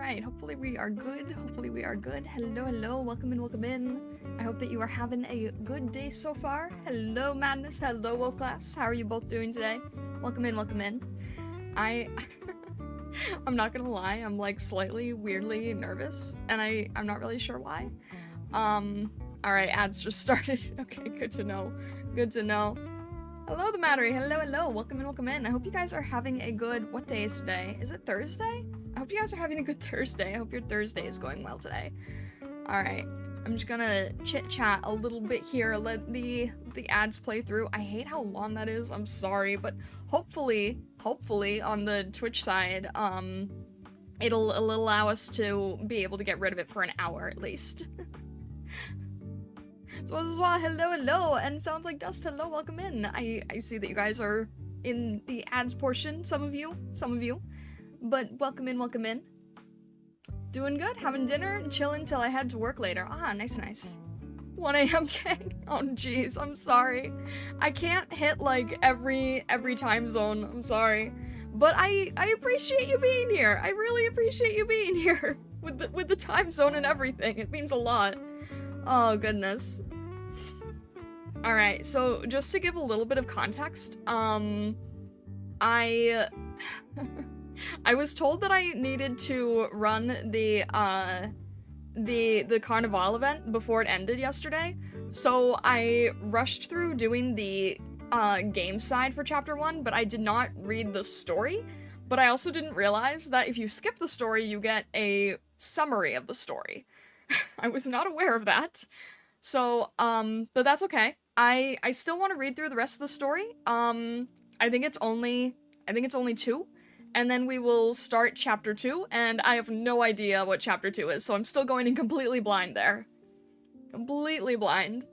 Alright, hopefully we are good. Hopefully we are good. Hello, hello. Welcome in, welcome in. I hope that you are having a good day so far. Hello, Madness. Hello, Woke Class. How are you both doing today? Welcome in, welcome in. I'm not gonna lie, I'm like slightly weirdly nervous, and I'm not really sure why. Alright, ads just started. Okay, good to know. Good to know. Hello, the Mattery. Hello, hello. Welcome in, welcome in. I hope you guys are having a good... What day is today? Is it Thursday? I hope you guys are having a good Thursday. I hope your Thursday is going well today. Alright. I'm just gonna chit-chat a little bit here, let the ads play through. I hate how long that is. I'm sorry, but hopefully on the Twitch side, it'll allow us to be able to get rid of it for an hour at least. So as well, hello, hello, and it sounds like Dust, hello, welcome in. I see that you guys are in the ads portion, some of you, but welcome in, welcome in. Doing good, having dinner, and chilling till I head to work later. Ah, nice, nice. 1 AM gang. Oh jeez, I'm sorry. I can't hit like every time zone, I'm sorry. But I appreciate you being here. I really appreciate you being here with the time zone and everything. It means a lot. Oh goodness. Alright, so just to give a little bit of context, I was told that I needed to run the Carnival event before it ended yesterday, so I rushed through doing the game side for chapter 1, but I did not read the story. But I also didn't realize that if you skip the story, you get a summary of the story. I was not aware of that. So, but that's okay. I still want to read through the rest of the story. I think it's only 2, and then we will start chapter 2, and I have no idea what chapter 2 is, so I'm still going in completely blind there. Completely blind.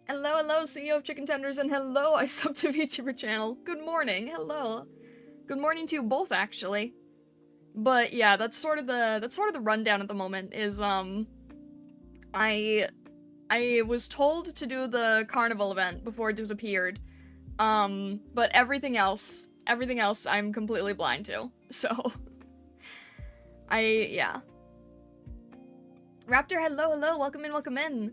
Hello, hello, CEO of Chicken Tenders, and hello, I subbed to Vtuber channel. Good morning, hello. Good morning to you both, actually. But yeah, that's sort of the rundown at the moment, is, I was told to do the carnival event before it disappeared, but everything else I'm completely blind to, so, yeah. Raptor, hello, hello, welcome in, welcome in.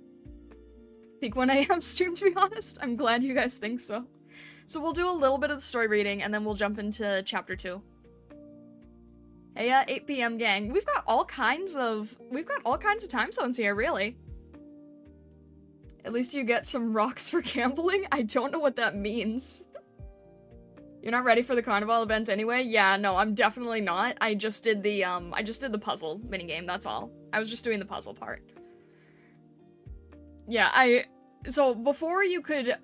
Peak 1 AM stream, to be honest. I'm glad you guys think so. So we'll do a little bit of the story reading, and then we'll jump into chapter 2. Hey, 8 PM gang. We've got all kinds of time zones here, really. At least you get some rocks for gambling? I don't know what that means. You're not ready for the carnival event anyway? Yeah, no, I'm definitely not. I just did the puzzle minigame, that's all. I was just doing the puzzle part. Yeah, so before you could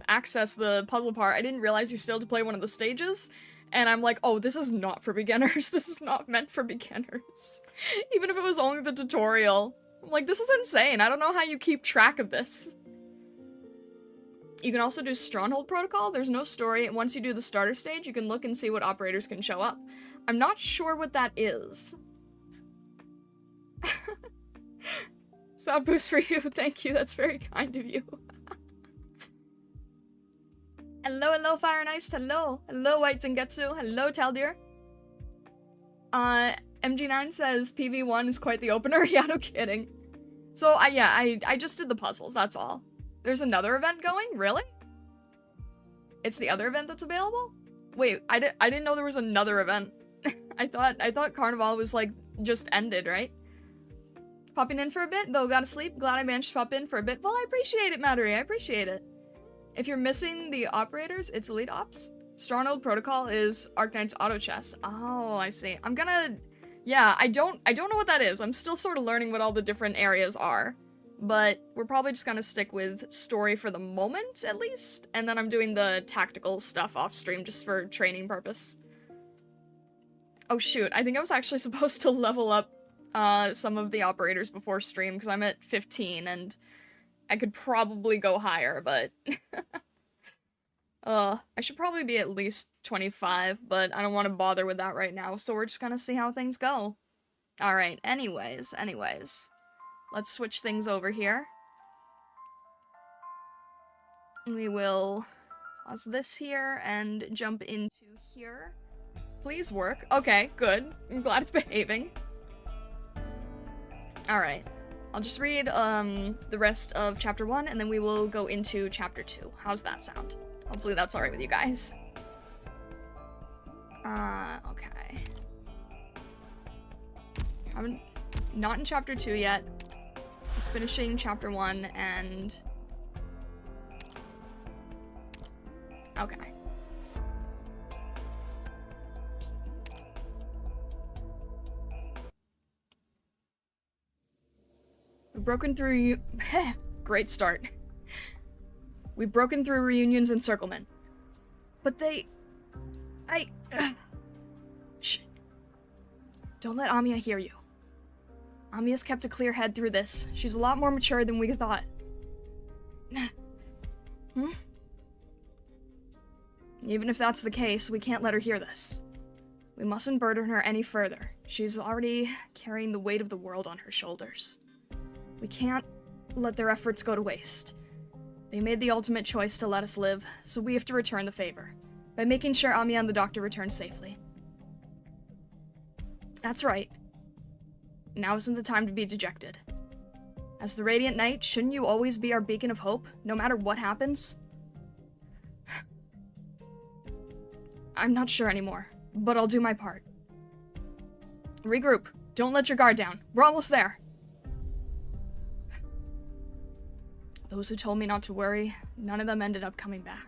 access the puzzle part, I didn't realize you still had to play one of the stages. And I'm like, oh, this is not for beginners. This is not meant for beginners. Even if it was only the tutorial. I'm like, this is insane. I don't know how you keep track of this. You can also do Stronghold Protocol. There's no story. And once you do the starter stage, you can look and see what operators can show up. I'm not sure what that is. Sound boost for you. Thank you. That's very kind of you. Hello, hello, Fire and Ice. Hello. Hello, White Zangetsu. Hello, Taldir. MG9 says PV1 is quite the opener. Yeah, no kidding. So, I just did the puzzles, that's all. There's another event going? Really? It's the other event that's available? Wait, I didn't know there was another event. I thought Carnival was, like, just ended, right? Popping in for a bit, though gotta sleep. Glad I managed to pop in for a bit. Well, I appreciate it, Mattery. I appreciate it. If you're missing the operators, it's Elite Ops. Stronghold Protocol is ARKNIGHTS Auto Chess. Oh, I see. I'm gonna... Yeah, I don't know what that is. I'm still sort of learning what all the different areas are. But we're probably just gonna stick with story for the moment, at least. And then I'm doing the tactical stuff off stream just for training purpose. Oh shoot, I think I was actually supposed to level up some of the operators before stream, because I'm at 15, and I could probably go higher, but... I should probably be at least 25, but I don't want to bother with that right now, so we're just gonna see how things go. Alright, anyways. Let's switch things over here. We will pause this here and jump into here. Please work. Okay, good. I'm glad it's behaving. Alright. I'll just read the rest of chapter 1, and then we will go into chapter 2. How's that sound? Hopefully that's alright with you guys. Okay. Not in chapter 2 yet. Just finishing chapter 1 and... Okay. We've broken through... Great start. We've broken through reunion's encirclement. But they... Shh. Don't let Amiya hear you. Amiya's kept a clear head through this. She's a lot more mature than we thought. Even if that's the case, we can't let her hear this. We mustn't burden her any further. She's already carrying the weight of the world on her shoulders. We can't let their efforts go to waste. They made the ultimate choice to let us live, so we have to return the favor, by making sure Amiya and the doctor return safely. That's right. Now isn't the time to be dejected. As the Radiant Knight, shouldn't you always be our beacon of hope, no matter what happens? I'm not sure anymore, but I'll do my part. Regroup. Don't let your guard down. We're almost there. Those who told me not to worry, none of them ended up coming back.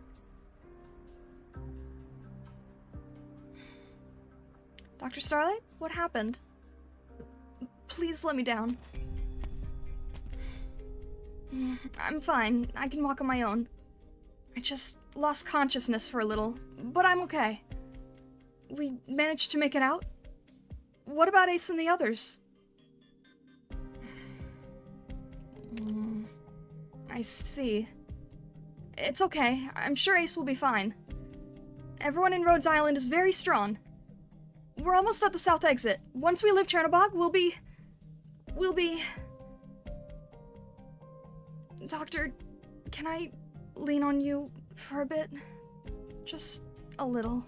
Dr. Starlight, what happened? Please let me down. I'm fine. I can walk on my own. I just lost consciousness for a little, but I'm okay. We managed to make it out? What about Ace and the others? I see. It's okay. I'm sure Ace will be fine. Everyone in Rhodes Island is very strong. We're almost at the south exit. Once we leave Chernobog, we'll be... Doctor, can I lean on you for a bit? Just a little.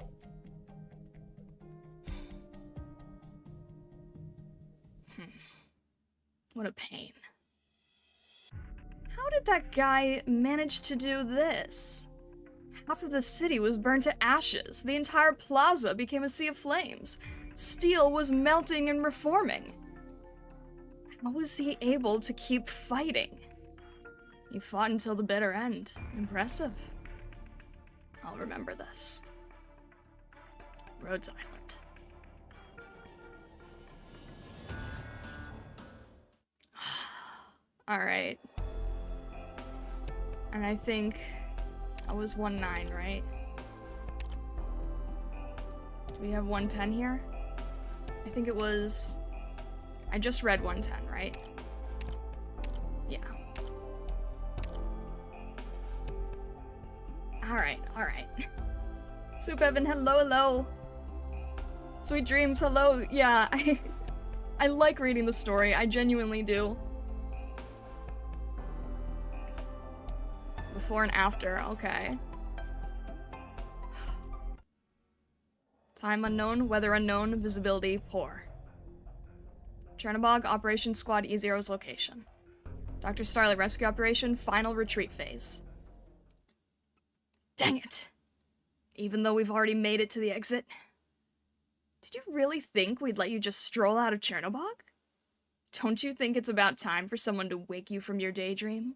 What a pain. How did that guy manage to do this? Half of the city was burned to ashes. The entire plaza became a sea of flames. Steel was melting and reforming. How was he able to keep fighting? He fought until the bitter end. Impressive. I'll remember this. Rhodes Island. Alright. And I think that was 1-9, right? Do we have 110 here? I think it was... I just read 110, right? Yeah. Alright, alright. Soup Evan, hello, hello. Sweet Dreams, hello. Yeah, I like reading the story. I genuinely do. Before and after, okay. Time unknown, weather unknown, visibility poor. Chernobog, Operation Squad E0's location. Dr. Starlight Rescue Operation, final retreat phase. Dang it! Even though we've already made it to the exit. Did you really think we'd let you just stroll out of Chernobog? Don't you think it's about time for someone to wake you from your daydream?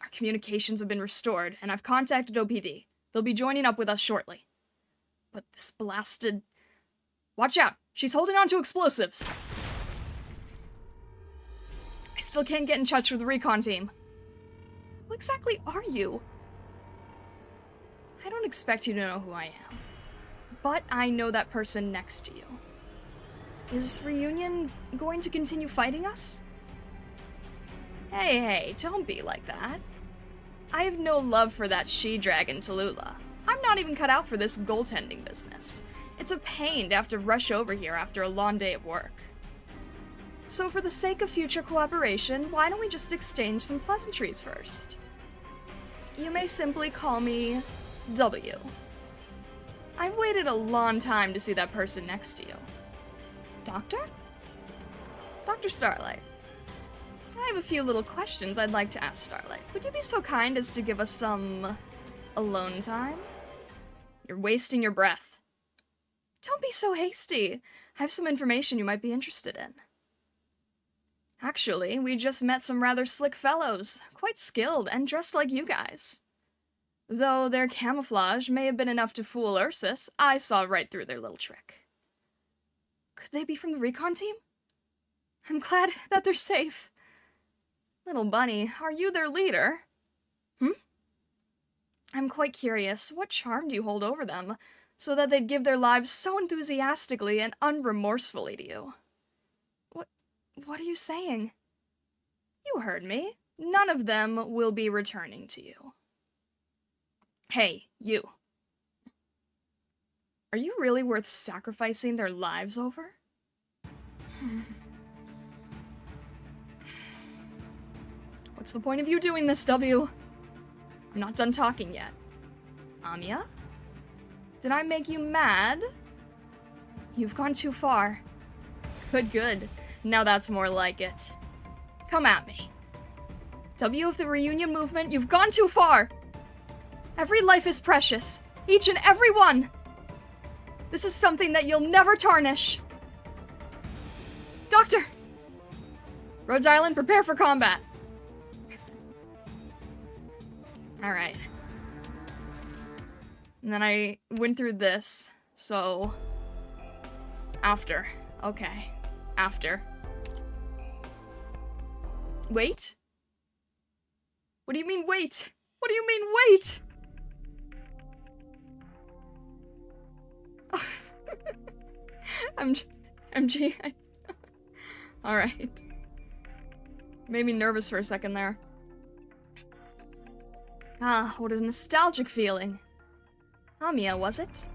Our communications have been restored, and I've contacted OPD. They'll be joining up with us shortly. But this blasted... Watch out! She's holding on to explosives! I still can't get in touch with the recon team. Who exactly are you? I don't expect you to know who I am. But I know that person next to you. Is Reunion going to continue fighting us? Hey, don't be like that. I have no love for that she-dragon Tallulah. I'm not even cut out for this goaltending business. It's a pain to have to rush over here after a long day at work. So for the sake of future cooperation, why don't we just exchange some pleasantries first? You may simply call me W. I've waited a long time to see that person next to you. Doctor? Dr. Starlight. I have a few little questions I'd like to ask Starlight. Would you be so kind as to give us some alone time? You're wasting your breath. Don't be so hasty. I have some information you might be interested in. Actually, we just met some rather slick fellows, quite skilled and dressed like you guys. Though their camouflage may have been enough to fool Ursus, I saw right through their little trick. Could they be from the recon team? I'm glad that they're safe. Little bunny, are you their leader? I'm quite curious, what charm do you hold over them, so that they'd give their lives so enthusiastically and unremorsefully to you? What are you saying? You heard me. None of them will be returning to you. Hey, you. Are you really worth sacrificing their lives over? What's the point of you doing this, W? I'm not done talking yet. Amiya? Did I make you mad? You've gone too far. Good. Now that's more like it. Come at me. W of the reunion movement, you've gone too far! Every life is precious. Each and every one! This is something that you'll never tarnish. Doctor! Rhodes Island, prepare for combat. Alright. And then I went through this, so... After. Okay. After. Wait? What do you mean, wait? What do you mean, wait? MG. Alright. Made me nervous for a second there. Ah, what a nostalgic feeling. Amiya, was it?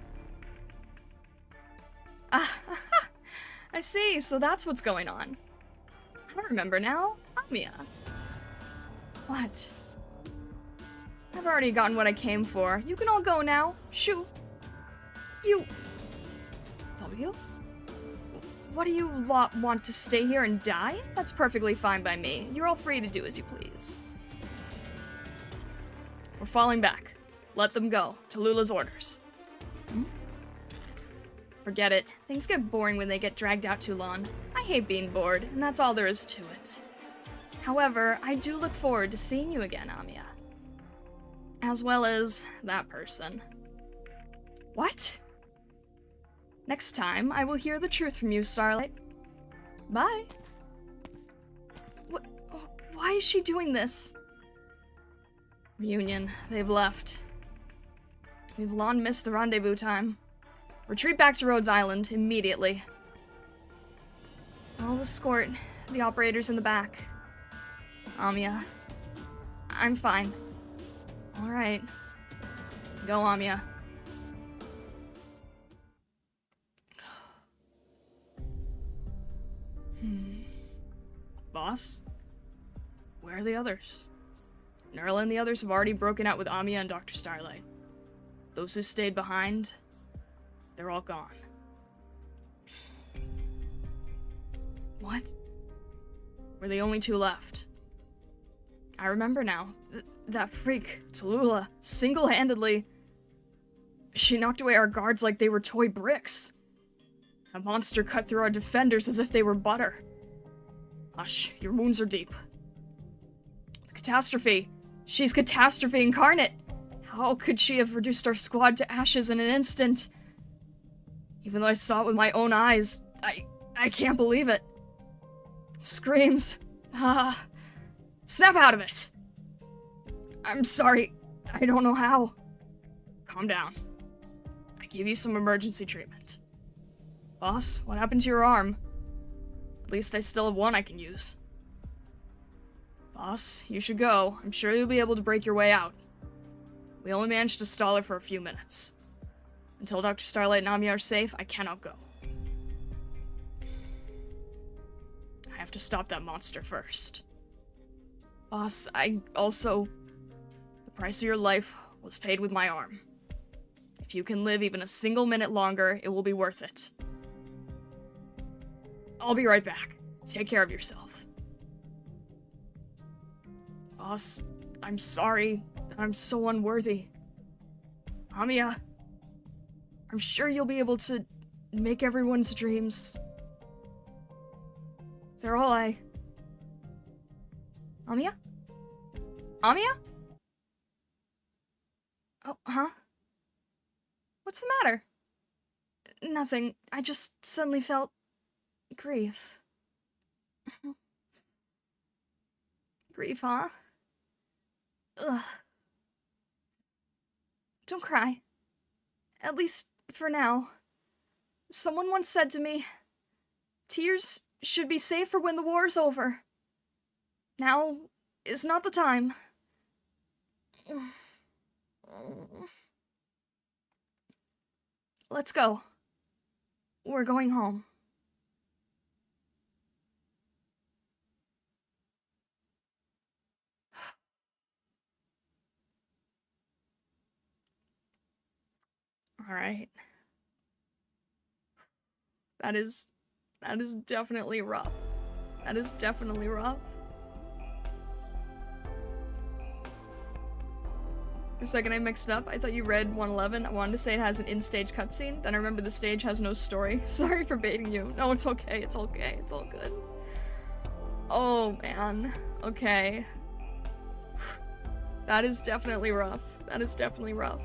Ah, I see, so that's what's going on. I remember now. Amiya. What? I've already gotten what I came for. You can all go now. Shoo. You... W? What do you lot want to stay here and die? That's perfectly fine by me. You're all free to do as you please. We're falling back. Let them go. Tallulah's orders. Forget it. Things get boring when they get dragged out too long. I hate being bored, and that's all there is to it. However, I do look forward to seeing you again, Amiya. As well as that person. What? Next time, I will hear the truth from you, Starlight. Bye. Why is she doing this? Reunion. They've left. We've long missed the rendezvous time. Retreat back to Rhodes Island immediately. I'll escort the operators in the back. Amiya. I'm fine. Alright. Go, Amiya. Boss? Where are the others? Nerla and the others have already broken out with Amiya and Dr. Starlight. Those who stayed behind, they're all gone. What? We're the only two left. I remember now. That freak, Tallulah, single-handedly... She knocked away our guards like they were toy bricks. A monster cut through our defenders as if they were butter. Hush, your wounds are deep. The catastrophe. She's catastrophe incarnate. How could she have reduced our squad to ashes in an instant? Even though I saw it with my own eyes, I can't believe it. Screams. Snap out of it. I'm sorry. I don't know how. Calm down. I give you some emergency treatment. Boss, what happened to your arm? At least I still have one I can use. Boss, you should go. I'm sure you'll be able to break your way out. We only managed to stall her for a few minutes. Until Dr. Starlight and Amiya are safe, I cannot go. I have to stop that monster first. Boss, The price of your life was paid with my arm. If you can live even a single minute longer, it will be worth it. I'll be right back. Take care of yourself. Boss, I'm sorry. I'm so unworthy. Amiya, I'm sure you'll be able to make everyone's dreams. They're all Amiya? Amiya? Oh, huh? What's the matter? Nothing. I just suddenly felt grief. Grief, huh? Ugh. Don't cry. At least for now. Someone once said to me, tears should be saved for when the war's over. Now is not the time. Let's go. We're going home. Alright. That is definitely rough. That is definitely rough. For a second I mixed up. I thought you read 111. I wanted to say it has an in-stage cutscene. Then I remember the stage has no story. Sorry for baiting you. No, it's okay. It's okay. It's all good. Oh, man. Okay. That is definitely rough. That is definitely rough.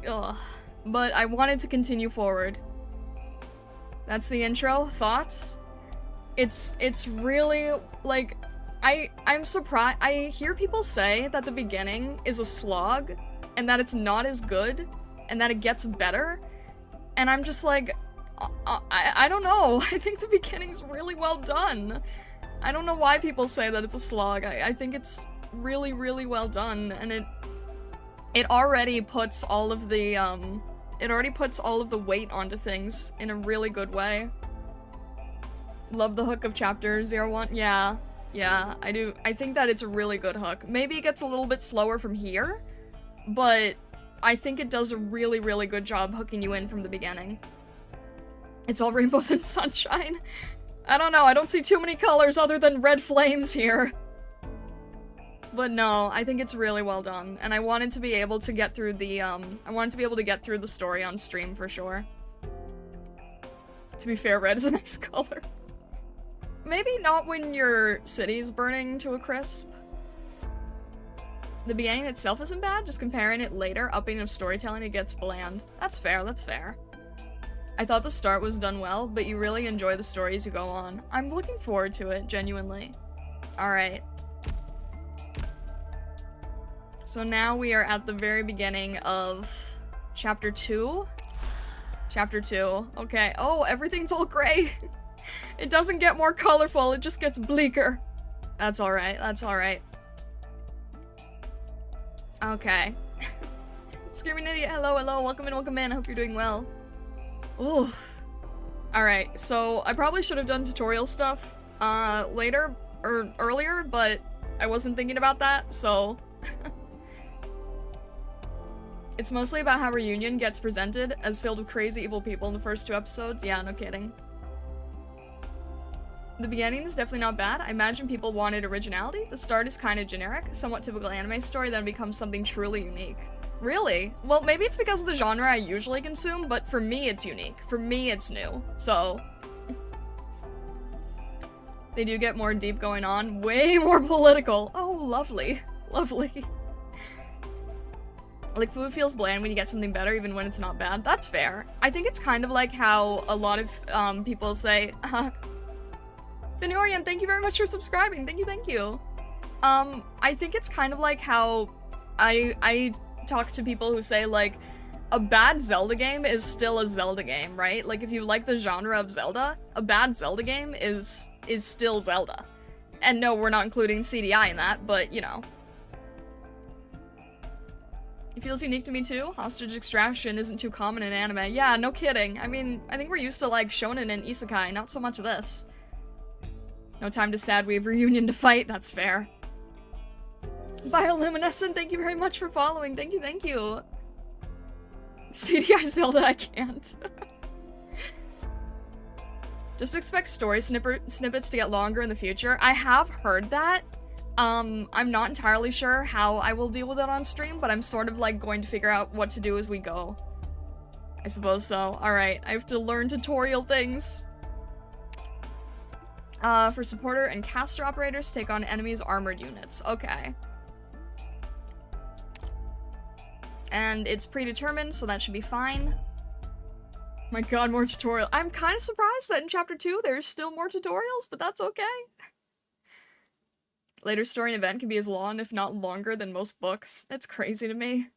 Ugh. But I wanted to continue forward. That's the intro. Thoughts? It's really, like, I'm surprised. I hear people say that the beginning is a slog, and that it's not as good, and that it gets better, and I'm just like, I don't know. I think the beginning's really well done. I don't know why people say that it's a slog. I think it's really, really well done, and it already puts all of the, weight onto things in a really good way. Love the hook of chapter 01. Yeah, I do. I think that it's a really good hook. Maybe it gets a little bit slower from here, but I think it does a really, really good job hooking you in from the beginning. It's all rainbows and sunshine. I don't know, I don't see too many colors other than red flames here. But no, I think it's really well done, and I wanted to be able to get through the, the story on stream for sure. To be fair, red is a nice color. Maybe not when your city's burning to a crisp. The beginning itself isn't bad, just comparing it later, upping of storytelling, it gets bland. That's fair, that's fair. I thought the start was done well, but you really enjoy the story as you go on. I'm looking forward to it, genuinely. Alright. So now we are at the very beginning of chapter 2. Chapter 2. Okay. Oh, everything's all gray. It doesn't get more colorful, it just gets bleaker. That's alright, that's alright. Okay. Screaming idiot, hello, hello, welcome in, hope you're doing well. Ooh. Alright, so I probably should have done tutorial stuff, later, or earlier, but I wasn't thinking about that, so... It's mostly about how Reunion gets presented as filled with crazy evil people in the first 2 episodes. Yeah, no kidding. The beginning is definitely not bad. I imagine people wanted originality. The start is kind of generic, somewhat typical anime story, then becomes something truly unique. Really? Well, maybe it's because of the genre I usually consume, but for me it's unique. For me it's new, so... They do get more deep going on, way more political. Oh, lovely. Lovely. Like, food feels bland when you get something better, even when it's not bad. That's fair. I think it's kind of like how a lot of people say, Benorian, thank you very much for subscribing. Thank you. I think it's kind of like how I talk to people who say, like, a bad Zelda game is still a Zelda game, right? Like, if you like the genre of Zelda, a bad Zelda game is still Zelda. And no, we're not including CDI in that, but, you know. It feels unique to me too. Hostage extraction isn't too common in anime. Yeah, no kidding. I mean, I think we're used to, like, shonen and isekai, not so much of this. No time to sad weave reunion to fight, that's fair. Bioluminescent, thank you very much for following. Thank you, thank you. CDI Zelda, I can't. Just expect story snippets to get longer in the future. I have heard that. I'm not entirely sure how I will deal with it on stream, but I'm sort of like going to figure out what to do as we go. I suppose so. Alright, I have to learn tutorial things. For supporter and caster operators, take on enemies' armored units. Okay. And it's predetermined, so that should be fine. My god, more tutorial. I'm kind of surprised that in Chapter 2 there's still more tutorials, but that's okay. Later story and event can be as long, if not longer, than most books. That's crazy to me.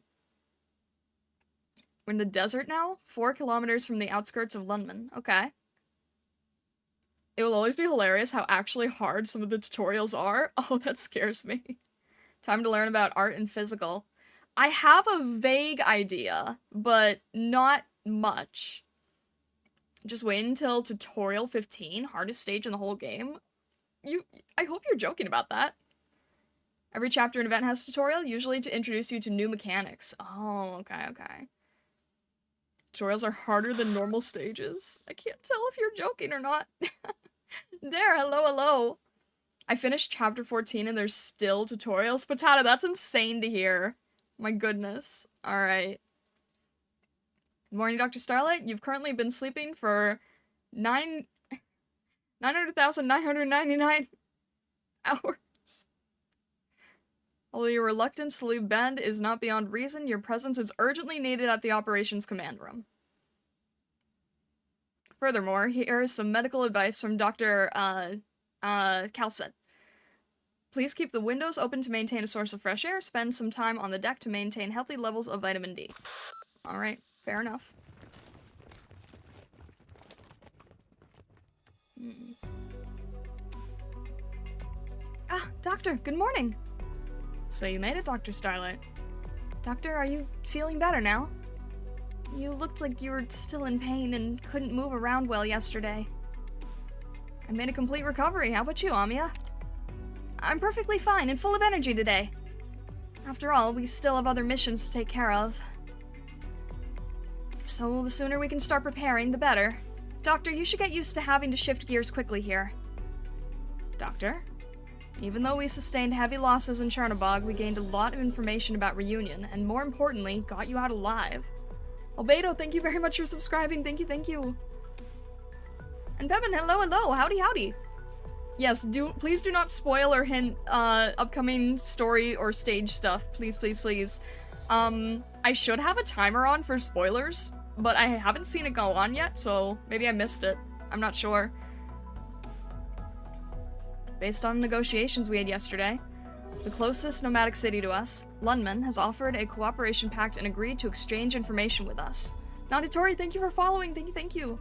We're in the desert now? 4 kilometers from the outskirts of Lungmen. Okay. It will always be hilarious how actually hard some of the tutorials are. Oh, that scares me. Time to learn about art and physical. I have a vague idea, but not much. Just wait until tutorial 15, hardest stage in the whole game. I hope you're joking about that. Every chapter and event has a tutorial, usually to introduce you to new mechanics. Oh, okay, okay. Tutorials are harder than normal stages. I can't tell if you're joking or not. There, hello, hello. I finished chapter 14 and there's still tutorials. Patata, that's insane to hear. My goodness. Alright. Good morning, Dr. Starlight. You've currently been sleeping for 900,999 hours. Although your reluctance to leave bed is not beyond reason, your presence is urgently needed at the operations command room. Furthermore, here is some medical advice from Dr. Calcet. Please keep the windows open to maintain a source of fresh air. Spend some time on the deck to maintain healthy levels of vitamin D. Alright, fair enough. Ah, Doctor, good morning! So you made it, Dr. Starlight. Doctor, are you feeling better now? You looked like you were still in pain and couldn't move around well yesterday. I made a complete recovery. How about you, Amiya? I'm perfectly fine and full of energy today. After all, we still have other missions to take care of. So the sooner we can start preparing, the better. Doctor, you should get used to having to shift gears quickly here. Doctor? Even though we sustained heavy losses in Chernobog, we gained a lot of information about Reunion, and more importantly, got you out alive. Albedo, thank you very much for subscribing. Thank you, thank you. And Pepin, hello, hello. Howdy, howdy. Yes, please do not spoil or hint upcoming story or stage stuff. Please, please, please. I should have a timer on for spoilers, but I haven't seen it go on yet, so maybe I missed it. I'm not sure. Based on negotiations we had yesterday, the closest nomadic city to us, Lungmen, has offered a cooperation pact and agreed to exchange information with us. Naditori, thank you for following. Thank you, thank you.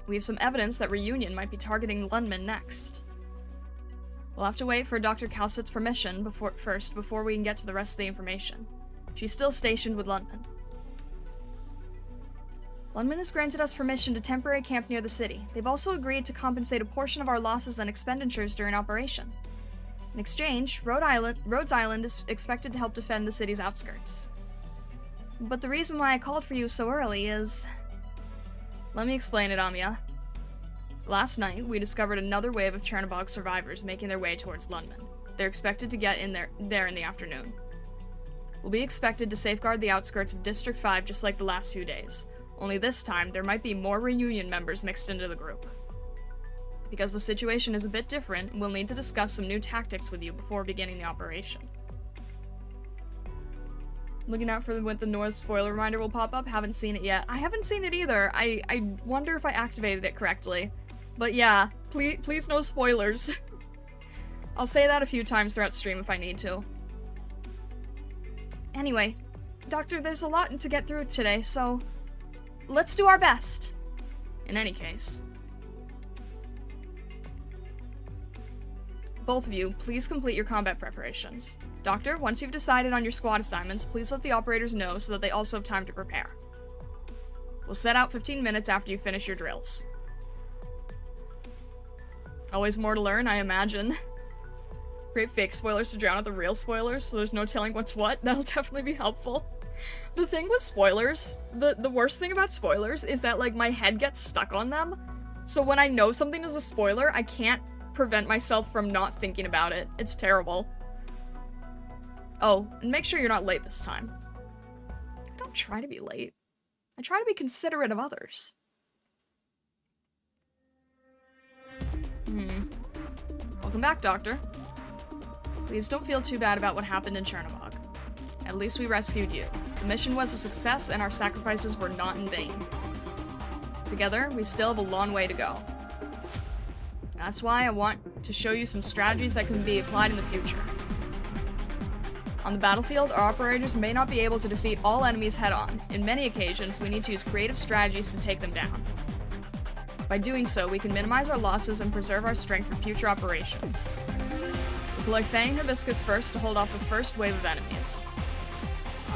We have some evidence that Reunion might be targeting Lungmen next. We'll have to wait for Dr. Calcet's permission before we can get to the rest of the information. She's still stationed with Lungmen. Lungmen has granted us permission to temporarily camp near the city. They've also agreed to compensate a portion of our losses and expenditures during operation. In exchange, Rhodes Island is expected to help defend the city's outskirts. But the reason why I called for you so early is... Let me explain it, Amiya. Last night, we discovered another wave of Chernobog survivors making their way towards Lungmen. They're expected to get in there in the afternoon. We'll be expected to safeguard the outskirts of District 5 just like the last 2 days. Only this time, there might be more Reunion members mixed into the group. Because the situation is a bit different, we'll need to discuss some new tactics with you before beginning the operation. Looking out for when the North spoiler reminder will pop up. Haven't seen it yet. I haven't seen it either. I wonder if I activated it correctly. But yeah, please no spoilers. I'll say that a few times throughout stream if I need to. Anyway, Doctor, there's a lot to get through today, so let's do our best. In any case. Both of you, please complete your combat preparations. Doctor, once you've decided on your squad assignments, please let the operators know so that they also have time to prepare. We'll set out 15 minutes after you finish your drills. Always more to learn, I imagine. Create fake spoilers to drown out the real spoilers, so there's no telling what's what. That'll definitely be helpful. The thing with spoilers, the worst thing about spoilers is that, like, my head gets stuck on them. So when I know something is a spoiler, I can't prevent myself from not thinking about it. It's terrible. Oh, and make sure you're not late this time. I don't try to be late. I try to be considerate of others. Welcome back, Doctor. Please don't feel too bad about what happened in Chernobog. At least we rescued you. The mission was a success and our sacrifices were not in vain. Together, we still have a long way to go. That's why I want to show you some strategies that can be applied in the future. On the battlefield, our operators may not be able to defeat all enemies head-on. In many occasions, we need to use creative strategies to take them down. By doing so, we can minimize our losses and preserve our strength for future operations. Deploy Fang and Hibiscus first to hold off the first wave of enemies.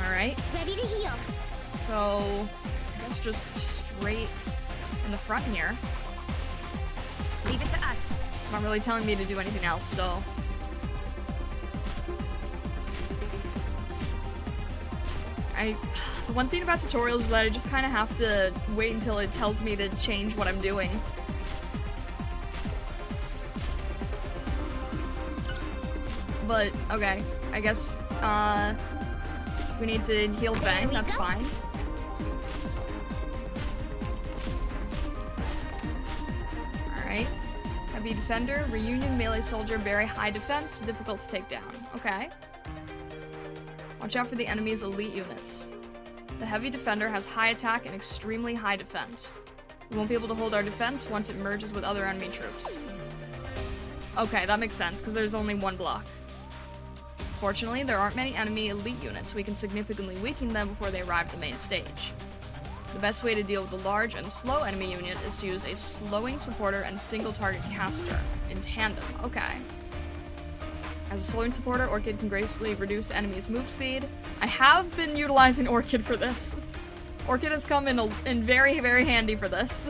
Alright. Ready to heal. So, I guess just straight in the front here. Leave it to us. It's not really telling me to do anything else, so... The one thing about tutorials is that I just kind of have to wait until it tells me to change what I'm doing. But, okay. I guess, we need to heal Fang, that's fine. Alright. Heavy Defender, Reunion, Melee Soldier, very high defense, difficult to take down. Okay. Watch out for the enemy's elite units. The Heavy Defender has high attack and extremely high defense. We won't be able to hold our defense once it merges with other enemy troops. Okay, that makes sense, because there's only one block. Fortunately, there aren't many enemy elite units. We can significantly weaken them before they arrive at the main stage. The best way to deal with the large and slow enemy unit is to use a slowing supporter and single target caster in tandem. Okay. As a slowing supporter, Orchid can gracefully reduce enemies' move speed. I have been utilizing Orchid for this. Orchid has come in very, very handy for this.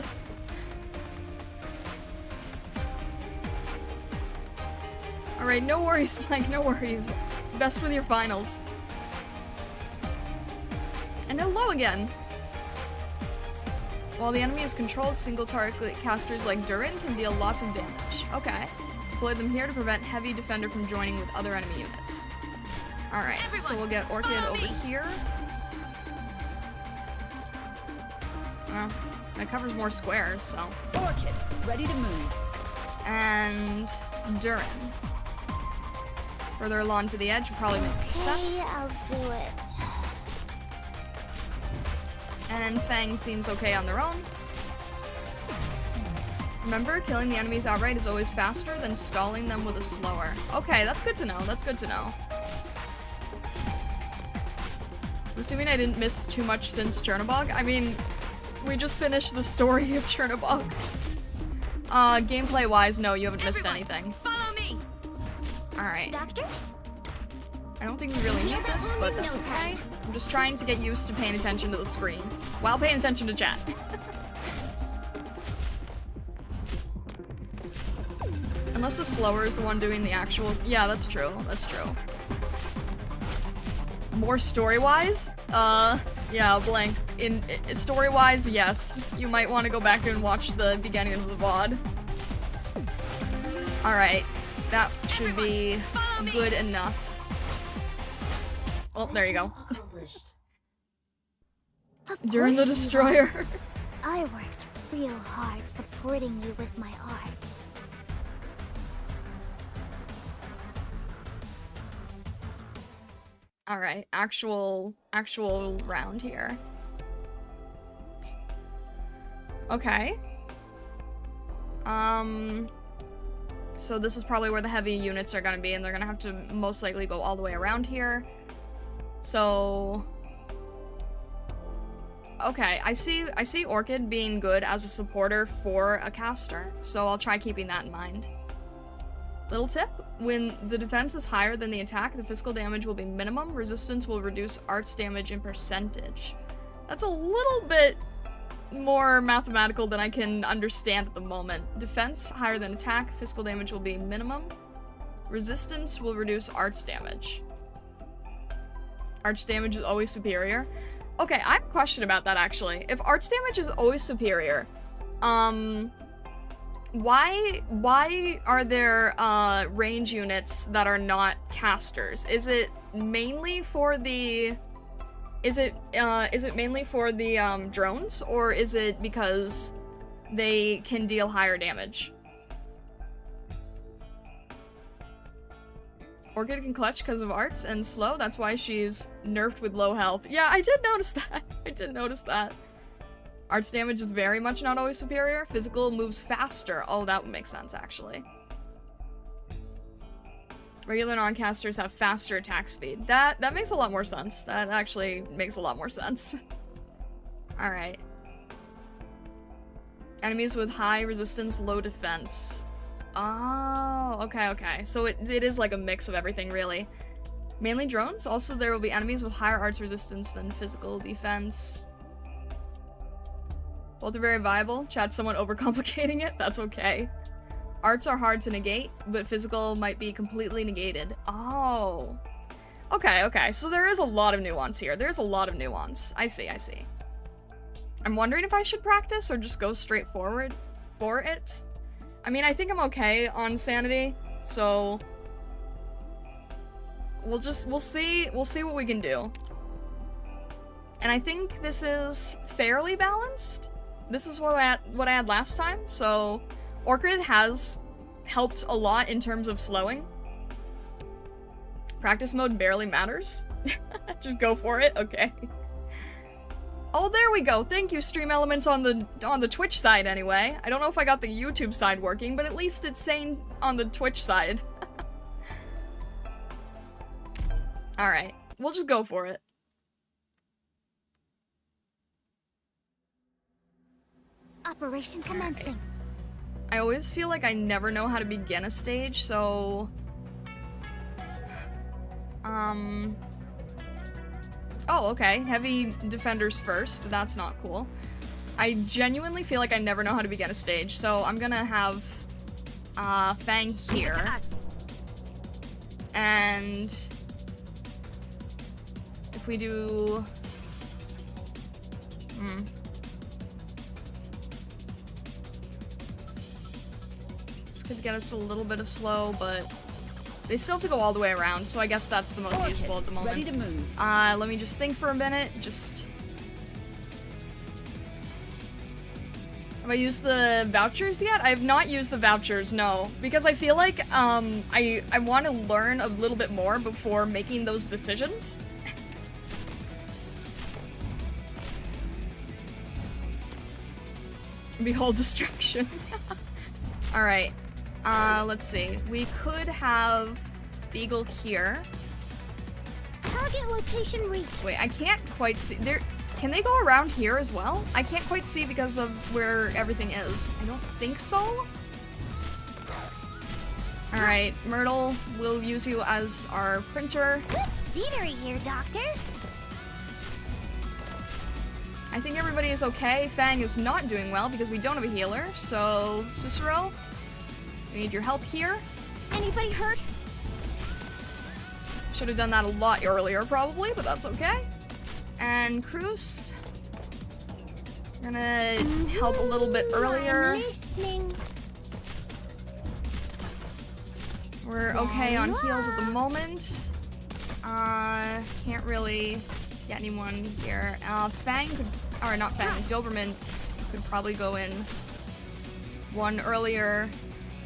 Alright, no worries, Plank, no worries. Best with your finals. And hello again! While the enemy is controlled, single target casters like Durin can deal lots of damage. Okay. Deploy them here to prevent Heavy Defender from joining with other enemy units. Alright, so we'll get Orchid over here. Well, that covers more squares, so. Orchid, ready to move. And Durin. Further along to the edge would probably make sense. I'll do it. And Fang seems okay on their own. Remember, killing the enemies outright is always faster than stalling them with a slower. Okay, that's good to know, that's good to know. I'm assuming I didn't miss too much since Chernobog. I mean, we just finished the story of Chernobog. Gameplay-wise, no, you haven't missed anything. Follow me. Alright. Doctor? I don't think we really need this, but that's okay. I'm just trying to get used to paying attention to the screen, while paying attention to chat. Unless the slower is the one doing the actual... Yeah, that's true. That's true. More story-wise? Yeah, blank. Story-wise, yes. You might want to go back and watch the beginning of the VOD. Alright. That should be good enough. Well, there you go. During the Destroyer. I worked real hard supporting you with my arts. Alright, actual round here. Okay. So this is probably where the heavy units are gonna be, and they're gonna have to most likely go all the way around here. So... Okay, I see Orchid being good as a supporter for a caster, so I'll try keeping that in mind. Little tip, when the defense is higher than the attack, the physical damage will be minimum. Resistance will reduce arts damage in percentage. That's a little bit more mathematical than I can understand at the moment. Defense higher than attack, physical damage will be minimum. Resistance will reduce arts damage. Arts damage is always superior. Okay, I have a question about that actually. If arts damage is always superior, why are there range units that are not casters? Is it mainly for the drones, or is it because they can deal higher damage? Orchid can clutch because of arts and slow, that's why she's nerfed with low health. Yeah, I did notice that. I did notice that. Arts damage is very much not always superior. Physical moves faster. Oh, that would make sense, actually. Regular non-casters have faster attack speed. That makes a lot more sense. That actually makes a lot more sense. Alright. Enemies with high resistance, low defense. Oh, okay. So it is like a mix of everything, really. Mainly drones. Also, there will be enemies with higher arts resistance than physical defense. Both are very viable. Chat's somewhat overcomplicating it. That's okay. Arts are hard to negate, but physical might be completely negated. Oh. Okay. So there is a lot of nuance here. There's a lot of nuance. I see. I'm wondering if I should practice or just go straight forward for it. I mean, I think I'm okay on sanity, so we'll see what we can do. And I think this is fairly balanced. This is what I had last time, so Orchid has helped a lot in terms of slowing. Practice mode barely matters. Just go for it, okay. Oh, there we go. Thank you, Stream Elements on the Twitch side anyway. I don't know if I got the YouTube side working, but at least it's sane on the Twitch side. Alright, we'll just go for it. Operation commencing. Right. I always feel like I never know how to begin a stage, so... Oh, okay. Heavy defenders first. That's not cool. I genuinely feel like I never know how to begin a stage, so I'm gonna have Fang here. And if we do... This could get us a little bit of slow, but they still have to go all the way around, so I guess that's the most useful at the moment. Ready to move. Let me just think for a minute. Have I used the vouchers yet? I have not used the vouchers, no. Because I feel like, I want to learn a little bit more before making those decisions. Behold destruction. Alright. Let's see. We could have Beagle here. Target location reached. Wait, I can't quite see. Can they go around here as well? I can't quite see because of where everything is. I don't think so. Alright, Myrtle, we'll use you as our printer. Good scenery here, Doctor. I think everybody is okay. Fang is not doing well because we don't have a healer. So, Cicero, we need your help here. Anybody hurt? Should have done that a lot earlier, probably, but that's okay. And Cruz, we're gonna help a little bit earlier. I'm listening. We're okay on heals at the moment. Can't really get anyone here. Fang could, or not Fang, Doberman could probably go in one earlier.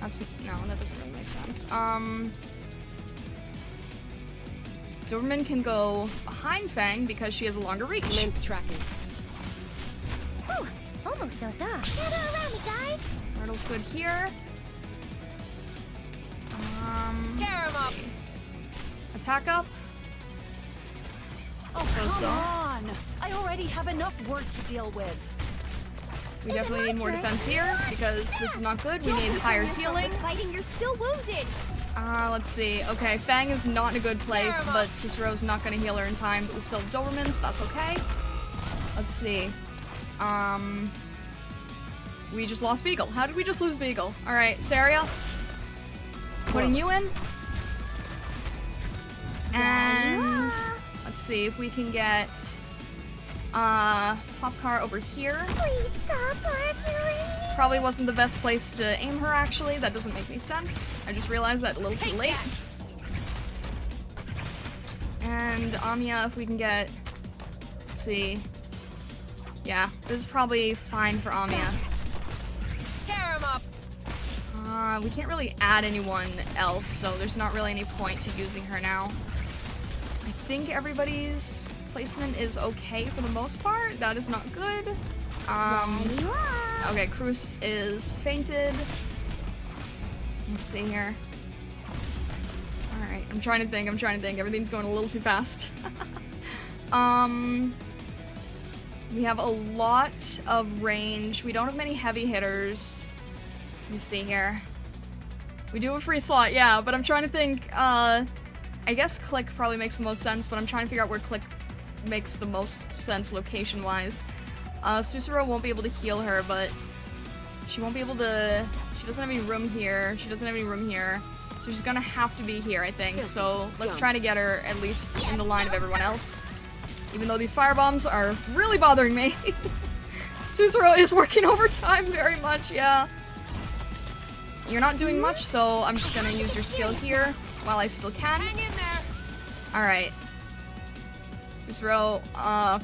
No, that doesn't really make sense. Doberman can go behind Fang because she has a longer reach. Lens tracking. Whew, almost dozed off. Gather around me, guys. Myrtle's good here. Scare him up. Attack up. Oh, So. come on! I already have enough work to deal with. We definitely need more defense here because this is not good. We need higher healing. Fighting, you're still wounded. Let's see. Okay, Fang is not in a good place, but Cicero's not going to heal her in time, but we still have Doberman, so that's okay. Let's see. We just lost Beagle. How did we just lose Beagle? Alright, Saria. Putting you in. And let's see if we can get Pop Car over here. Please stop arguing. Probably wasn't the best place to aim her, actually. That doesn't make any sense. I just realized that a little too late. And Amiya, if we can get... Let's see. Yeah, this is probably fine for Amiya. Tear him up. We can't really add anyone else, so there's not really any point to using her now. I think everybody's placement is okay for the most part. That is not good. Okay, Cruz is fainted. Let's see here. Alright, I'm trying to think. Everything's going a little too fast. We have a lot of range. We don't have many heavy hitters. Let me see here. We do have a free slot, yeah, but I'm trying to think, I guess Click probably makes the most sense, but I'm trying to figure out where Click makes the most sense location-wise. Susuro won't be able to heal her, but she won't be able to... She doesn't have any room here. So she's gonna have to be here, I think. So let's try to get her at least in the line of everyone else. Even though these firebombs are really bothering me. Susuro is working overtime very much, yeah. You're not doing much, so I'm just gonna use your skill here while I still can. Hang in there. Alright. Susuro,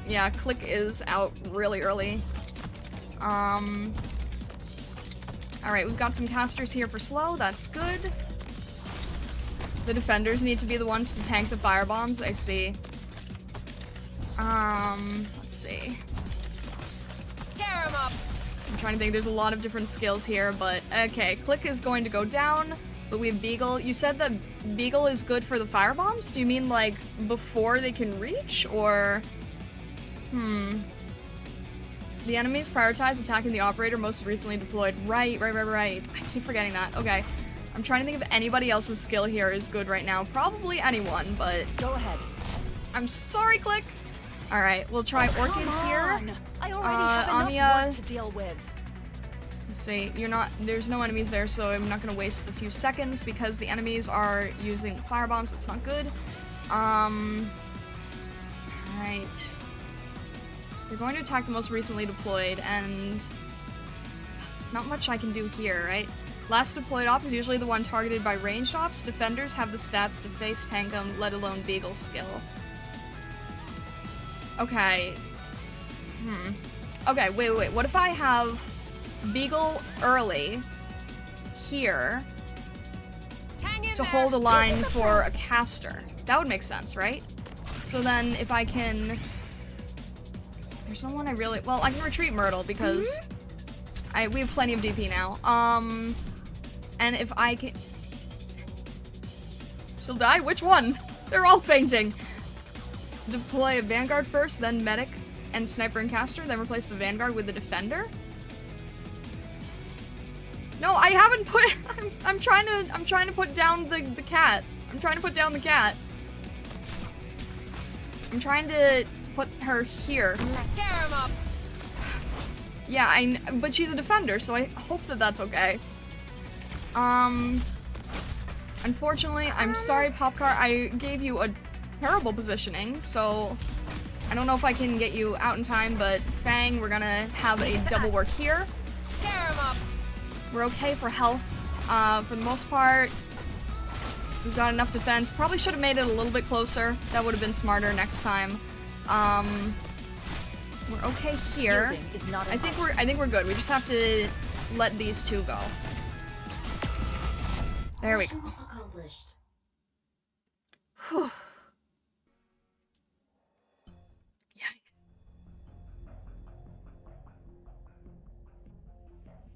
yeah, Click is out really early. Alright, we've got some casters here for slow, that's good. The defenders need to be the ones to tank the firebombs, I see. Let's see. Tear him up. I'm trying to think, there's a lot of different skills here, but okay, Click is going to go down, but we have Beagle. You said that Beagle is good for the firebombs? Do you mean, like, before they can reach, or... The enemies prioritize attacking the operator most recently deployed. Right. I keep forgetting that. Okay. I'm trying to think if anybody else's skill here is good right now. Probably anyone, but... Go ahead. I'm sorry, Click! Alright, we'll try Orchid here. I already have enough work to deal with. Let's see, there's no enemies there, so I'm not gonna waste the few seconds because the enemies are using firebombs, that's not good. Alright. They're going to attack the most recently deployed, and not much I can do here, right? Last deployed op is usually the one targeted by ranged ops. Defenders have the stats to face tank them, let alone Beagle's skill. Okay. Okay, wait. What if I have Beagle early here to hold a line for a caster? That would make sense, right? So then if I can... There's someone I really... Well, I can retreat Myrtle because we have plenty of DP now. And if I can... She'll die? Which one? They're all fainting. Deploy a Vanguard first, then Medic and Sniper and Caster, then replace the Vanguard with the Defender? No, I haven't put... I'm trying to put down the cat. I'm trying to put down the cat. I'm trying to put her here. Tear him up. Yeah, but she's a defender, so I hope that that's okay. Unfortunately, I'm sorry, Popcar, I gave you a terrible positioning, so I don't know if I can get you out in time, but Fang, we're gonna have a double work here. Tear him up. We're okay for health, for the most part. We've got enough defense. Probably should have made it a little bit closer. That would have been smarter next time. We're okay here. I think we're good. We just have to let these two go. There we go. Whew.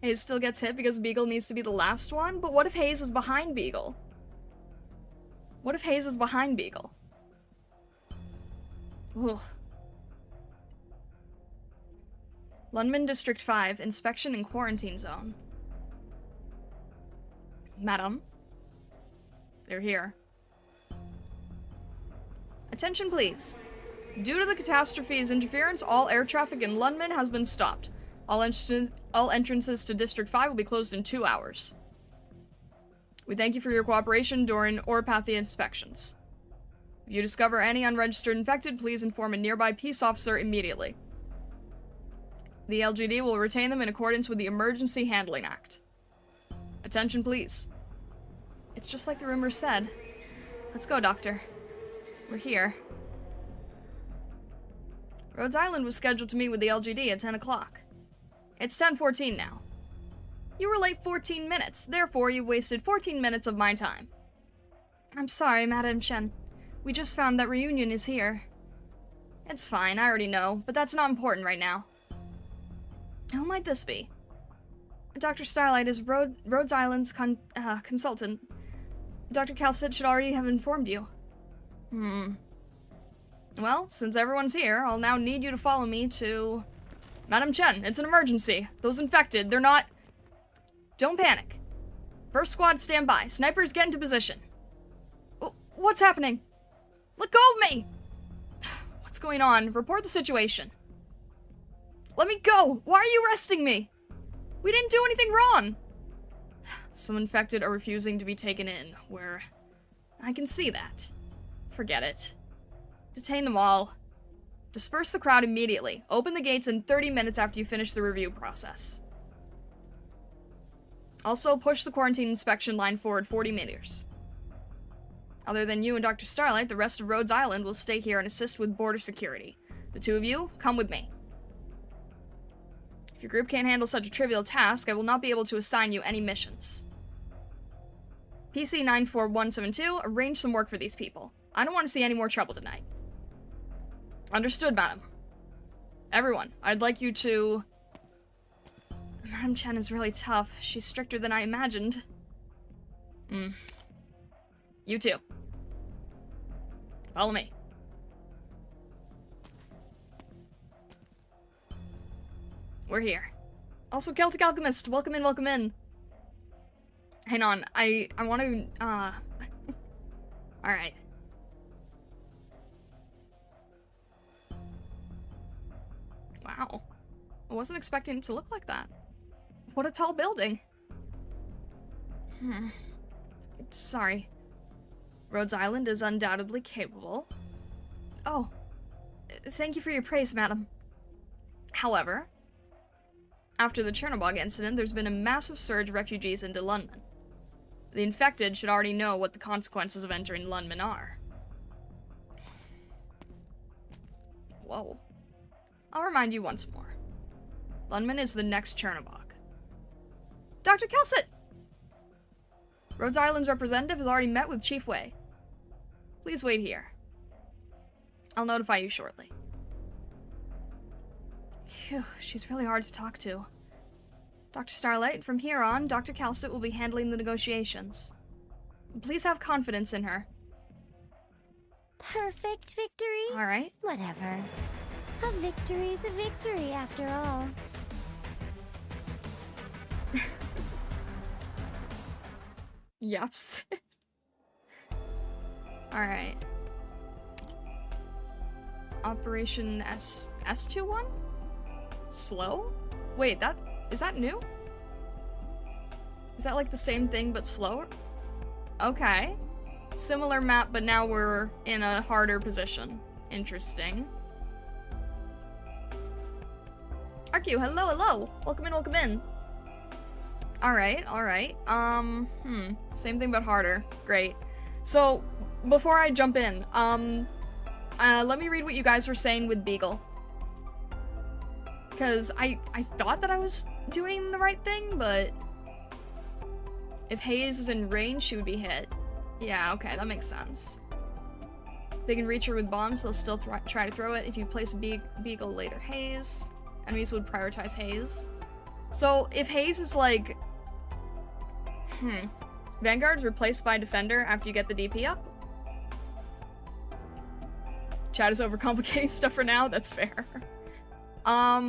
Hayes still gets hit because Beagle needs to be the last one, but what if Hayes is behind Beagle? What if Hayes is behind Beagle? Ooh. Lungmen District 5, Inspection and Quarantine Zone. Madam. They're here. Attention please. Due to the catastrophe's interference, all air traffic in Lungmen has been stopped. All entrances to District 5 will be closed in 2 hours. We thank you for your cooperation during Oropathia inspections. If you discover any unregistered infected, please inform a nearby peace officer immediately. The LGD will retain them in accordance with the Emergency Handling Act. Attention, please. It's just like the rumor said. Let's go, Doctor. We're here. Rhodes Island was scheduled to meet with the LGD at 10 o'clock. It's 10:14 now. You were late 14 minutes, therefore you've wasted 14 minutes of my time. I'm sorry, Madam Chen. We just found that Reunion is here. It's fine, I already know, but that's not important right now. Who might this be? Dr. Starlight is Rhodes Island's consultant. Dr. Calcit should already have informed you. Well, since everyone's here, I'll now need you to follow me to... Madam Chen, it's an emergency. Those infected, they're not... Don't panic. First squad, stand by. Snipers, get into position. What's happening? Let go of me! What's going on? Report the situation. Let me go! Why are you arresting me? We didn't do anything wrong! Some infected are refusing to be taken in, where... I can see that. Forget it. Detain them all. Disperse the crowd immediately. Open the gates in 30 minutes after you finish the review process. Also, push the quarantine inspection line forward 40 meters. Other than you and Dr. Starlight, the rest of Rhodes Island will stay here and assist with border security. The two of you, come with me. If your group can't handle such a trivial task, I will not be able to assign you any missions. PC 94172, arrange some work for these people. I don't want to see any more trouble tonight. Understood, madam. Everyone, I'd like you to... Madam Chen is really tough. She's stricter than I imagined. You too. Follow me. We're here. Also, Celtic Alchemist, welcome in, welcome in. Hang on, I want to, Alright. Wow. I wasn't expecting it to look like that. What a tall building. Sorry. Rhodes Island is undoubtedly capable. Oh. Thank you for your praise, madam. However, after the Chernobog incident, there's been a massive surge of refugees into Lungmen. The infected should already know what the consequences of entering Lungmen are. Whoa. I'll remind you once more. Lungmen is the next Chernobog. Dr. Calcit! Rhodes Island's representative has already met with Chief Wei. Please wait here. I'll notify you shortly. Phew, she's really hard to talk to. Dr. Starlight, from here on, Dr. Calcit will be handling the negotiations. Please have confidence in her. Perfect victory? Alright. Whatever. A victory's a victory, after all. Yups. Alright. Operation S21? Slow? Wait, is that new? Is that like the same thing but slower? Okay. Similar map, but now we're in a harder position. Interesting. Arku, hello, hello! Welcome in, welcome in. Alright, alright. Same thing but harder. Great. So, before I jump in, let me read what you guys were saying with Beagle. Because I thought that I was doing the right thing, but... If Haze is in range, she would be hit. Yeah, okay, that makes sense. If they can reach her with bombs, they'll still try to throw it. If you place a Beagle later Haze, enemies would prioritize Haze. So, if Haze is like... Vanguard's replaced by Defender after you get the DP up? Chat is overcomplicating stuff for now, that's fair. I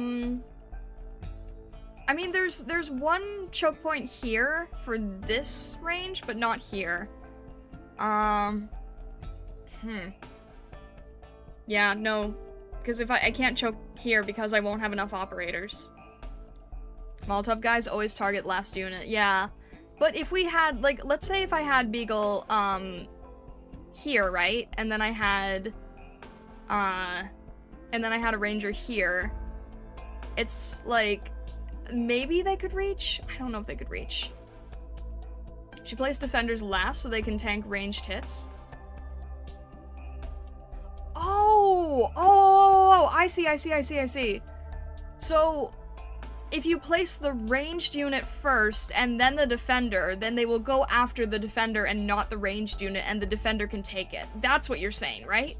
mean, there's one choke point here for this range, but not here. Yeah, no. Because if I can't choke here because I won't have enough operators. Molotov guys always target last unit. Yeah. But if we had, like, let's say if I had Beagle, here, right? And then I had a ranger here. It's like, maybe they could reach? I don't know if they could reach. She placed defenders last so they can tank ranged hits. Oh, I see. So, if you place the ranged unit first and then the defender, then they will go after the defender and not the ranged unit, and the defender can take it. That's what you're saying, right?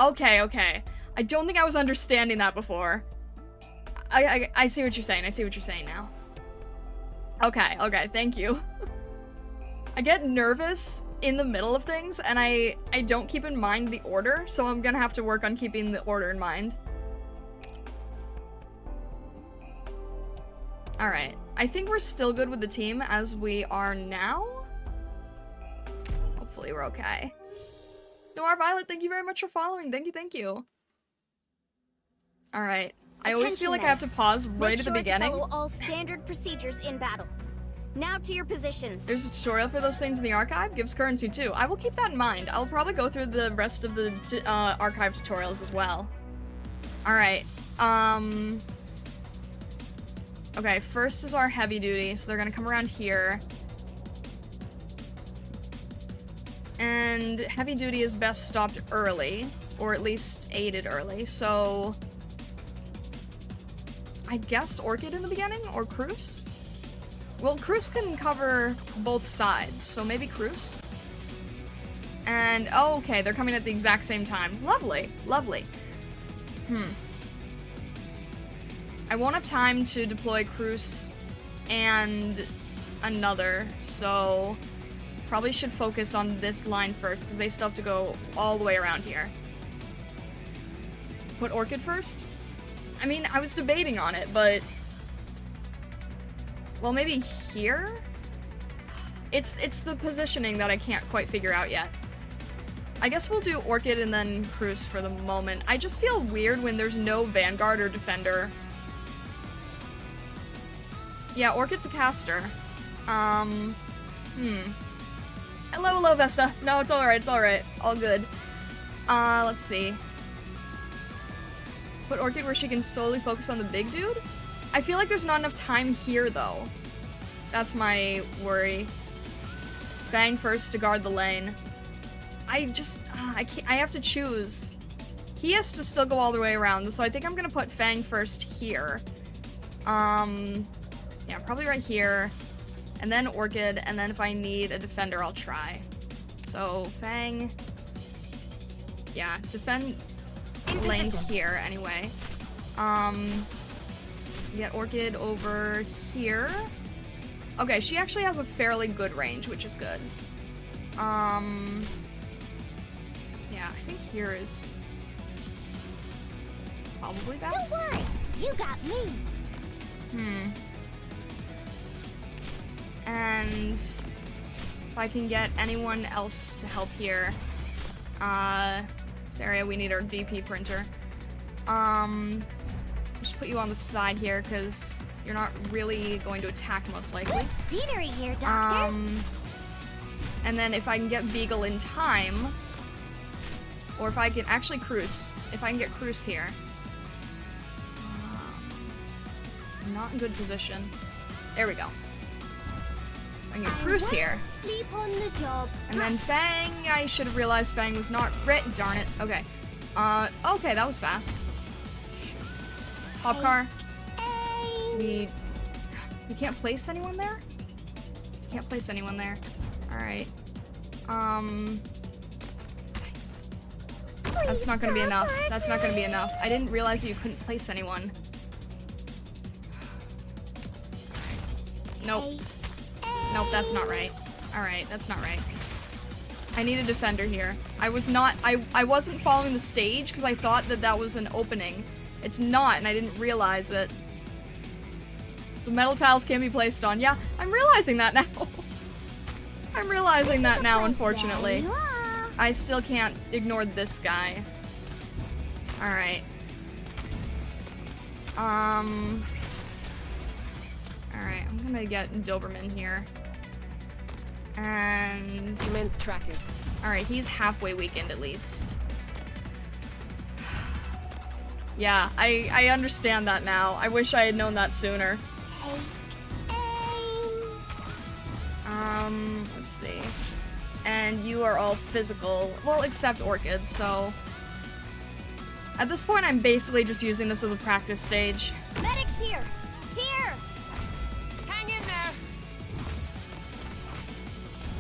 Okay. I don't think I was understanding that before. I see what you're saying. I see what you're saying now. Okay, thank you. I get nervous in the middle of things, and I don't keep in mind the order, so I'm gonna have to work on keeping the order in mind. Alright, I think we're still good with the team as we are now. Hopefully we're okay. Noir Violet, thank you very much for following. Thank you. Alright, I always feel like I have to pause right at the beginning. Follow all standard procedures in battle. Now to your positions. There's a tutorial for those things in the archive. Gives currency too. I will keep that in mind. I'll probably go through the rest of the archive tutorials as well. Alright. Okay, first is our heavy duty. So they're gonna come around here. And heavy duty is best stopped early. Or at least aided early. So I guess Orchid in the beginning? Or Cruz? Well, Cruz can cover both sides, so maybe Cruz? And, oh, okay, they're coming at the exact same time. Lovely. I won't have time to deploy Cruz and another, so probably should focus on this line first, because they still have to go all the way around here. Put Orchid first? I mean, I was debating on it, but... Well, maybe here? It's the positioning that I can't quite figure out yet. I guess we'll do Orchid and then Cruz for the moment. I just feel weird when there's no Vanguard or Defender. Yeah, Orchid's a caster. Hello, Vesta. No, it's alright. All good. Let's see. Put Orchid where she can solely focus on the big dude? I feel like there's not enough time here, though. That's my worry. Fang first to guard the lane. I have to choose. He has to still go all the way around, so I think I'm gonna put Fang first here. Yeah, probably right here. And then Orchid, and then if I need a defender, I'll try. So, Fang... Yeah, defend lane here, anyway. Get Orchid over here. Okay, she actually has a fairly good range, which is good. Yeah, I think here is probably best. Don't worry, you got me. And if I can get anyone else to help here. This area, we need our DP printer. Just put you on the side here, because you're not really going to attack, most likely. Good scenery here, Doctor. And then if I can get Beagle in time, or if I can actually Cruz, if I can get Cruz here. I'm not in good position. There we go. I can get Cruz here. Sleep on the job. And then Fang, I should have realized Fang was not darn it. Okay. Okay, that was fast. Hop car. We can't place anyone there? Can't place anyone there. Alright. That's not gonna be enough. That's not gonna be enough. I didn't realize that you couldn't place anyone. Nope. Nope, that's not right. Alright, that's not right. I need a defender here. I wasn't following the stage because I thought that that was an opening. It's not, and I didn't realize it. The metal tiles can be placed on. Yeah, I'm realizing that now. I'm realizing that now, unfortunately. I still can't ignore this guy. Alright. Alright, I'm gonna get Doberman here. And... Commence tracking. Alright, he's halfway weakened at least. Yeah, I understand that now. I wish I had known that sooner. Take aim. Let's see. And you are all physical. Well, except Orchid, so... At this point, I'm basically just using this as a practice stage. Medics here! Here! Hang in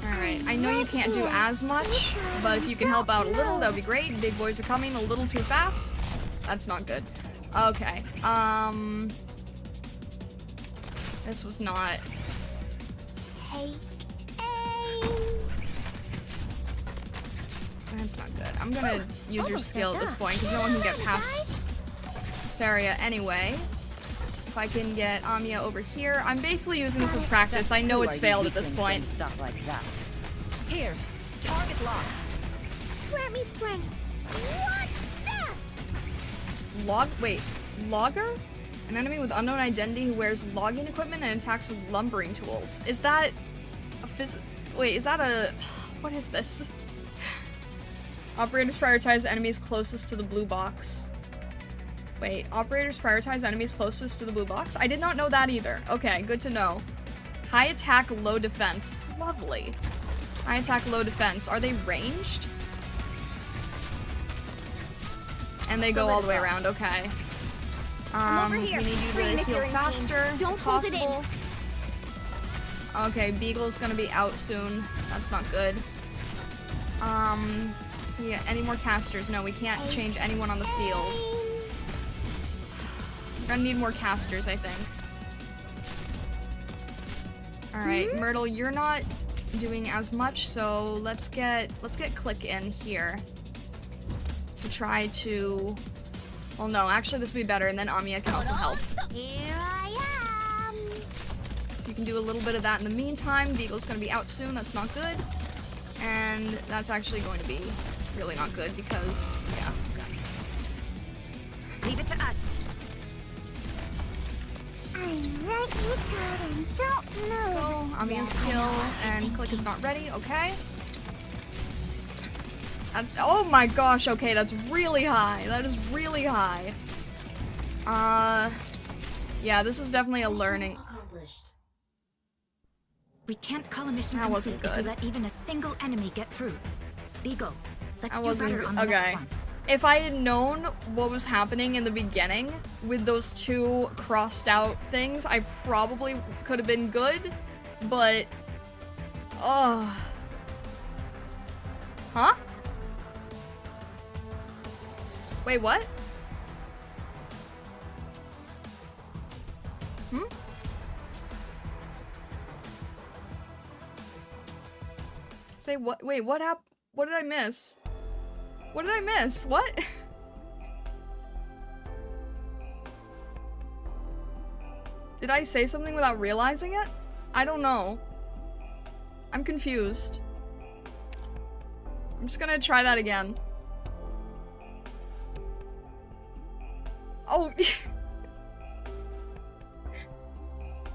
there. Alright, I know you can't do as much, but if you can help out a little, that would be great. Big boys are coming a little too fast. That's not good. Okay, this was not... Take aim. That's not good. I'm gonna use your skill at this point, because no one can get past Saria anyway. If I can get Amiya over here. I'm basically using this as practice. I know it's failed at this point. Stuff like that. Here, target locked. Grant me strength. Watch this! Wait, Logger? An enemy with unknown identity who wears logging equipment and attacks with lumbering tools. Is that a wait, is that a... What is this? Operators prioritize enemies closest to the blue box. Wait, operators prioritize enemies closest to the blue box? I did not know that either. Okay, good to know. High attack, low defense. Lovely. High attack, low defense. Are they ranged? And they go all the way around, okay. I'm over here. We need you Scream to if you're heal in faster pain. Don't if hold it in. possible. Okay, Beagle's gonna be out soon. That's not good. Yeah, any more casters? No, we can't change anyone on the field. We're gonna need more casters, I think. Alright, Myrtle, you're not doing as much, so let's get Click in here. To try to... Well, no, actually this will be better, and then Amiya can also help. Here I am. You can do a little bit of that in the meantime. Beagle's gonna be out soon, that's not good. And that's actually going to be really not good because, yeah. Leave it to us. I'm right here and don't move. Let's go. Amiya's skill and Click is not ready, okay. Oh my gosh, okay, that's really high. That is really high. Yeah, this is definitely a learning. We can't call a mission That wasn't complete if good. we let even a single enemy get through. Beagle, let's That do wasn't better good. on the Okay. next one. If I had known what was happening in the beginning with those two crossed out things, I probably could have been good, but... Huh? Wait, what? Say what? Wait, what happened? What did I miss? What did I miss? What? Did I say something without realizing it? I don't know. I'm confused. I'm just gonna try that again. Oh!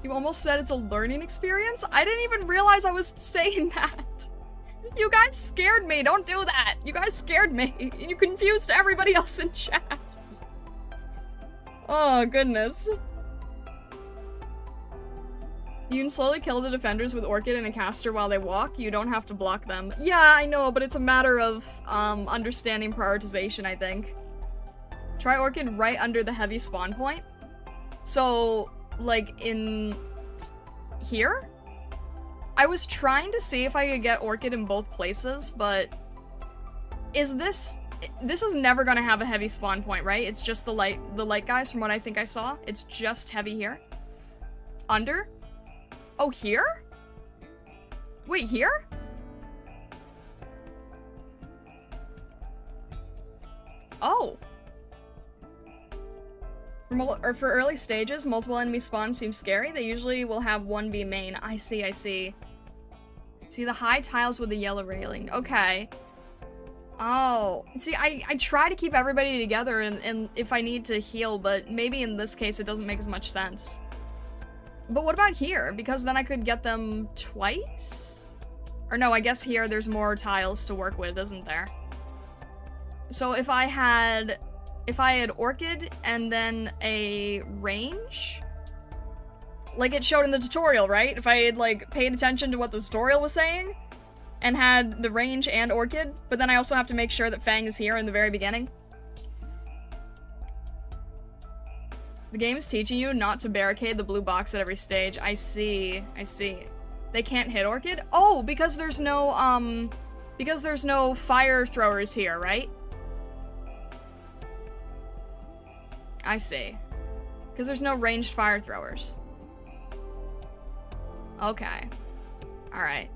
You almost said it's a learning experience? I didn't even realize I was saying that. You guys scared me. Don't do that. You guys scared me. You confused everybody else in chat. Oh, goodness. You can slowly kill the defenders with Orchid and a caster while they walk. You don't have to block them. Yeah, I know, but it's a matter of understanding prioritization, I think. Try Orchid right under the heavy spawn point. So, like, in here? I was trying to see if I could get Orchid in both places, but is this is never gonna have a heavy spawn point, right? It's just the light guys from what I think I saw. It's just heavy here. Under? Oh, here? Wait, here? Oh. For early stages, multiple enemy spawns seem scary. They usually will have one be main. I see, I see. See the high tiles with the yellow railing. Okay. Oh. See, I try to keep everybody together and if I need to heal, but maybe in this case it doesn't make as much sense. But what about here? Because then I could get them twice? Or no, I guess here there's more tiles to work with, isn't there? So if I had Orchid and then a range, like it showed in the tutorial, right? If I had like paid attention to what the tutorial was saying and had the range and Orchid, but then I also have to make sure that Fang is here in the very beginning. The game is teaching you not to barricade the blue box at every stage. I see. I see. They can't hit Orchid? Oh, because there's no fire throwers here, right? I see. Because there's no ranged fire throwers. Okay. Alright.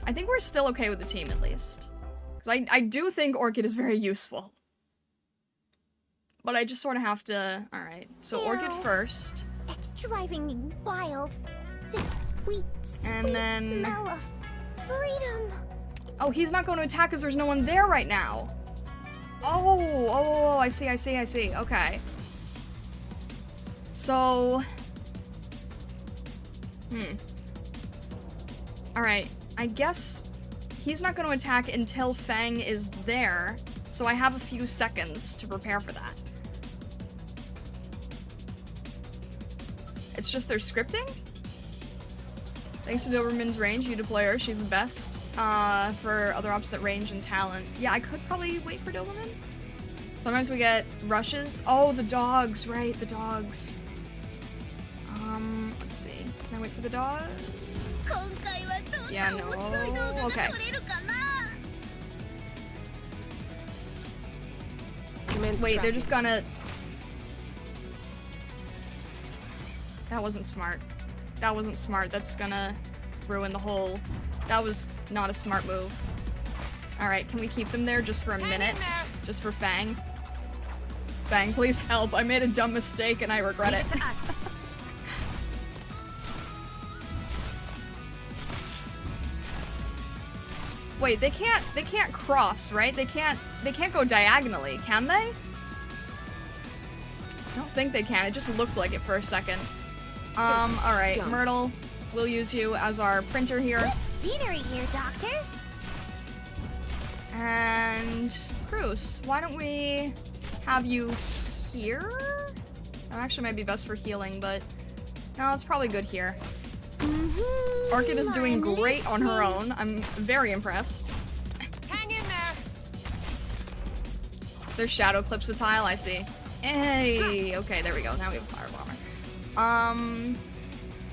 I think we're still okay with the team, at least. Because I do think Orchid is very useful. But I just sort of have to... Alright, so Ew. Orchid first. It's driving me wild. This sweet, And sweet then- smell of freedom. Oh, he's not going to attack because there's no one there right now. Oh, I see. Okay. So... Alright, I guess he's not going to attack until Fang is there, so I have a few seconds to prepare for that. It's just their scripting? Thanks to Doberman's range, you deploy her, she's the best. For other options that range and talent. Yeah, I could probably wait for Doberman. Sometimes we get rushes. Oh, the dogs, right, the dogs. Let's see. Can I wait for the dog? Yeah, no. Okay. Wait, they're just gonna... That wasn't smart. That wasn't smart. That's gonna ruin the whole... That was not a smart move. Alright, can we keep them there just for a minute? Just for Fang? Fang, please help. I made a dumb mistake and I regret it. Wait, they can't cross, right? They can't go diagonally, can they? I don't think they can. It just looked like it for a second. Alright, Myrtle, we'll use you as our printer here. Good scenery here, Doctor. And Cruz, why don't we have you here? That actually might be best for healing, but no, it's probably good here. Orchid is doing great on her own. I'm very impressed. Hang in there. There's shadow clips the tile, I see. Hey, okay, there we go. Now we have a fire bomber.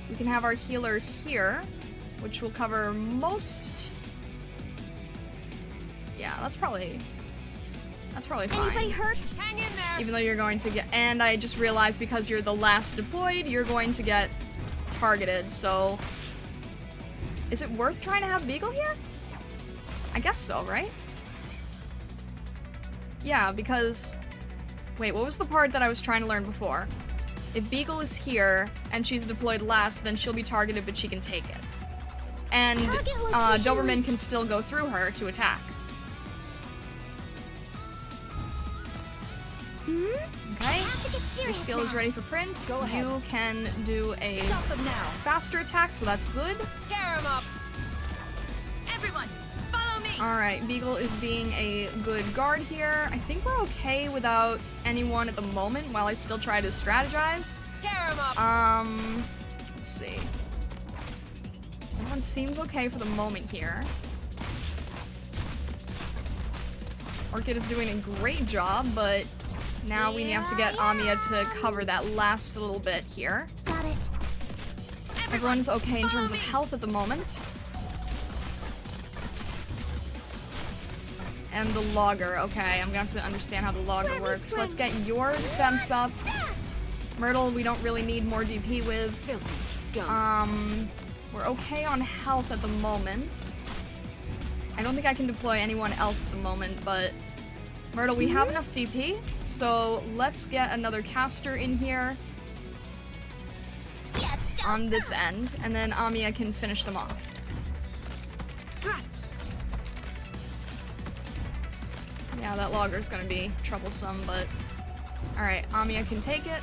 We can have our healer here, which will cover most. Yeah, that's probably fine. Anybody hurt? Hang in there. Even though you're going to get, and I just realized because you're the last deployed, you're going to get targeted, so is it worth trying to have Beagle here? I guess so, right? Yeah, because wait, what was the part that I was trying to learn before? If Beagle is here and she's deployed last, then she'll be targeted, but she can take it. And Doberman can still go through her to attack. Okay. Your skill is ready for print. Go ahead. You can do a Stop them now. faster attack, so that's good. Tear him up. Everyone, follow me. Alright, Beagle is being a good guard here. I think we're okay without anyone at the moment while I still try to strategize. Tear him up. Let's see. Everyone seems okay for the moment here. Orchid is doing a great job, but now we have to get Amiya to cover that last little bit here. Got it. Everyone's okay in terms of health at the moment. And the logger, okay, I'm gonna have to understand how the logger works. Let's get your defense up. Myrtle, we don't really need more DP with. Filthy scum. We're okay on health at the moment. I don't think I can deploy anyone else at the moment, but Myrtle, we have enough DP, so let's get another caster in here on this end, and then Amiya can finish them off. Thrust. Yeah, that logger's gonna be troublesome, but alright, Amiya can take it.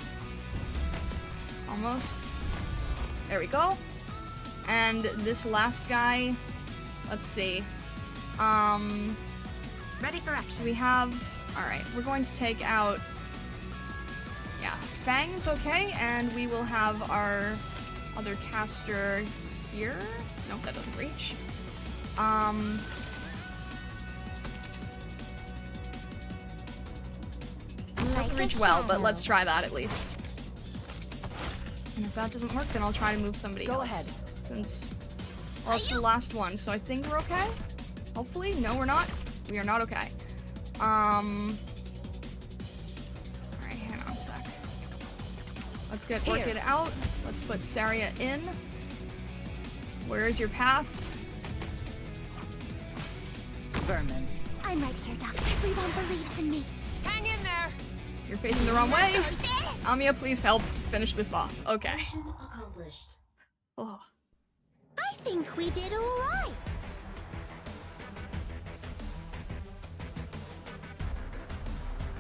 Almost. There we go. And this last guy, let's see. Ready for action. We have, all right, we're going to take out, yeah, Fang is okay, and we will have our other caster here. Nope, that doesn't reach. Doesn't reach well, but let's try that at least. And if that doesn't work, then I'll try to move somebody else. Go ahead. Since, well, it's the last one, so I think we're okay. Hopefully. No, we're not. We are not okay. Alright, hang on a sec. Let's get Orchid out. Let's put Saria in. Where is your path? Vermin. I'm right here, Doc. Everyone believes in me. Hang in there. You're facing the wrong way. Amia, please help finish this off. Okay. Mission accomplished. Oh. I think we did alright.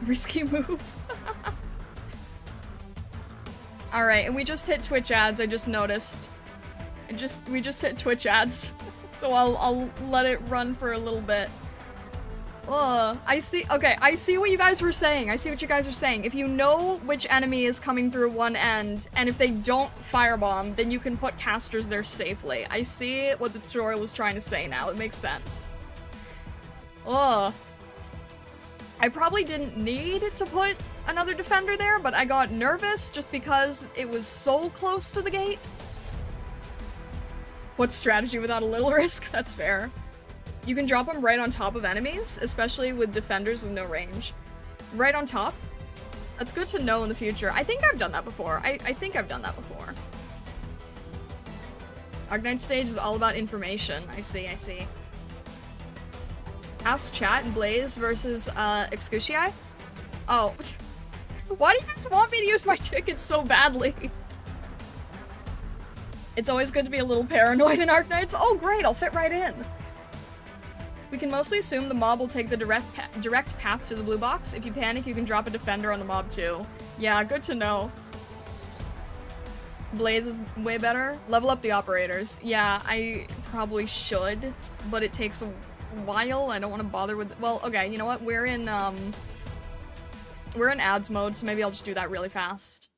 Risky move. Alright, and we just hit Twitch ads, I just noticed. We just hit Twitch ads. So I'll let it run for a little bit. I see what you guys were saying. I see what you guys are saying. If you know which enemy is coming through one end, and if they don't firebomb, then you can put casters there safely. I see what the tutorial was trying to say now. It makes sense. I probably didn't need to put another defender there, but I got nervous just because it was so close to the gate. What's strategy without a little risk? That's fair. You can drop them right on top of enemies, especially with defenders with no range. Right on top? That's good to know in the future. I think I've done that before. I think I've done that before. ARKNIGHTS stage is all about information. I see. Ask Chat and Blaze versus Excusii? Oh. Why do you guys want me to use my tickets so badly? It's always good to be a little paranoid in ARKNIGHTS. Oh great, I'll fit right in. We can mostly assume the mob will take the direct path to the blue box. If you panic, you can drop a defender on the mob too. Yeah, good to know. Blaze is way better. Level up the operators. Yeah, I probably should, but it takes a while. I don't want to bother with. Well, okay, you know what? We're in ads mode, so maybe I'll just do that really fast.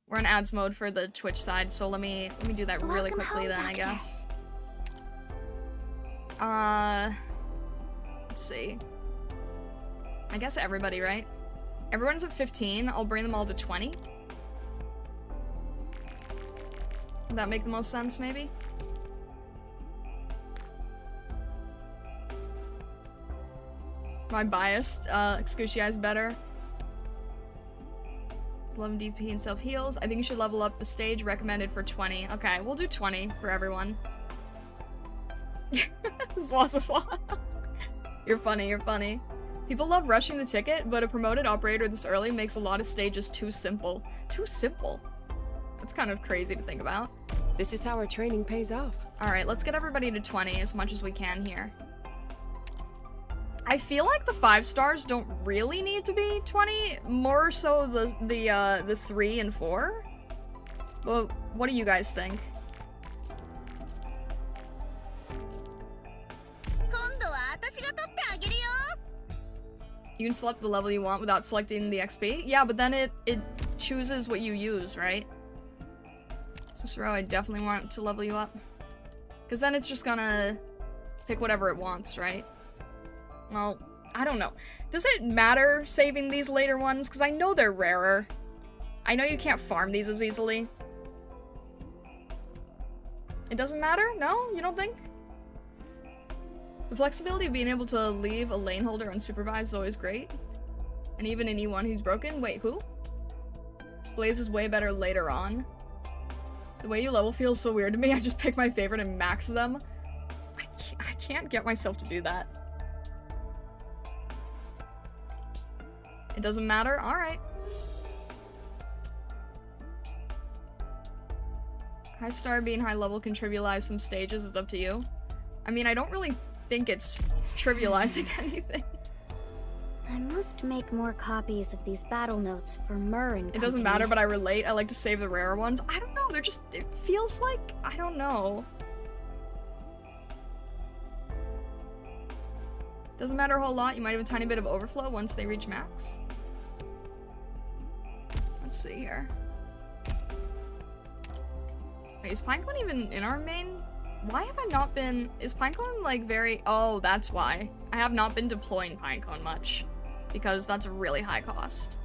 We're in ads mode for the Twitch side, so let me do that really quickly then, I guess. Let's see. I guess everybody, right? Everyone's at 15. I'll bring them all to 20. Would that make the most sense, maybe? Am I biased? Excusii is better. 11 DP and self-heals. I think you should level up the stage recommended for 20. Okay, we'll do 20 for everyone. You're funny. People love rushing the ticket, but a promoted operator this early makes a lot of stages too simple. Too simple? That's kind of crazy to think about. This is how our training pays off. Alright, let's get everybody to 20 as much as we can here. I feel like the 5 stars don't really need to be 20, more so the 3 and 4. Well, what do you guys think? You can select the level you want without selecting the XP? Yeah, but then it chooses what you use, right? So Sero, I definitely want to level you up. Because then it's just gonna pick whatever it wants, right? Well, I don't know. Does it matter saving these later ones? Because I know they're rarer. I know you can't farm these as easily. It doesn't matter? No? You don't think? The flexibility of being able to leave a lane holder unsupervised is always great. And even in E1 who's broken. Wait, who? Blaze is way better later on. The way you level feels so weird to me. I just pick my favorite and max them. I can't get myself to do that. It doesn't matter? Alright. High star being high level can trivialize some stages. It's up to you. I mean, I don't really think it's trivializing anything. I must make more copies of these battle notes for Myrrh and It doesn't matter, but I relate. I like to save the rarer ones. I don't know, they're just, it feels like, I don't know. Doesn't matter a whole lot. You might have a tiny bit of overflow once they reach max. Let's see here. Wait, is Pinecone even in our main? Why have I not been... Is Pinecone, like, very... Oh, that's why. I have not been deploying Pinecone much. Because that's a really high cost.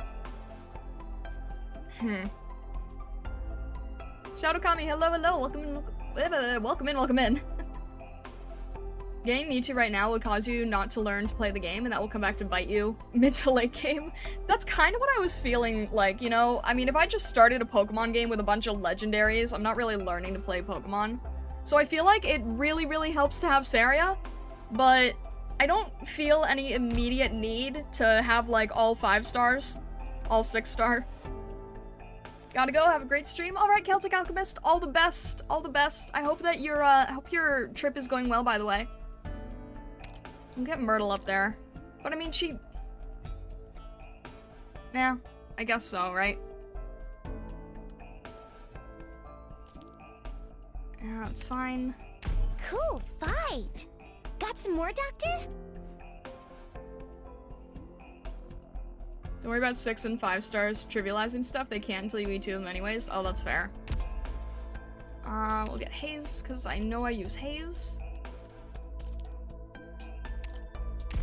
Shadowkami, hello, hello. Welcome in, welcome in. Getting Nitu right now would cause you not to learn to play the game, and that will come back to bite you mid to late game. That's kind of what I was feeling like, you know? I mean, if I just started a Pokemon game with a bunch of legendaries, I'm not really learning to play Pokemon. So I feel like it really, really helps to have Saria, but I don't feel any immediate need to have, like, all 5 stars. All 6 star. Gotta go, have a great stream. Alright, Celtic Alchemist, all the best, all the best. I hope that your trip is going well, by the way. I'll get Myrtle up there. But I mean, she... Yeah, I guess so, right? Yeah, it's fine. Cool fight. Got some more, Doctor? Don't worry about 6 and 5 stars trivializing stuff. They can't until you eat 2 of them anyways. Oh, that's fair. We'll get Haze, because I know I use Haze.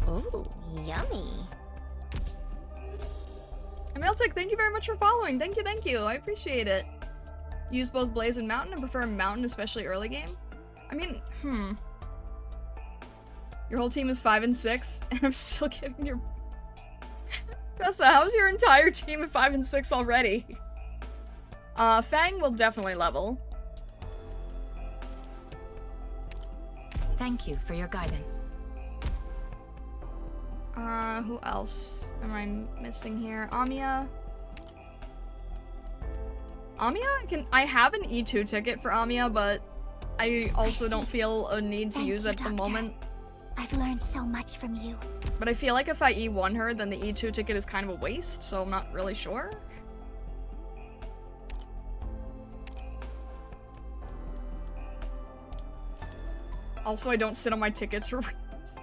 Ooh, yummy. And Meltic, thank you very much for following. Thank you. I appreciate it. Use both Blaze and Mountain. I prefer Mountain, especially early game. I mean, Your whole team is 5 and 6, and I'm still getting your... Vesta, how's your entire team at 5 and 6 already? Fang will definitely level. Thank you for your guidance. Who else am I missing here? Amiya. I have an E2 ticket for Amiya, but I also don't feel a need to use it at the moment. I've learned so much from you. But I feel like if I E1 her, then the E2 ticket is kind of a waste, so I'm not really sure. Also, I don't sit on my tickets for reasons.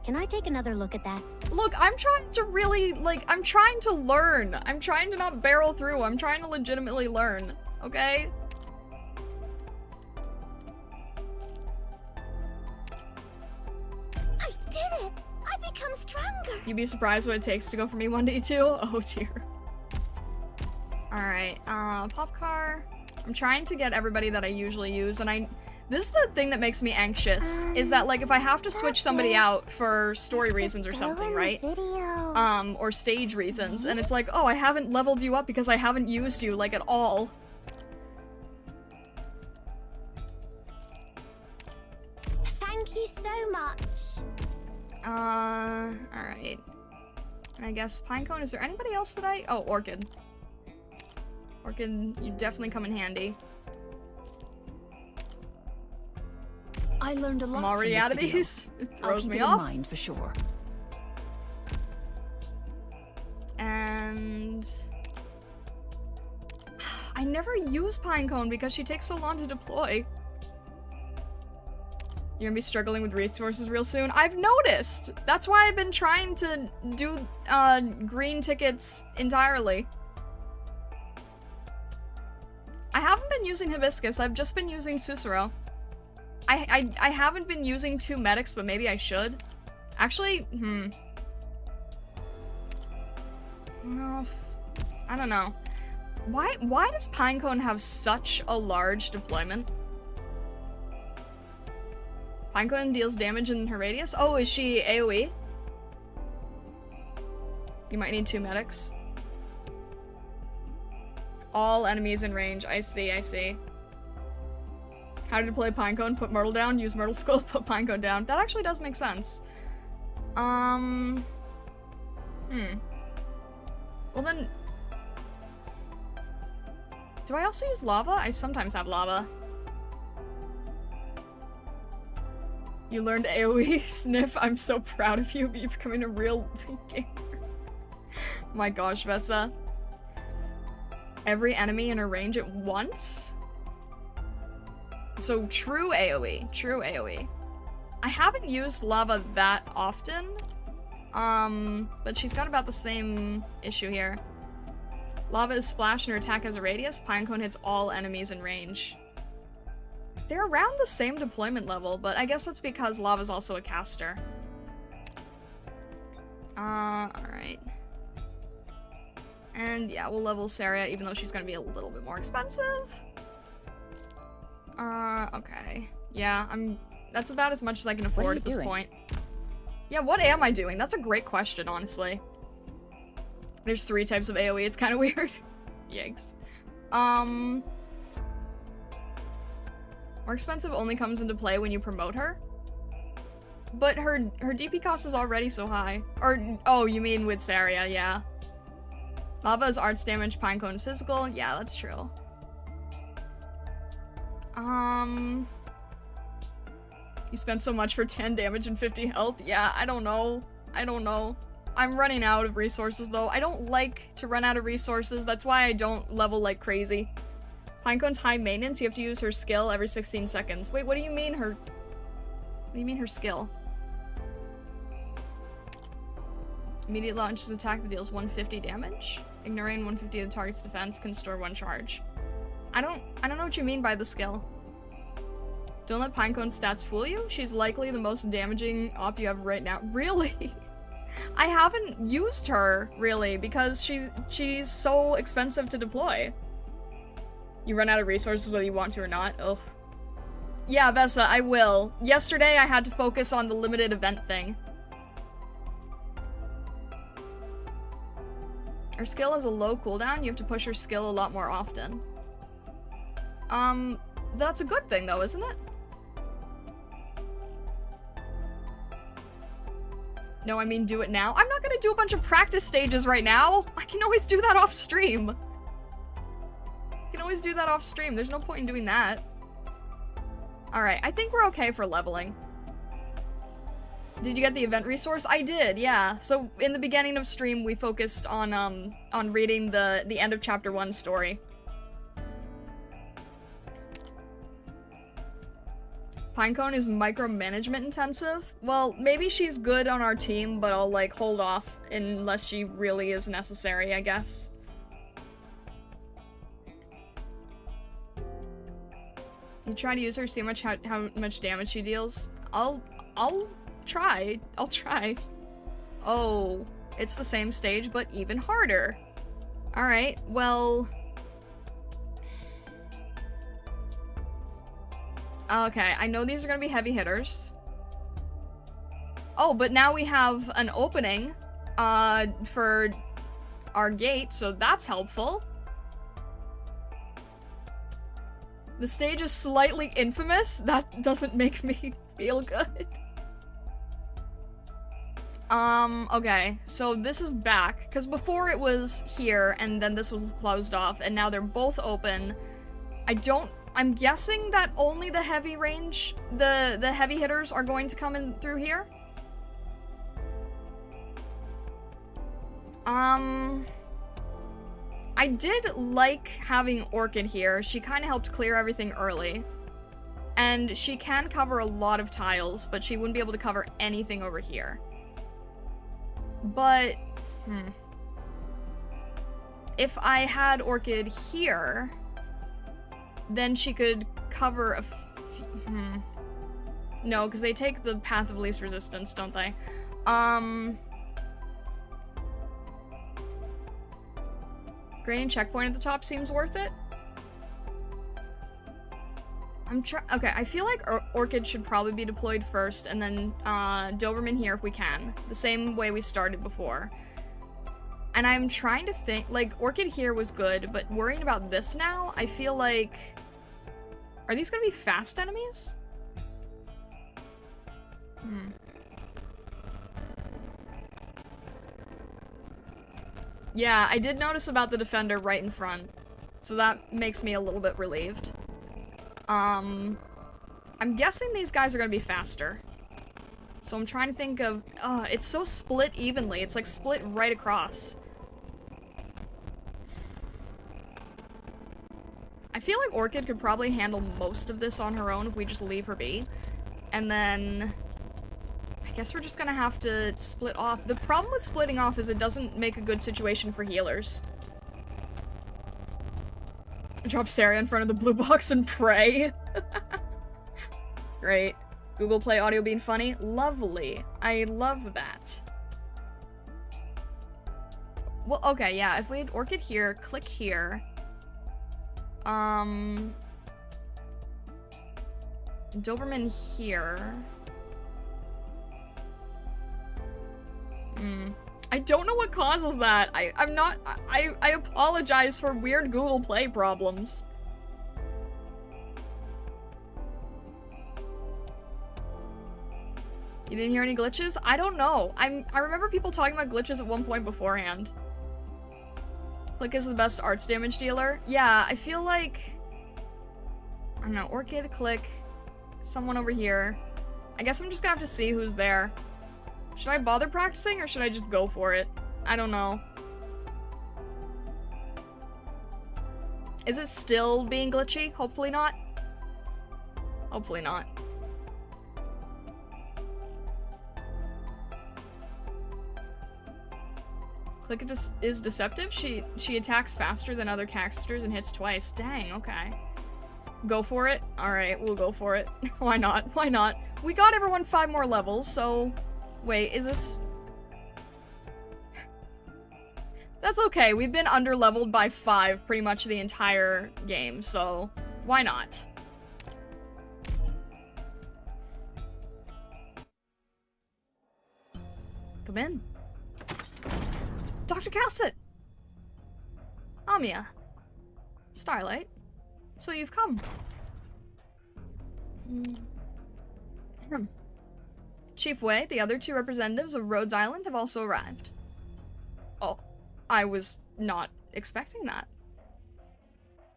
Can I take another look at that? Look, I'm trying to really, like, I'm trying to learn. I'm trying to not barrel through. I'm trying to legitimately learn, okay? I did it! I've become stronger! You'd be surprised what it takes to go from E1 to E2? Oh dear. Alright, Pop Car. I'm trying to get everybody that I usually use, and this is the thing that makes me anxious, is that, like, if I have to switch somebody out for story reasons or something, right? Or stage reasons, and it's like, oh, I haven't leveled you up because I haven't used you, like, at all. Thank you so much. Alright. And I guess Pinecone, is there anybody else that oh, Orchid. Orchid, you definitely come in handy. I learned a lot I'm already from out of this these. video. It throws I'll keep me it off. in mind for sure. And I never use Pinecone because she takes so long to deploy. You're gonna be struggling with resources real soon. I've noticed. That's why I've been trying to do green tickets entirely. I haven't been using Hibiscus. I've just been using Susuro. I haven't been using 2 medics, but maybe I should. Actually, well, I don't know. Why does Pinecone have such a large deployment? Pinecone deals damage in her radius? Oh, is she AoE? You might need 2 medics. All enemies in range. I see. How to deploy Pinecone? Put Myrtle down, use Myrtle Skull, put Pinecone down. That actually does make sense. Well then... Do I also use lava? I sometimes have lava. You learned AoE, Sniff. I'm so proud of you. You're becoming a real gamer. My gosh, Vessa. Every enemy in a range at once? So true AoE. True AoE. I haven't used lava that often. But she's got about the same issue here. Lava is splashed and her attack has a radius. Pinecone hits all enemies in range. They're around the same deployment level, but I guess that's because lava's also a caster. Alright. And yeah, we'll level Saria, even though she's gonna be a little bit more expensive. Okay. Yeah, that's about as much as I can afford at this point. Yeah, what am I doing? That's a great question, honestly. There's 3 types of AoE, it's kind of weird. Yikes. More expensive only comes into play when you promote her. But her DP cost is already so high. Or, oh, you mean with Saria, yeah. Lava is arts damage, Pinecone is physical. Yeah, that's true. You spent so much for 10 damage and 50 health? Yeah, I don't know. I don't know. I'm running out of resources, though. I don't like to run out of resources. That's why I don't level like crazy. Pinecone's high maintenance. You have to use her skill every 16 seconds. Wait, what do you mean her... What do you mean her skill? Immediate launches attack that deals 150 damage. Ignoring 150 of the target's defense can store 1 charge. I don't know what you mean by the skill. Don't let Pinecone's stats fool you. She's likely the most damaging op you have right now. Really? I haven't used her, really, because she's so expensive to deploy. You run out of resources whether you want to or not. Ugh. Yeah, Vessa, I will. Yesterday I had to focus on the limited event thing. Her skill has a low cooldown. You have to push her skill a lot more often. That's a good thing though, isn't it? No, I mean do it now. I'm not gonna do a bunch of practice stages right now. I can always do that off stream. I can always do that off stream. There's no point in doing that. Alright, I think we're okay for leveling. Did you get the event resource? I did, yeah. So in the beginning of stream, we focused on reading the end of chapter 1 story. Pinecone is micromanagement intensive. Well, maybe she's good on our team, but I'll like hold off unless she really is necessary, I guess. You try to use her, see how much damage she deals. I'll try. I'll try. Oh, it's the same stage, but even harder. Alright, well... Okay, I know these are gonna be heavy hitters. Oh, but now we have an opening, for our gate, so that's helpful. The stage is slightly infamous. That doesn't make me feel good. Okay, so this is back, because before it was here, and then this was closed off, and now they're both open. I'm guessing that only the heavy range, the heavy hitters are going to come in through here. I did like having Orchid here. She kind of helped clear everything early. And she can cover a lot of tiles, but she wouldn't be able to cover anything over here. But, if I had Orchid here, then she could cover a No, because they take the path of least resistance, don't they? Grading checkpoint at the top seems worth it. Okay, I feel like Orchid should probably be deployed first, and then Doberman here if we can. The same way we started before. And I'm trying to think, like, Orchid here was good, but worrying about this now, I feel like... Are these gonna be fast enemies? Yeah, I did notice about the defender right in front, so that makes me a little bit relieved. I'm guessing these guys are gonna be faster. So I'm trying to think of... it's so split evenly. It's like split right across. I feel like Orchid could probably handle most of this on her own if we just leave her be. And then I guess we're just gonna have to split off. The problem with splitting off is it doesn't make a good situation for healers. Drop Sarah in front of the blue box and pray. Great. Google Play audio being funny. Lovely. I love that. Well, okay, yeah, if we had Orchid here, click here. Doberman here. I don't know what causes that. I apologize for weird Google Play problems. You didn't hear any glitches? I don't know. I remember people talking about glitches at one point beforehand. Click is the best arts damage dealer. Yeah, I feel like... I don't know, Orchid, Click, someone over here. I guess I'm just gonna have to see who's there. Should I bother practicing or should I just go for it? I don't know. Is it still being glitchy? Hopefully not. Hopefully not. Click is deceptive. She attacks faster than other casters and hits twice. Dang, okay. Go for it? Alright, we'll go for it. Why not? Why not? We got everyone 5 more levels, so... Wait, is this... That's okay, we've been under-leveled by 5 pretty much the entire game, so... Why not? Come in. Dr. Cassett! Amia. Starlight. So you've come. Chief Wei, the other 2 representatives of Rhodes Island have also arrived. Oh, I was not expecting that.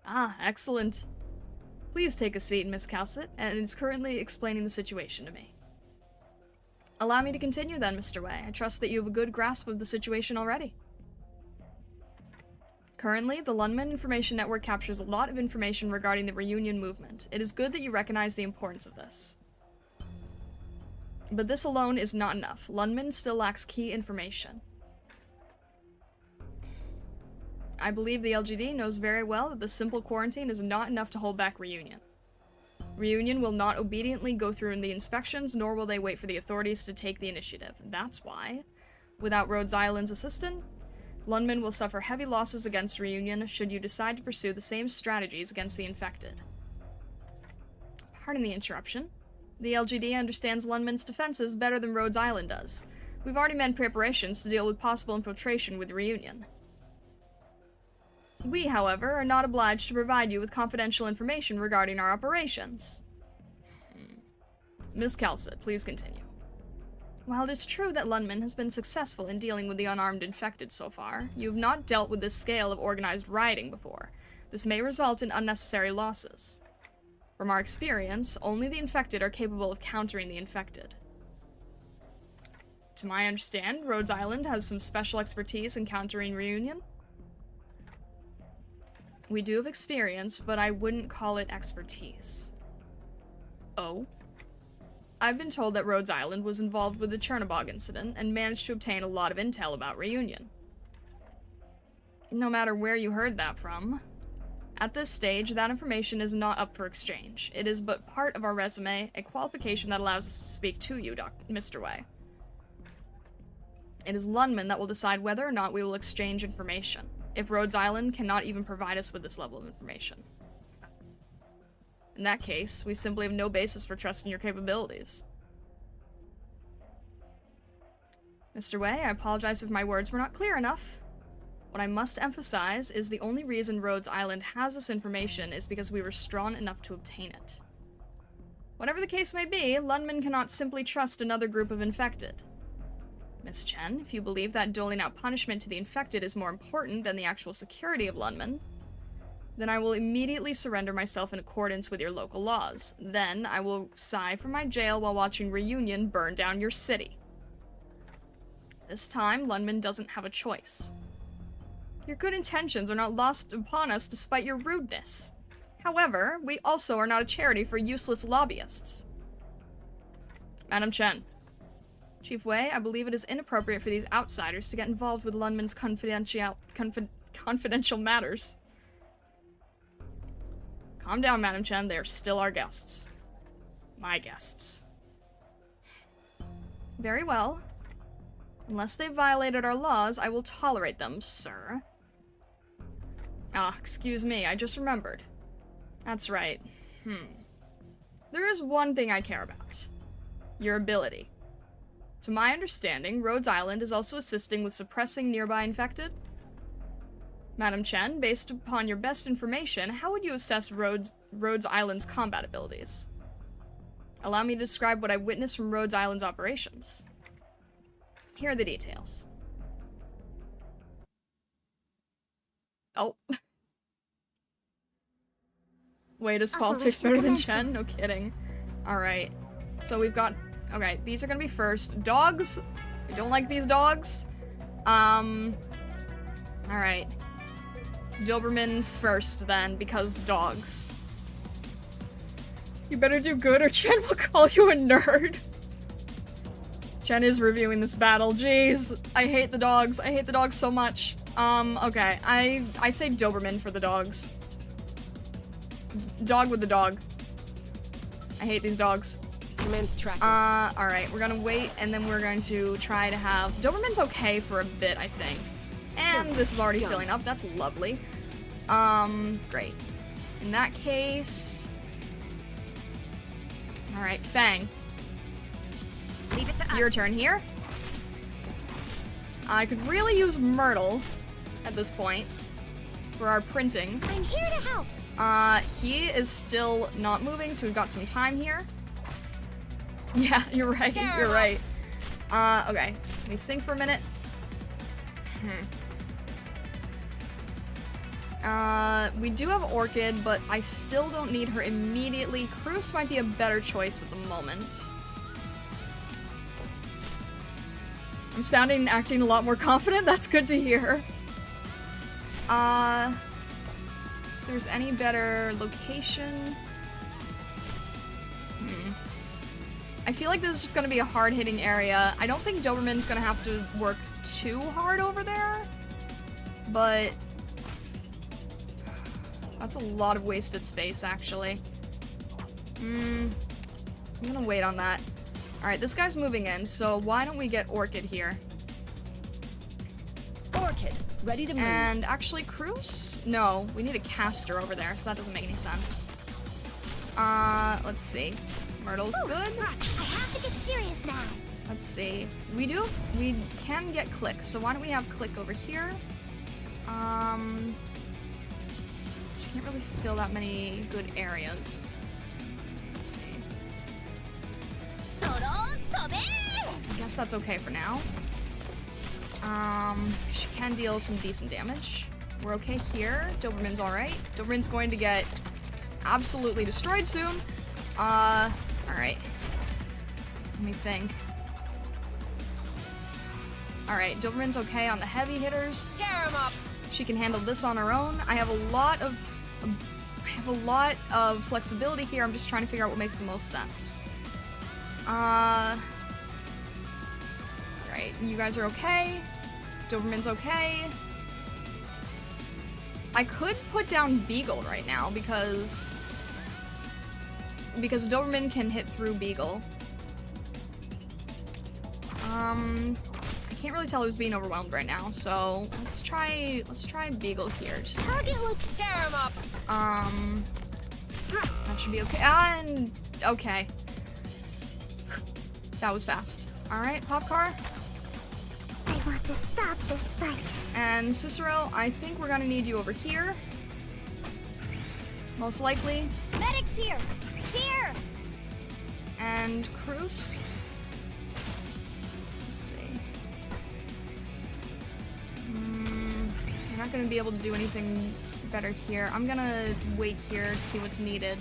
Ah, excellent. Please take a seat, Miss Cassett, and is currently explaining the situation to me. Allow me to continue then, Mr. Wei. I trust that you have a good grasp of the situation already. Currently, the Lungmen Information Network captures a lot of information regarding the reunion movement. It is good that you recognize the importance of this. But this alone is not enough. Lungmen still lacks key information. I believe the LGD knows very well that the simple quarantine is not enough to hold back Reunion. Reunion will not obediently go through the inspections, nor will they wait for the authorities to take the initiative. That's why, without Rhodes Island's assistance, Lungmen will suffer heavy losses against Reunion should you decide to pursue the same strategies against the infected. Pardon the interruption. The LGD understands Lungmen's defenses better than Rhodes Island does. We've already made preparations to deal with possible infiltration with Reunion. We, however, are not obliged to provide you with confidential information regarding our operations. Miss Cassett, please continue. While it is true that Lungmen has been successful in dealing with the unarmed infected so far, you have not dealt with this scale of organized rioting before. This may result in unnecessary losses. From our experience, only the infected are capable of countering the infected. To my understand, Rhodes Island has some special expertise in countering Reunion. We do have experience, but I wouldn't call it expertise. Oh? I've been told that Rhodes Island was involved with the Chernobog incident and managed to obtain a lot of intel about Reunion. No matter where you heard that from, at this stage, that information is not up for exchange. It is but part of our resume, a qualification that allows us to speak to you, Mr. Wei. It is Lungmen that will decide whether or not we will exchange information, if Rhodes Island cannot even provide us with this level of information. In that case, we simply have no basis for trusting your capabilities. Mr. Wei, I apologize if my words were not clear enough. What I must emphasize is the only reason Rhodes Island has this information is because we were strong enough to obtain it. Whatever the case may be, Lungmen cannot simply trust another group of infected. Miss Chen, if you believe that doling out punishment to the infected is more important than the actual security of Lungmen, then I will immediately surrender myself in accordance with your local laws. Then I will sigh from my jail while watching Reunion burn down your city. This time, Lungmen doesn't have a choice. Your good intentions are not lost upon us despite your rudeness. However, we also are not a charity for useless lobbyists. Madam Chen. Chief Wei, I believe it is inappropriate for these outsiders to get involved with Lungmen's confidential matters. Calm down, Madam Chen. They are still our guests. My guests. Very well. Unless they've violated our laws, I will tolerate them, sir. Ah, excuse me, I just remembered. That's right. There is one thing I care about. Your ability. To my understanding, Rhodes Island is also assisting with suppressing nearby infected. Madam Chen, based upon your best information, how would you assess Rhodes Island's combat abilities? Allow me to describe what I witnessed from Rhodes Island's operations. Here are the details. Oh. Wait, is politics better than Chen? No kidding. Alright. So we've got... Okay, these are gonna be first. Dogs. I don't like these dogs. Alright. Doberman first, then, because dogs. You better do good or Chen will call you a nerd. Chen is reviewing this battle. Jeez. I hate the dogs. I hate the dogs so much. Okay. I say Doberman for the dogs. Dog with the dog. I hate these dogs. Commence tracking. Alright. We're gonna wait, and then we're going to try to have... Doberman's okay for a bit, I think. And this is already filling up. That's lovely. Great. In that case... Alright, Fang. Leave it to It's us. your turn here. I could really use Myrtle at this point for our printing. I'm here to help. He is still not moving, so we've got some time here. Yeah, you're right, you're right. Okay. Let me think for a minute. We do have Orchid, but I still don't need her immediately. Cruz might be a better choice at the moment. I'm sounding and acting a lot more confident. That's good to hear. If there's any better location... I feel like this is just gonna be a hard-hitting area. I don't think Doberman's gonna have to work too hard over there, but... That's a lot of wasted space, actually. I'm gonna wait on that. Alright, this guy's moving in, so why don't we get Orchid here? Orchid, ready to move. And actually, Cruz? No, we need a caster over there, so that doesn't make any sense. Let's see. Myrtle's good. I have to get serious now. Let's see. We can get Click, so why don't we have Click over here? She can't really fill that many good areas. Let's see. I guess that's okay for now. She can deal some decent damage. We're okay here. Doberman's alright. Doberman's going to get absolutely destroyed soon. Alright. Let me think. Alright, Doberman's okay on the heavy hitters. Tear him up. She can handle this on her own. I have a lot of flexibility here. I'm just trying to figure out what makes the most sense. Right, you guys are okay. Doberman's okay. I could put down Beagle right now because Doberman can hit through Beagle. I can't really tell who's being overwhelmed right now, so let's try Beagle here. Just Target look. Tear him up. that should be okay. And okay. That was fast. Alright, Popcar. I want to stop this fight. And Cicero, I think we're gonna need you over here. Most likely. Medics here. Here. And Cruz. Let's see. You're not gonna be able to do anything better here. I'm gonna wait here to see what's needed.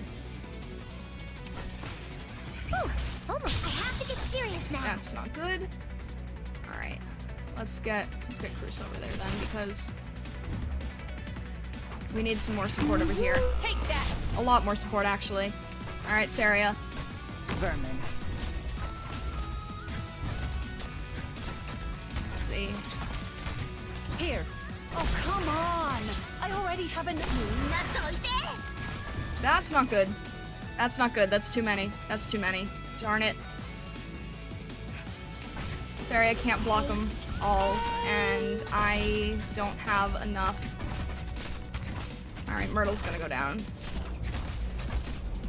Whew, almost. I have to get serious now. That's not good. Alright. Let's get Cruz over there then, because we need some more support over here. Take that. A lot more support, actually. Alright, Saria. Vermin. see. Here. Oh, come on! I already have an... That's not good. That's not good. That's too many. That's too many. Darn it. Sorry, I can't block them all, and I don't have enough. Alright, Myrtle's gonna go down.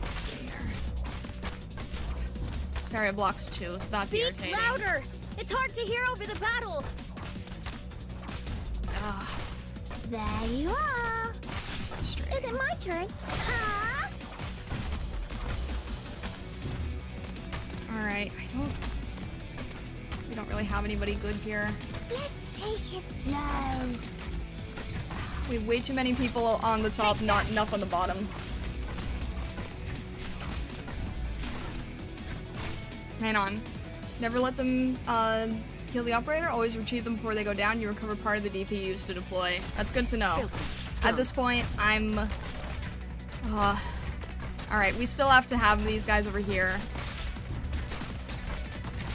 Let's see here. Saria blocks 2, so that's irritating. Speak louder! It's hard to hear over the battle! Ugh, There you are! that's frustrating. Is it my turn? Huh? Alright, we don't really have anybody good here. Let's take it slow. We have way too many people on the top, not enough on the bottom. Hang on. Never let them kill the operator. Always retrieve them before they go down. You recover part of the DP used to deploy. That's good to know. At this point, I'm... Alright, we still have to have these guys over here.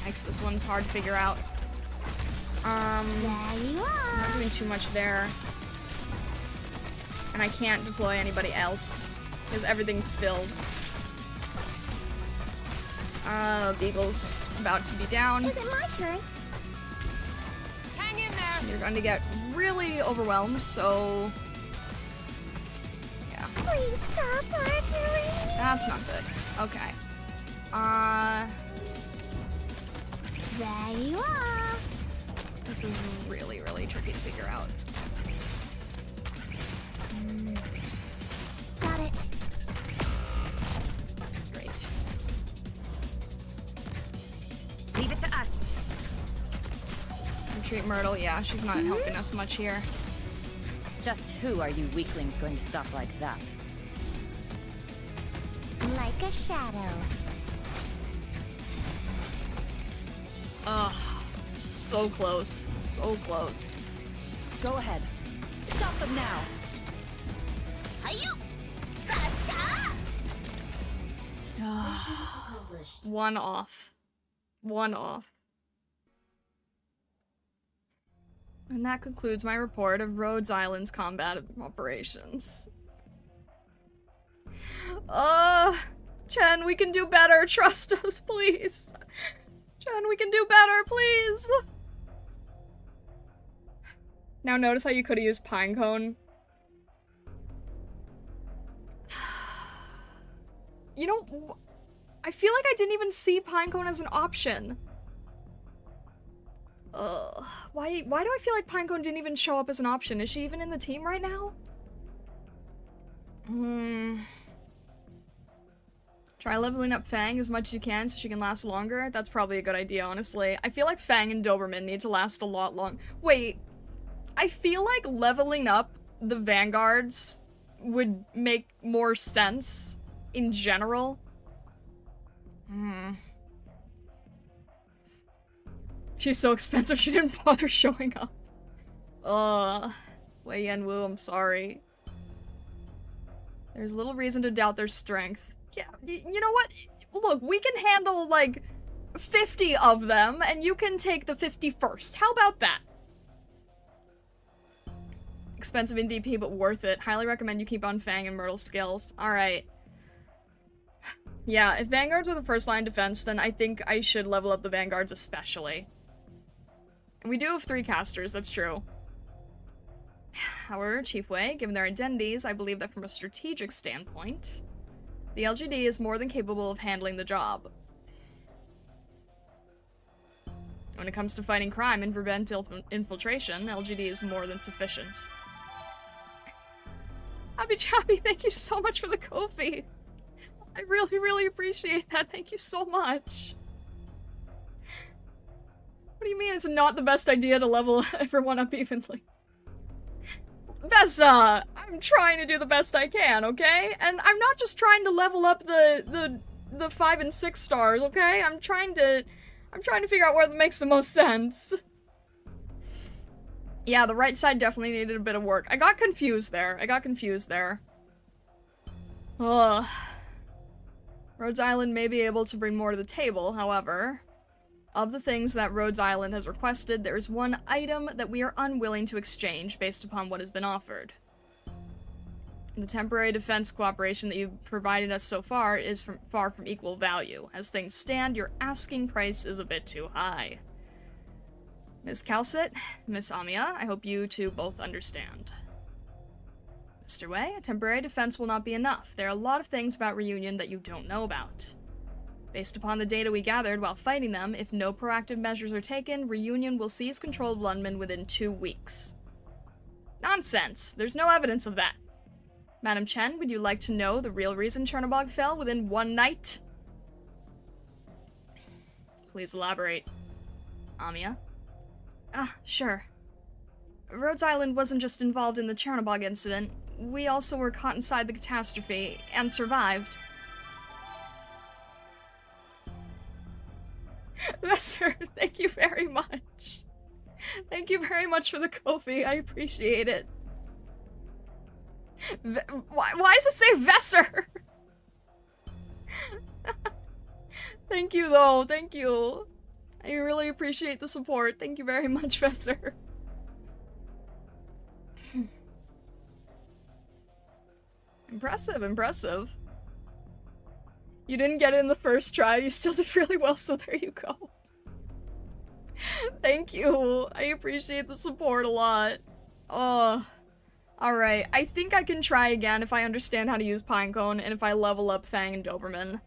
Yikes, this one's hard to figure out. There you I'm are! not doing too much there. And I can't deploy anybody else, because everything's filled. Beagle's about to be down. Is it my turn? Hang in there! You're going to get really overwhelmed, so... yeah. Please stop arguing! That's not good. Okay. There you are! This is really, really tricky to figure out. Got it. Great. Leave it to us. Retreat Myrtle, yeah, she's not helping us much here. Just who are you weaklings going to stop like that? Like a shadow. Ugh. So close. So close. Go ahead. Stop them now! One off. One off. And that concludes my report of Rhodes Island's combat operations. Chen, we can do better. Trust us, please. Chen, we can do better, please. Now notice how you could have used Pinecone. You know, I feel like I didn't even see Pinecone as an option. Why do I feel like Pinecone didn't even show up as an option? Is she even in the team right now? Try leveling up Fang as much as you can so she can last longer. That's probably a good idea, honestly. I feel like Fang and Doberman need to last a lot long. Wait, I feel like leveling up the Vanguards would make more sense in general. She's so expensive she didn't bother showing up. Wei Yan-Wu, I'm sorry. There's little reason to doubt their strength. Yeah, you know what? Look, we can handle, like, 50 of them, and you can take the 51st. How about that? Expensive in DP, but worth it. Highly recommend you keep on Fang and Myrtle skills. Alright. Yeah, if Vanguards are the first line defense, then I think I should level up the Vanguards especially. And we do have 3 casters, that's true. However, Chief Wei, given their identities, I believe that from a strategic standpoint, the LGD is more than capable of handling the job. When it comes to fighting crime and prevent infiltration, LGD is more than sufficient. Happy Chappy, thank you so much for the Ko-fi. I really, really appreciate that. Thank you so much. What do you mean it's not the best idea to level everyone up evenly? Vessa, I'm trying to do the best I can, okay? And I'm not just trying to level up the 5 and 6 stars, okay? I'm trying to figure out where that makes the most sense. Yeah, the right side definitely needed a bit of work. I got confused there. Ugh. Rhodes Island may be able to bring more to the table, however. Of the things that Rhodes Island has requested, there is one item that we are unwilling to exchange based upon what has been offered. The temporary defense cooperation that you've provided us so far is far from equal value. As things stand, your asking price is a bit too high. Miss Calcit, Miss Amiya, I hope you two both understand. Mr. Wei, a temporary defense will not be enough. There are a lot of things about Reunion that you don't know about. Based upon the data we gathered while fighting them, if no proactive measures are taken, Reunion will seize control of Lungmen within 2 weeks. Nonsense! There's no evidence of that. Madam Chen, would you like to know the real reason Chernobog fell within 1 night? Please elaborate. Amiya? Sure. Rhodes Island wasn't just involved in the Chernobog incident. We also were caught inside the catastrophe, and survived. Vesser, thank you very much. Thank you very much for the Kofi, I appreciate it. Why does it say Vesser? Thank you, though. Thank you. I really appreciate the support. Thank you very much, Vesser. Impressive, impressive. You didn't get it in the first try. You still did really well, so there you go. Thank you. I appreciate the support a lot. Oh. Alright, I think I can try again if I understand how to use Pinecone and if I level up Fang and Doberman.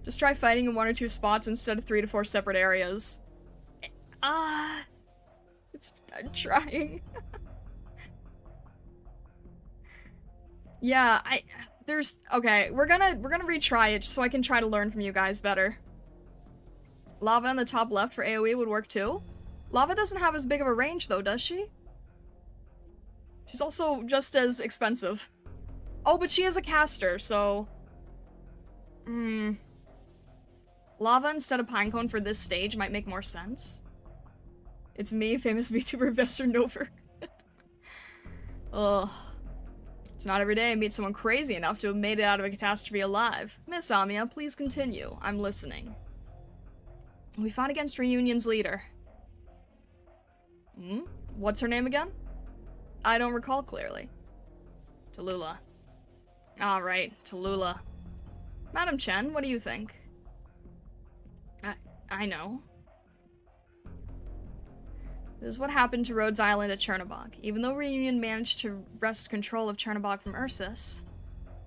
Just try fighting in 1 or 2 spots instead of 3 to 4 separate areas. I'm trying. Yeah, okay, we're gonna retry it just so I can try to learn from you guys better. Lava in the top left for AoE would work too. Lava doesn't have as big of a range though, does she? She's also just as expensive. Oh, but she is a caster, so... Lava instead of Pinecone for this stage might make more sense. It's me, famous VTuber Vesser Nover. Ugh. It's not every day I meet someone crazy enough to have made it out of a catastrophe alive. Miss Amiya, please continue. I'm listening. We fought against Reunion's leader. What's her name again? I don't recall clearly. Tallulah. Alright, Tallulah. Madam Chen, what do you think? I know. This is what happened to Rhodes Island at Chernobog. Even though Reunion managed to wrest control of Chernobog from Ursus,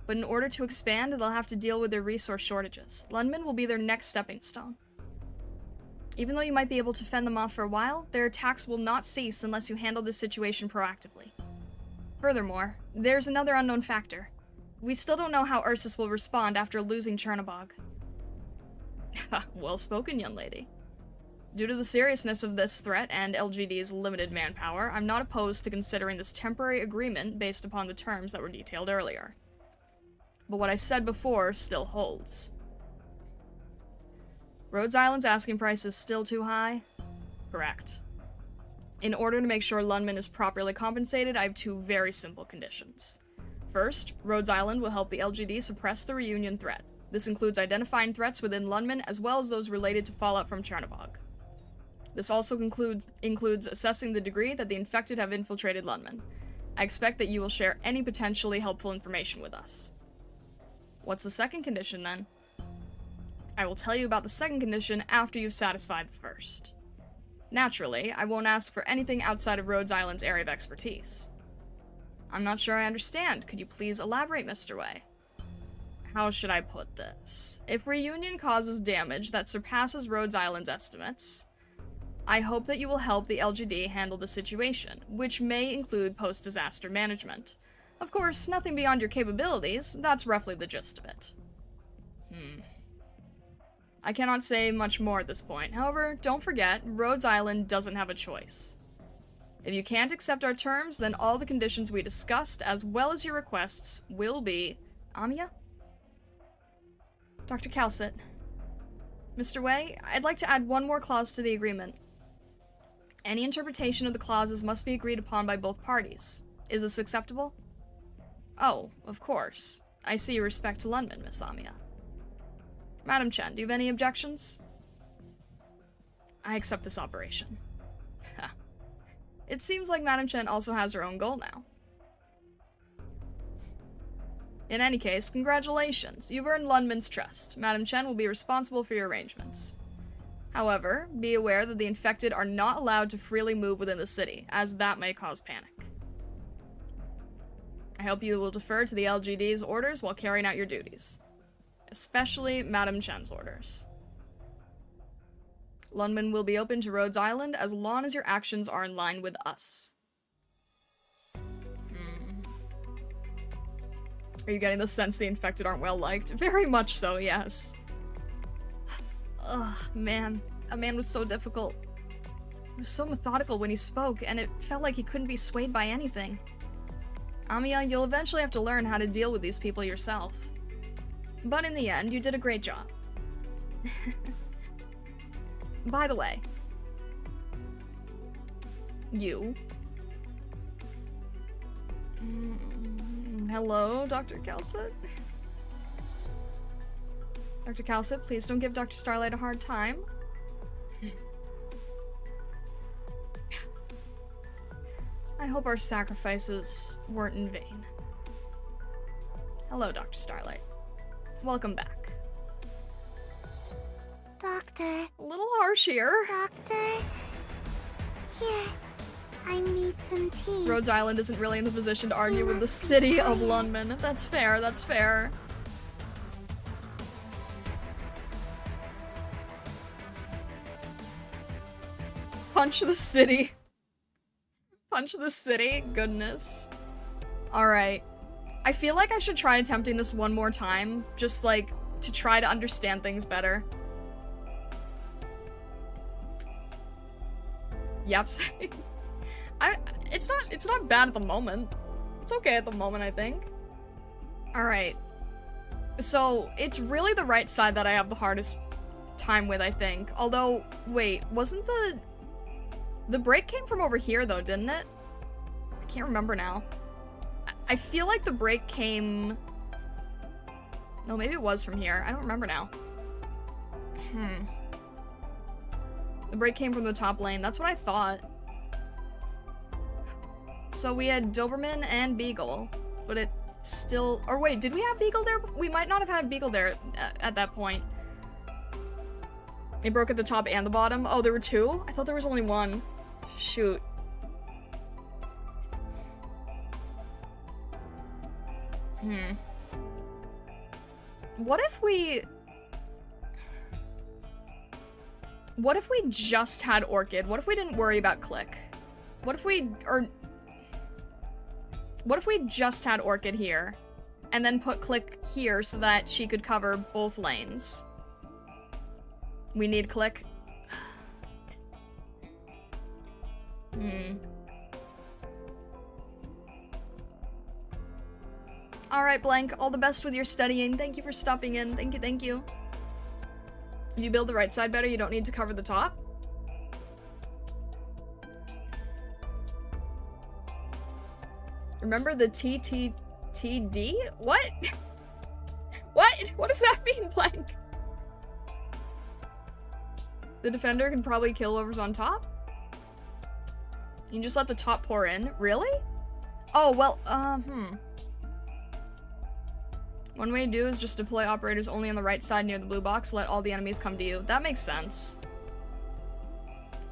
but in order to expand, they'll have to deal with their resource shortages. Lungmen will be their next stepping stone. Even though you might be able to fend them off for a while, their attacks will not cease unless you handle this situation proactively. Furthermore, there's another unknown factor. We still don't know how Ursus will respond after losing Chernobog. Well spoken, young lady. Due to the seriousness of this threat and LGD's limited manpower, I'm not opposed to considering this temporary agreement based upon the terms that were detailed earlier. But what I said before still holds. Rhodes Island's asking price is still too high? Correct. In order to make sure Lungmen is properly compensated, I have 2 very simple conditions. First, Rhodes Island will help the LGD suppress the Reunion threat. This includes identifying threats within Lungmen as well as those related to fallout from Chernobog. This also includes assessing the degree that the infected have infiltrated Lungmen. I expect that you will share any potentially helpful information with us. What's the second condition, then? I will tell you about the second condition after you've satisfied the first. Naturally, I won't ask for anything outside of Rhodes Island's area of expertise. I'm not sure I understand. Could you please elaborate, Mr. Wei? How should I put this? If Reunion causes damage that surpasses Rhodes Island's estimates, I hope that you will help the LGD handle the situation, which may include post-disaster management. Of course, nothing beyond your capabilities, that's roughly the gist of it. I cannot say much more at this point. However, don't forget, Rhodes Island doesn't have a choice. If you can't accept our terms, then all the conditions we discussed, as well as your requests, will be... Amiya? Dr. Calcit. Mr. Wei, I'd like to add one more clause to the agreement. Any interpretation of the clauses must be agreed upon by both parties. Is this acceptable? Oh, of course. I see your respect to Lungmen, Miss Amiya. Madam Chen, do you have any objections? I accept this operation. It seems like Madame Chen also has her own goal now. In any case, congratulations. You've earned Lungmen's trust. Madame Chen will be responsible for your arrangements. However, be aware that the infected are not allowed to freely move within the city, as that may cause panic. I hope you will defer to the LGD's orders while carrying out your duties. Especially Madame Chen's orders. Lungmen will be open to Rhodes Island as long as your actions are in line with us. Are you getting the sense the infected aren't well liked? Very much so, yes. Ugh, man. A man was so difficult. He was so methodical when he spoke, and it felt like he couldn't be swayed by anything. Amiya, you'll eventually have to learn how to deal with these people yourself. But in the end, you did a great job. By the way, you. Hello, Dr. Calcit? Dr. Calcit, please don't give Dr. Starlight a hard time. I hope our sacrifices weren't in vain. Hello, Dr. Starlight. Welcome back. Doctor. A little harsh here. Doctor. Here. I need some tea. Rhodes Island isn't really in the position to argue with the city of Lungmen. That's fair, that's fair. Punch the city. Punch the city? Goodness. Alright. I feel like I should try attempting this one more time, just like, to try to understand things better. Yep. It's not bad at the moment. It's okay at the moment, I think. Alright. So, it's really the right side that I have the hardest time with, I think. Although, wait, wasn't the break came from over here, though, didn't it? I can't remember now. I feel like the break came... No, maybe it was from here. I don't remember now. The break came from the top lane. That's what I thought. So we had Doberman and Beagle, but it still... Or wait, did we have Beagle there? We might not have had Beagle there at that point. It broke at the top and the bottom. Oh, there were two? I thought there was only one. Shoot. What if we just had Orchid? What if we didn't worry about Click? What if we just had Orchid here, and then put Click here so that she could cover both lanes? We need Click. Alright, Blank, all the best with your studying. Thank you for stopping in. Thank you, thank you. If you build the right side better, you don't need to cover the top. Remember the TTTD? What? What? What does that mean, Blank? The defender can probably kill whoever's on top? You can just let the top pour in? Really? Oh, well, One way to do is just deploy operators only on the right side near the blue box, let all the enemies come to you. That makes sense.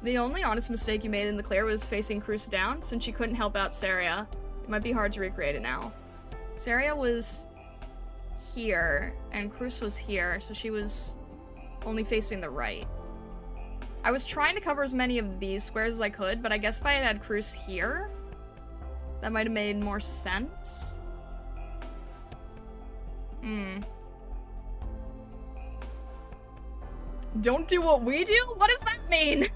The only honest mistake you made in the clear was facing Cruz down, since she couldn't help out Saria. It might be hard to recreate it now. Saria was here, and Cruz was here, so she was only facing the right. I was trying to cover as many of these squares as I could, but I guess if I had Cruz here, that might have made more sense. Don't do what we do? What does that mean?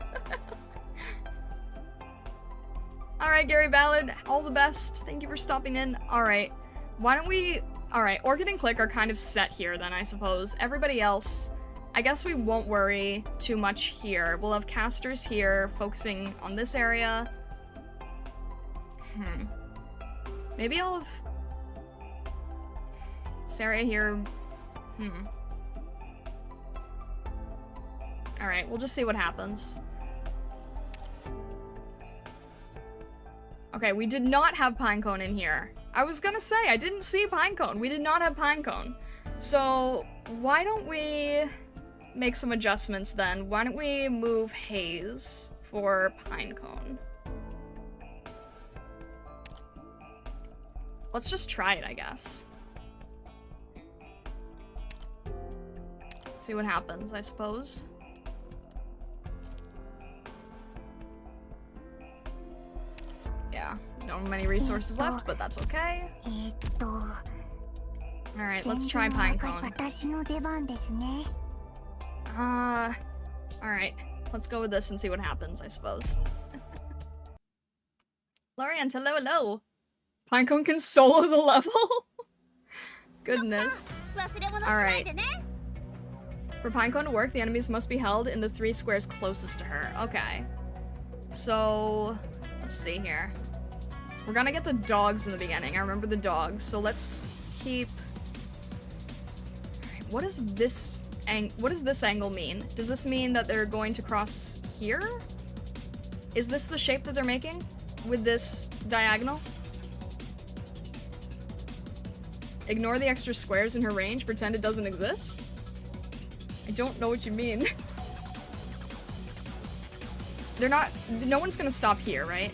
Alright, Gary Ballard, all the best. Thank you for stopping in. Alright, why don't we... Alright, Orchid and Click are kind of set here then, I suppose. Everybody else, I guess we won't worry too much here. We'll have casters here, focusing on this area. Maybe I'll have... Saria here. Alright, we'll just see what happens. Okay, we did not have Pinecone in here. I was gonna say, I didn't see Pinecone. We did not have Pinecone. So, why don't we make some adjustments then? Why don't we move Haze for Pinecone? Let's just try it, I guess. See what happens, I suppose. Yeah, we don't have many resources left, but that's okay. Alright, let's try Pinecone. Alright. Let's go with this and see what happens, I suppose. Lorian, hello, hello! Pinecone can solo the level? Goodness. Alright. For Pinecone to work, the enemies must be held in the 3 squares closest to her. Okay. So, let's see here. We're gonna get the dogs in the beginning. I remember the dogs. So let's keep... What is this angle mean? Does this mean that they're going to cross here? Is this the shape that they're making? With this diagonal? Ignore the extra squares in her range, pretend it doesn't exist? I don't know what you mean. They're not- no one's gonna stop here, right?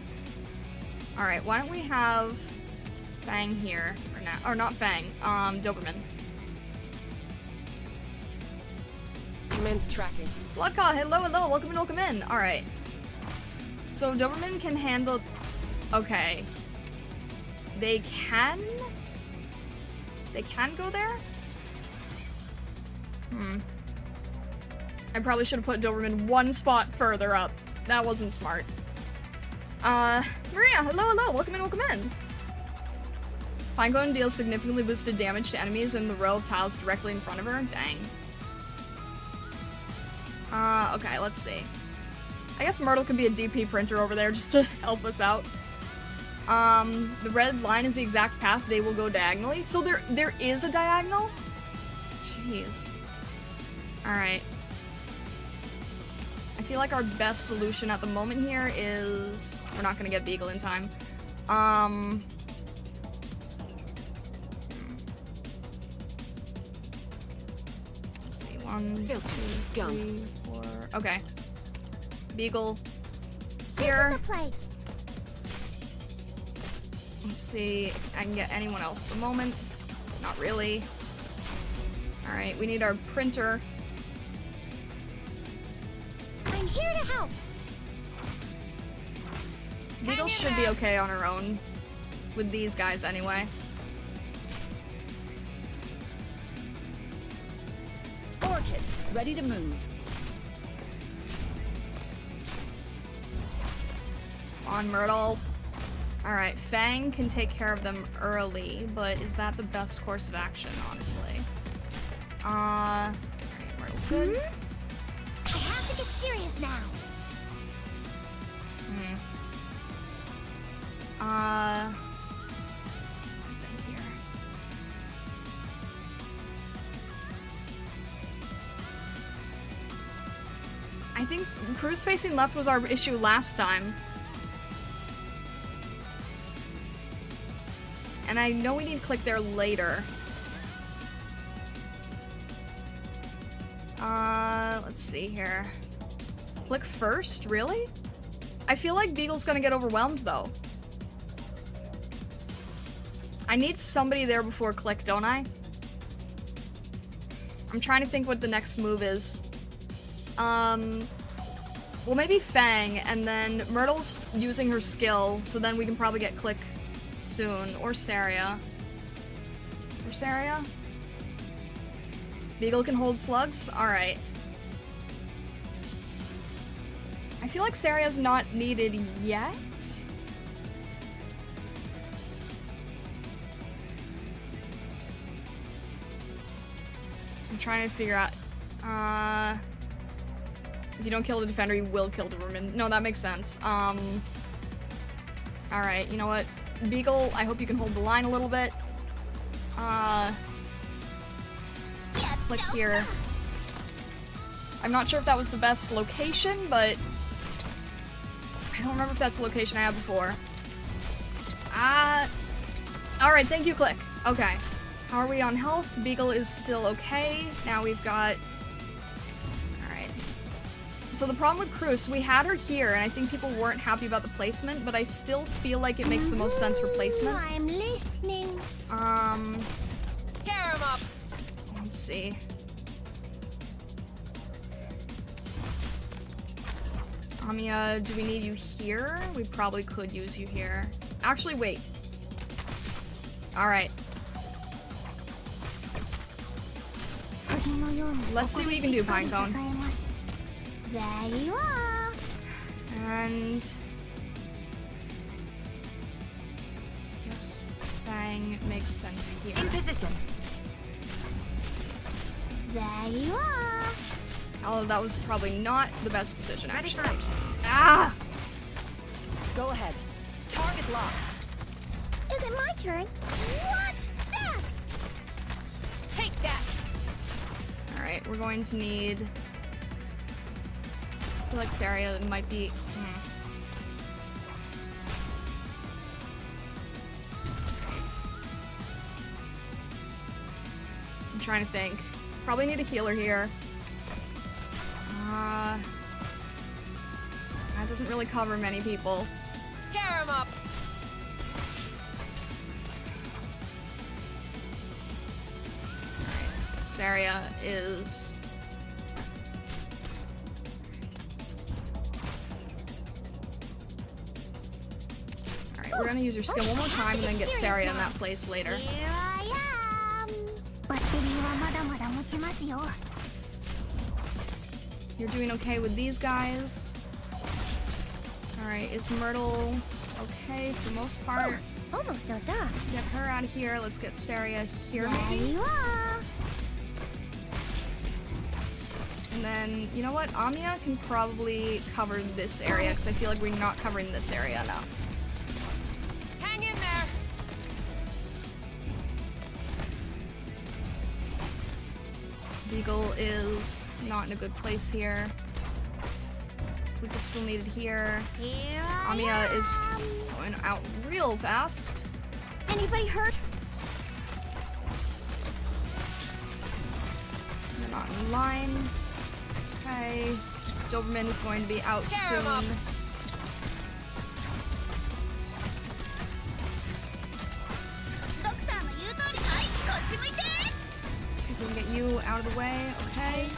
Alright, why don't we have Fang here for now? Or not Fang, Doberman. Commence tracking. Bloodclaw, hello, hello, welcome in. Alright. So Doberman can handle... Okay. They can go there? I probably should have put Doberman 1 spot further up. That wasn't smart. Maria, hello, welcome in. Pinecone deals significantly boosted damage to enemies in the row of tiles directly in front of her. Dang. Okay, let's see. I guess Myrtle could be a DP printer over there just to help us out. The red line is the exact path they will go diagonally. So there is a diagonal? Jeez. Alright. I feel like our best solution at the moment here is... We're not gonna get Beagle in time. Let's see, 1, 2, 3, 4... Okay. Beagle. Here. Let's see if I can get anyone else at the moment. Not really. Alright, we need our printer. I'm here to help. Beagle should be okay on her own. With these guys, anyway. Orchid, ready to move. On Myrtle. Alright, Fang can take care of them early, but is that the best course of action, honestly? Alright, Myrtle's good. I have to get serious now. Nothing here. I think Cruz facing left was our issue last time. And I know we need to click there later. Let's see here. Click first? Really? I feel like Beagle's gonna get overwhelmed, though. I need somebody there before click, don't I? I'm trying to think what the next move is. Well, maybe Fang, and then Myrtle's using her skill, so then we can probably get click soon. Or Saria. Or Saria? Beagle can hold slugs? Alright. I feel like Saria's not needed yet. I'm trying to figure out... if you don't kill the defender, you will kill Doberman. No, that makes sense. Alright, you know what? Beagle, I hope you can hold the line a little bit. Click here. I'm not sure if that was the best location, but I don't remember if that's the location I had before. Alright, thank you, Click. Okay. How are we on health? Beagle is still okay. Now we've got... Alright. So the problem with Cruz, we had her here, and I think people weren't happy about the placement, but I still feel like it makes the most sense for placement. I'm listening. Tear him up. Let's see. Amiya, do we need you here? We probably could use you here. Actually, wait. Alright. Let's see what you can do, Pinecone. There you are. And... Yes, Bang makes sense here. In position. There you are. Although that was probably not the best decision, Ready for actually. action. Ah! Go ahead. Target locked. Is it my turn? Watch this. Take that. Alright, we're going to need... I feel like Saria might be... I'm trying to think. Probably need a healer here. That doesn't really cover many people. Tear him up. Saria is... Alright, we're gonna use your skill one more time and then get Saria in that place later. Here I am. Battery wa mada mada mochimasu yo. You're doing okay with these guys. Alright, is Myrtle okay for the most part? Almost dozed off. Let's get her out of here. Let's get Saria here There maybe. you are. And then, you know what? Amiya can probably cover this area because I feel like we're not covering this area enough. Hang in there. Beagle is not in a good place here. We can still need it here. Here I Amiya is am. going out real fast. Anybody hurt? They're not in line. Okay. Doberman is going to be out Tear him up. soon. See if we can get you out of the way. Okay.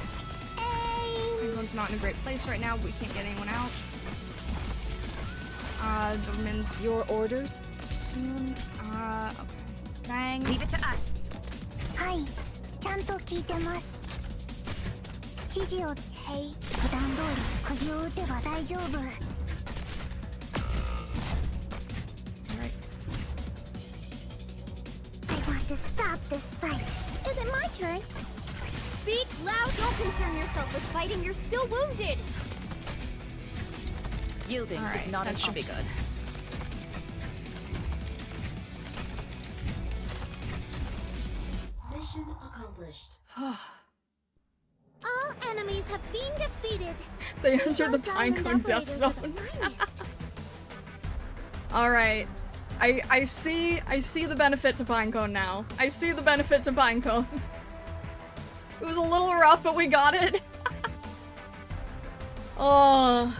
Everyone's not in a great place right now, but we can't get anyone out. Doberman's Your orders? soon. Okay. Bang. Leave it to us. はい、ちゃんと聞いてます。指示を、へい、普段通り釘を打てば大丈夫。Alright. I want to stop this fight. Is it my turn? Speak loud. Don't concern yourself with fighting. You're still wounded. Yielding Alright, is not that an should be option. good. Mission accomplished. All enemies have been defeated. They entered the Those island Pinecone death operators are the zone. finest. Alright. I see the benefit to Pinecone now. I see the benefit to Pinecone. It was a little rough, but we got it. Oh.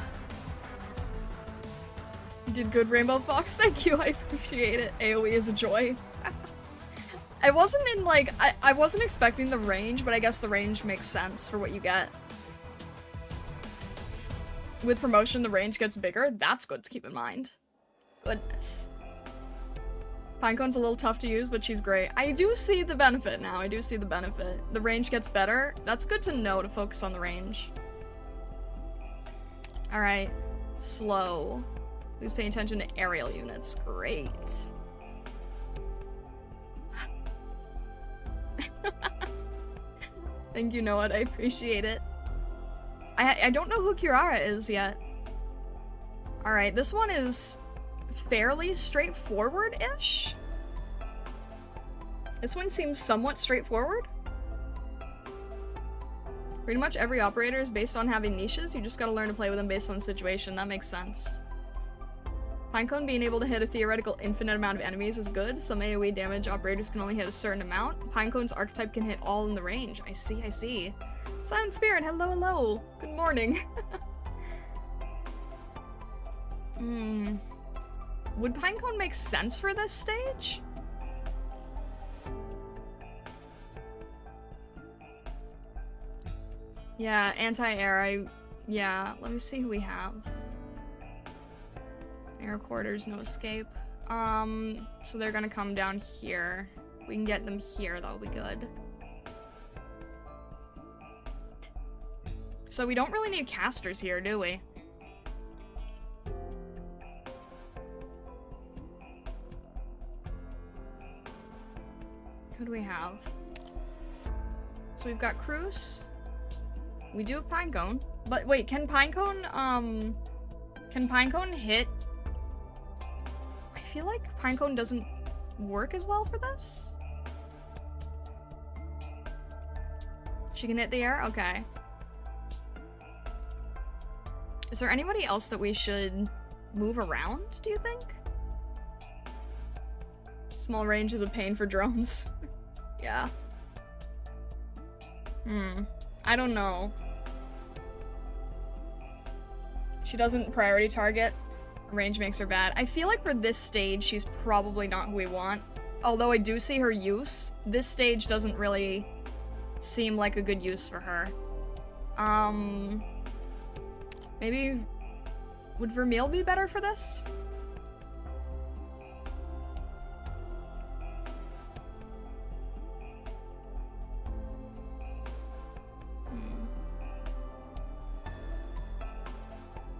You did good, Rainbow Fox. Thank you. I appreciate it. AoE is a joy. I wasn't in, like, I wasn't expecting the range, but I guess the range makes sense for what you get. With promotion, the range gets bigger. That's good to keep in mind. Goodness. Pinecone's a little tough to use, but she's great. I do see the benefit now. I do see the benefit. The range gets better. That's good to know to focus on the range. Alright. Slow. Please pay attention to aerial units. Great. Thank you, Noah. I appreciate it. I don't know who Kirara is yet. Alright, this one is fairly straightforward-ish. This one seems somewhat straightforward. Pretty much every operator is based on having niches. You just gotta learn to play with them based on the situation. That makes sense. Pinecone being able to hit a theoretical infinite amount of enemies is good. Some AoE damage operators can only hit a certain amount. Pinecone's archetype can hit all in the range. I see, I see. Silent Spirit, hello, hello. Good morning. Would Pinecone make sense for this stage? Yeah, anti-air, yeah, let me see who we have. Air quarters, no escape. So they're gonna come down here. We can get them here, that'll be good. So we don't really need casters here, do we? Who do we have? So we've got Cruz. We do have Pinecone. But wait, can Pinecone hit? I feel like Pinecone doesn't work as well for this. She can hit the air? Okay. Is there anybody else that we should move around, do you think? Small range is a pain for drones. Yeah. I don't know. She doesn't priority target. Range makes her bad. I feel like for this stage, she's probably not who we want. Although I do see her use, this stage doesn't really seem like a good use for her. Maybe... Would Vermeil be better for this?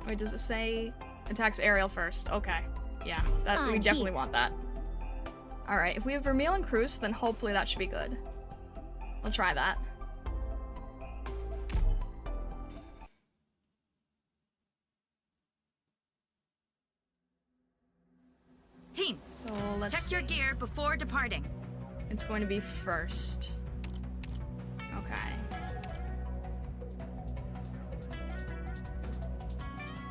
Wait, does it say attacks aerial first? Okay. Yeah, that we definitely want that. Alright, if we have Vermeil and Cruz, then hopefully that should be good. We'll try that. Team, So let's check your gear before departing. It's going to be first. Okay.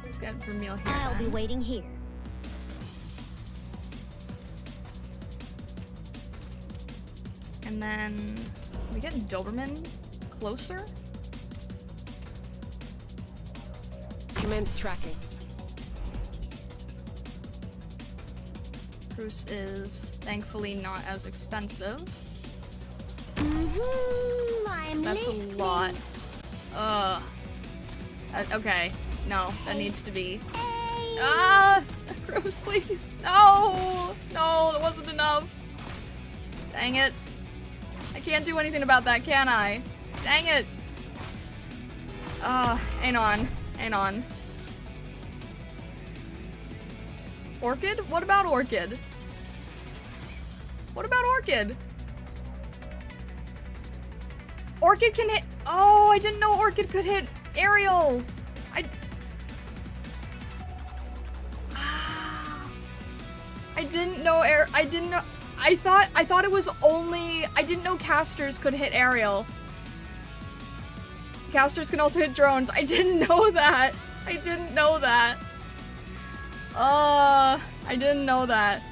Let's get Vermeil here. I'll be then. waiting here. And then we get Doberman closer. Commence tracking. Cruz is thankfully not as expensive. I'm That's listening. a lot. Okay. No, that needs to be. Ah! Cruz, please. No! No, that wasn't enough. Dang it. I can't do anything about that, can I? Dang it. Hang on. Hang on. Orchid? What about Orchid? What about Orchid? Orchid can hit- Oh, I didn't know Orchid could hit aerial! I didn't know I didn't know- I thought it was only- I didn't know casters could hit aerial. Casters can also hit drones. I didn't know that. I didn't know that. I didn't know that.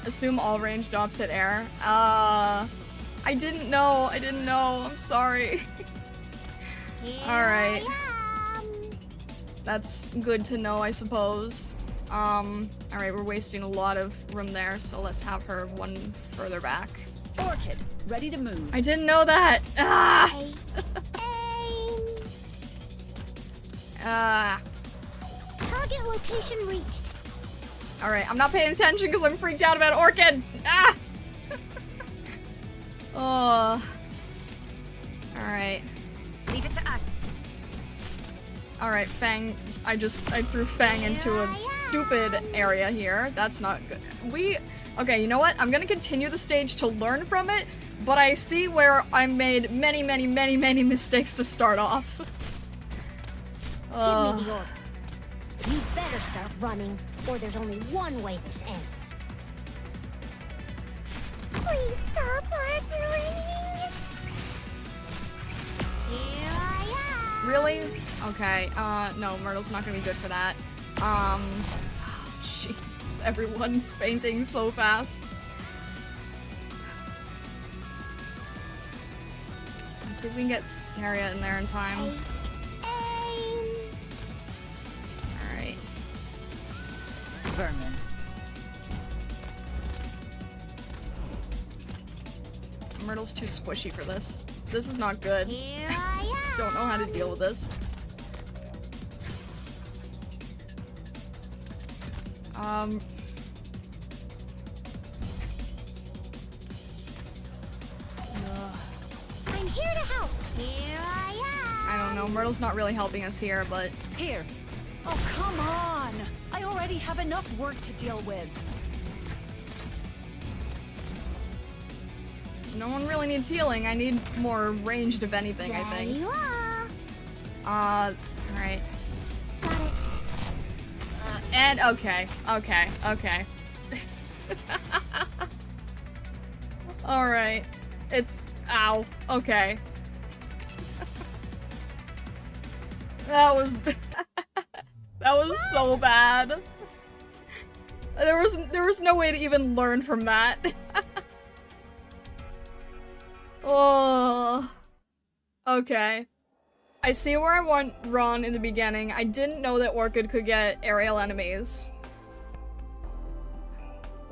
Assume all ranged ops hit air. I didn't know. I didn't know. I'm sorry. Alright. That's good to know, I suppose. Alright, we're wasting a lot of room there, so let's have her one further back. Orchid, ready to move. I didn't know that! Target location reached. Alright, I'm not paying attention because I'm freaked out about Orchid! Ah! Alright. Leave it to us. Alright, Fang. I threw Fang into a stupid area here. That's not good. Okay, you know what? I'm gonna continue the stage to learn from it, but I see where I made many, many, many, many mistakes to start off. Give me the order. You better start running, or there's only one way this ends. Please stop arguing. Really? Okay, no, Myrtle's not gonna be good for that. Oh, jeez, everyone's fainting so fast. Let's see if we can get Saria in there in time. Alright. Vermin. Myrtle's too squishy for this. This is not good. Here I Don't know how to deal with this. I'm here to help. Here I I don't know. Myrtle's not really helping us here, but Here. Oh, come on! I already have enough work to deal with. no one really needs healing. I need more ranged, if anything, I There think. you are. Alright. Got it. And okay. Alright. It's ow. Okay. That was that was so bad. There was no way to even learn from that. Oh. Okay. I see where I went wrong in the beginning. I didn't know that Orchid could get aerial enemies.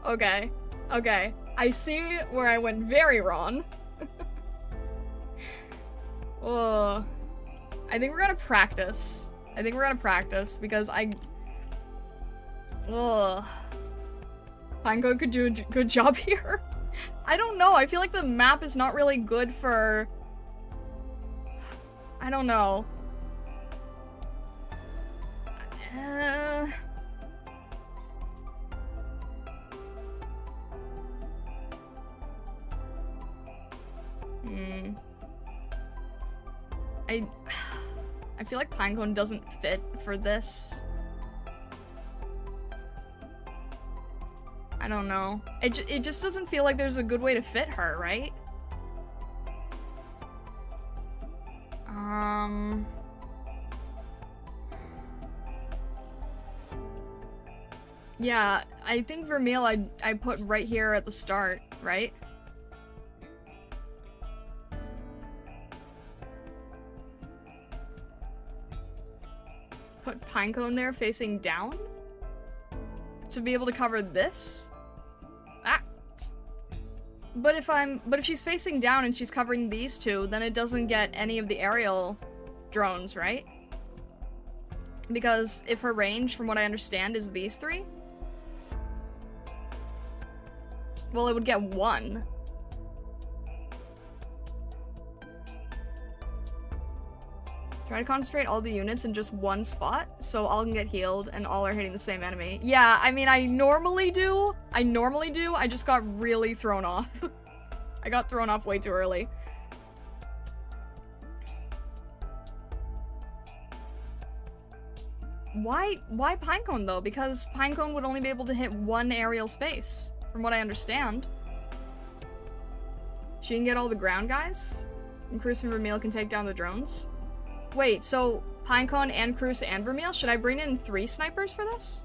Okay. Okay. I see where I went very wrong. Oh. I think we're gonna practice. Because I... Ugh. Panko could do a good job here. I don't know. I feel like the map is not really good for... I don't know. I feel like Pinecone doesn't fit for this. I don't know. It just doesn't feel like there's a good way to fit her, right? Yeah, I think Vermeil I put right here at the start, right? Put Pinecone there facing down? To be able to cover this? Ah! But if she's facing down and she's covering these two, then it doesn't get any of the aerial drones, right? Because if her range, from what I understand, is these three, well, it would get one. Try to concentrate all the units in just one spot, so all can get healed and all are hitting the same enemy. Yeah, I mean, I normally do. I just got really thrown off. I got thrown off way too early. Why Pinecone, though? Because Pinecone would only be able to hit one aerial space, from what I understand. She can get all the ground guys, and Cruz and Vermeil can take down the drones. Wait, so Pinecone and Cruz and Vermeil? Should I bring in 3 snipers for this?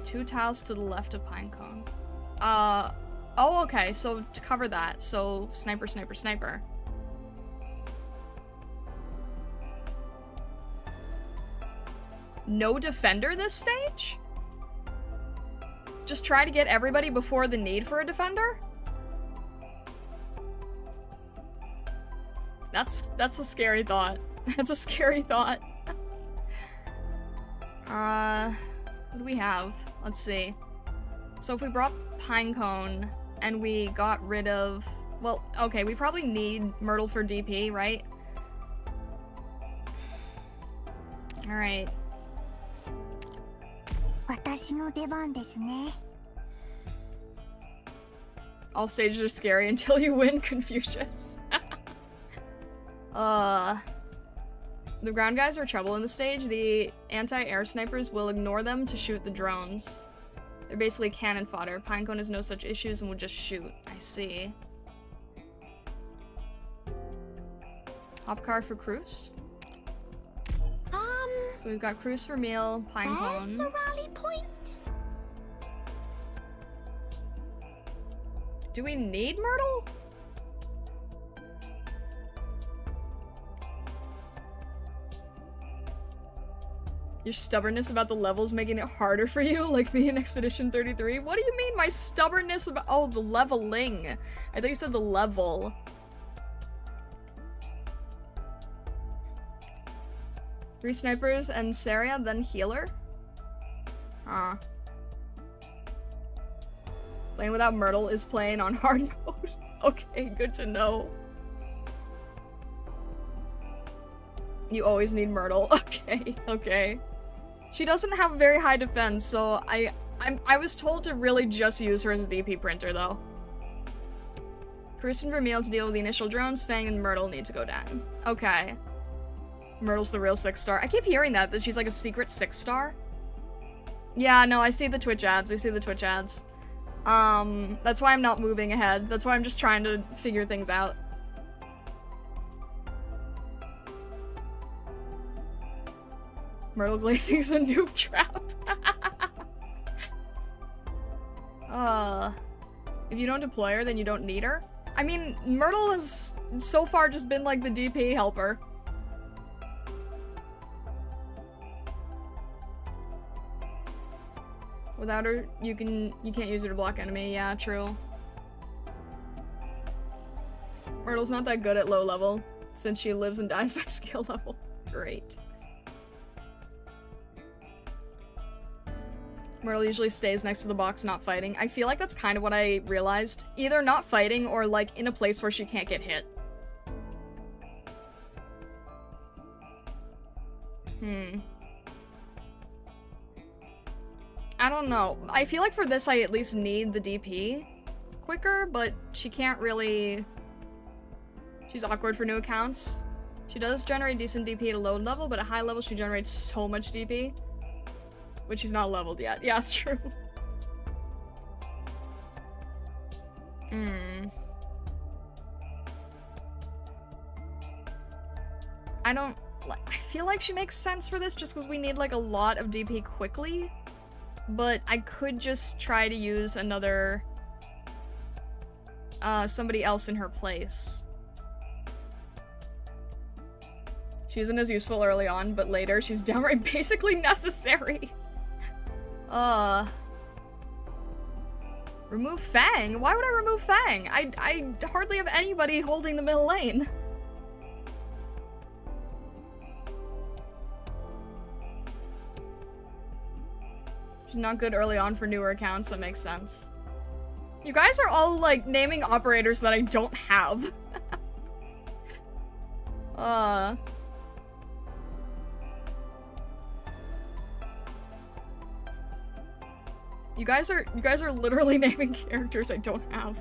Two tiles to the left of Pinecone. Oh, okay, so to cover that, so sniper, sniper, sniper. No defender this stage? Just try to get everybody before the need for a defender? That's a scary thought. That's a scary thought. What do we have? Let's see. So if we brought Pinecone and we got rid of... Well, okay, we probably need Myrtle for DP, right? Alright. 私の出番ですね。 All stages are scary until you win, Confucius. The ground guys are trouble in the stage. The anti-air snipers will ignore them to shoot the drones. They're basically cannon fodder. Pinecone has no such issues and will just shoot. I see. Hop car for Cruz? So we've got Cruz for meal, Where's Pinecone. the rally point? Do we need Myrtle? Your stubbornness about the levels making it harder for you, like me in Expedition 33? What do you mean my stubbornness about- oh, the leveling. I thought you said the level. Three snipers and Saria, then healer? Huh. Playing without Myrtle is playing on hard mode. Okay, good to know. You always need Myrtle. Okay, okay. She doesn't have very high defense, so I was told to really just use her as a DP printer, though. Cruz and Vermeil to deal with the initial drones. Fang and Myrtle need to go down. Okay. Myrtle's the real 6-star. I keep hearing that she's like a secret 6-star. Yeah, no, I see the Twitch ads. I see the Twitch ads. That's why I'm not moving ahead. That's why I'm just trying to figure things out. Myrtle glazing is a noob trap. If you don't deploy her, then you don't need her. I mean, Myrtle has so far just been like the DP helper. Without her, you can't use her to block enemy. Yeah, true. Myrtle's not that good at low level, since she lives and dies by skill level. Great. Myrtle usually stays next to the box, not fighting. I feel like that's kind of what I realized. Either not fighting or, like, in a place where she can't get hit. I don't know. I feel like for this I at least need the DP quicker, but she can't really... She's awkward for new accounts. She does generate decent DP at a low level, but at high level she generates so much DP. Which she's not leveled yet. Yeah, it's true. I feel like she makes sense for this just because we need like a lot of DP quickly. But I could just try to use another... somebody else in her place. She isn't as useful early on, but later she's downright basically necessary. Remove Fang? Why would I remove Fang? I hardly have anybody holding the middle lane. She's not good early on for newer accounts, that makes sense. You guys are all, like, naming operators that I don't have. You guys are literally naming characters I don't have.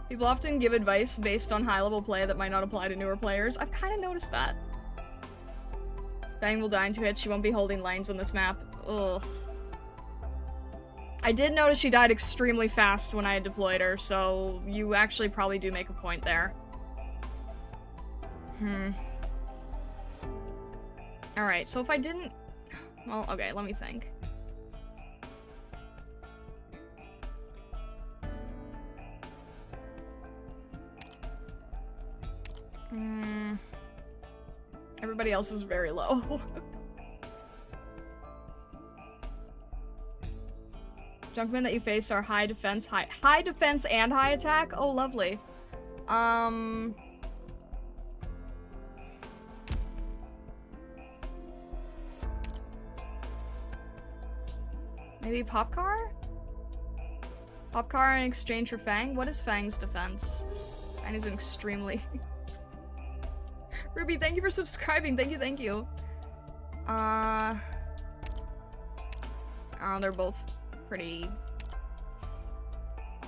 People often give advice based on high-level play that might not apply to newer players. I've kind of noticed that. Bang will die in 2 hits. She won't be holding lanes on this map. Ugh. I did notice she died extremely fast when I had deployed her, so you actually probably do make a point there. Alright, so if I didn't... Well, okay, let me think. Everybody else is very low. Junkmen that you face are high defense and high attack? Oh, lovely. Maybe Popcar? Popcar in exchange for Fang? What is Fang's defense? Fang is an extremely... Ruby, thank you for subscribing. Thank you, thank you. Oh, they're both pretty...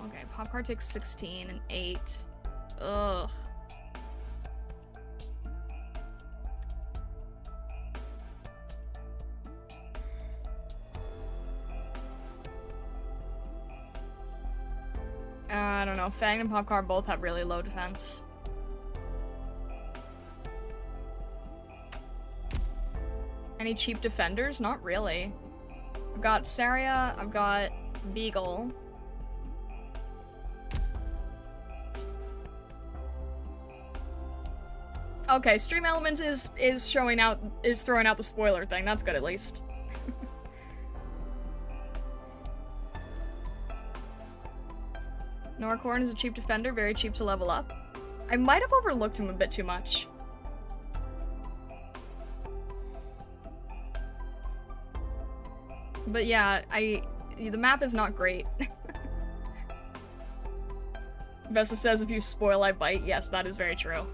Okay, Popcar takes 16 and 8. Ugh. don't know. Fang and Popcar both have really low defense. Any cheap defenders? Not really. I've got Saria, I've got Beagle. Okay, Stream Elements is throwing out the spoiler thing. That's good at least. Norcorn is a cheap defender, very cheap to level up. I might have overlooked him a bit too much. But yeah, the map is not great. Vesta says if you spoil, I bite. Yes, that is very true.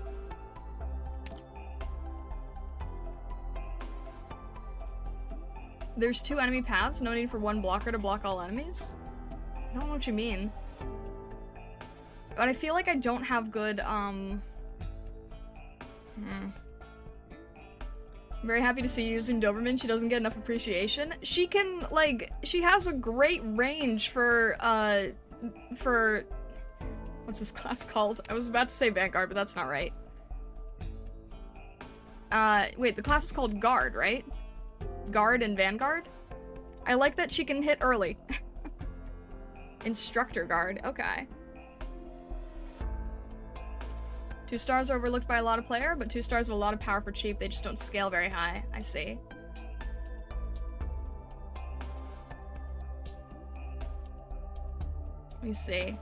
There's 2 enemy paths, no need for 1 blocker to block all enemies? I don't know what you mean. But I feel like I don't have good, I'm very happy to see you using Doberman. She doesn't get enough appreciation. She can, like, she has a great range for what's this class called? I was about to say Vanguard, but that's not right. Wait, the class is called Guard, right? Guard and Vanguard? I like that she can hit early. Instructor Guard, okay. 2 stars are overlooked by a lot of player, but 2 stars have a lot of power for cheap. They just don't scale very high. I see. Let me see.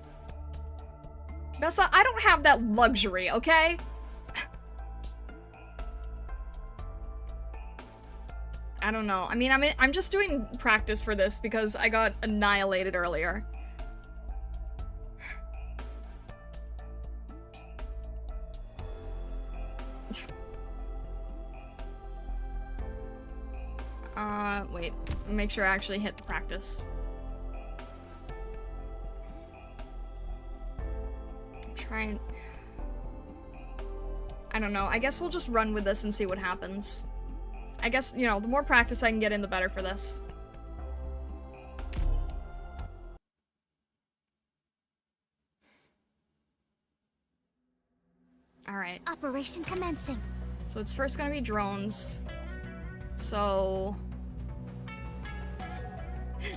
Vesta, I don't have that luxury, okay? I don't know. I mean, I'm just doing practice for this because I got annihilated earlier. Wait. Make sure I actually hit the practice. I'm trying... I don't know. I guess we'll just run with this and see what happens. I guess, you know, the more practice I can get in, the better for this. Alright. Operation commencing. So it's first gonna be drones. So...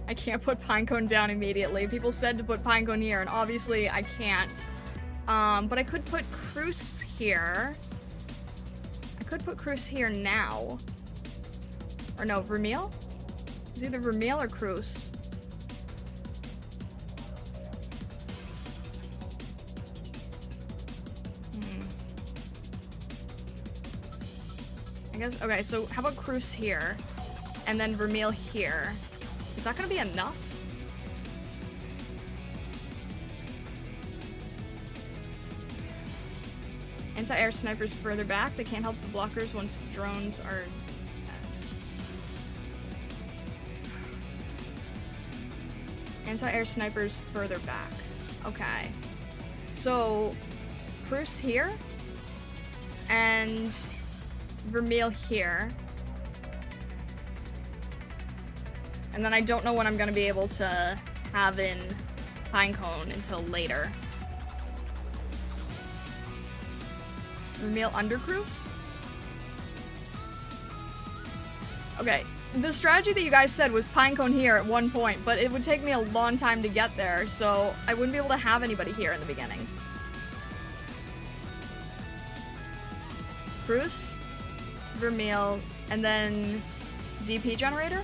I can't put Pinecone down immediately. People said to put Pinecone here, and obviously I can't. But I could put Cruz here. I could put Cruz here now. Or no, Vermeil? It's either Vermeil or Cruz. I guess, okay, so how about Cruz here? And then Vermeil here. Is that gonna be enough? Anti-air snipers further back. They can't help the blockers once the drones are... Anti-air snipers further back. Okay. So, Cruz here. And Vermeil here. And then I don't know when I'm gonna be able to have in Pinecone until later. Vermeil under Cruz? Okay, the strategy that you guys said was Pinecone here at one point, but it would take me a long time to get there, so I wouldn't be able to have anybody here in the beginning. Cruz, Vermeil, and then DP generator?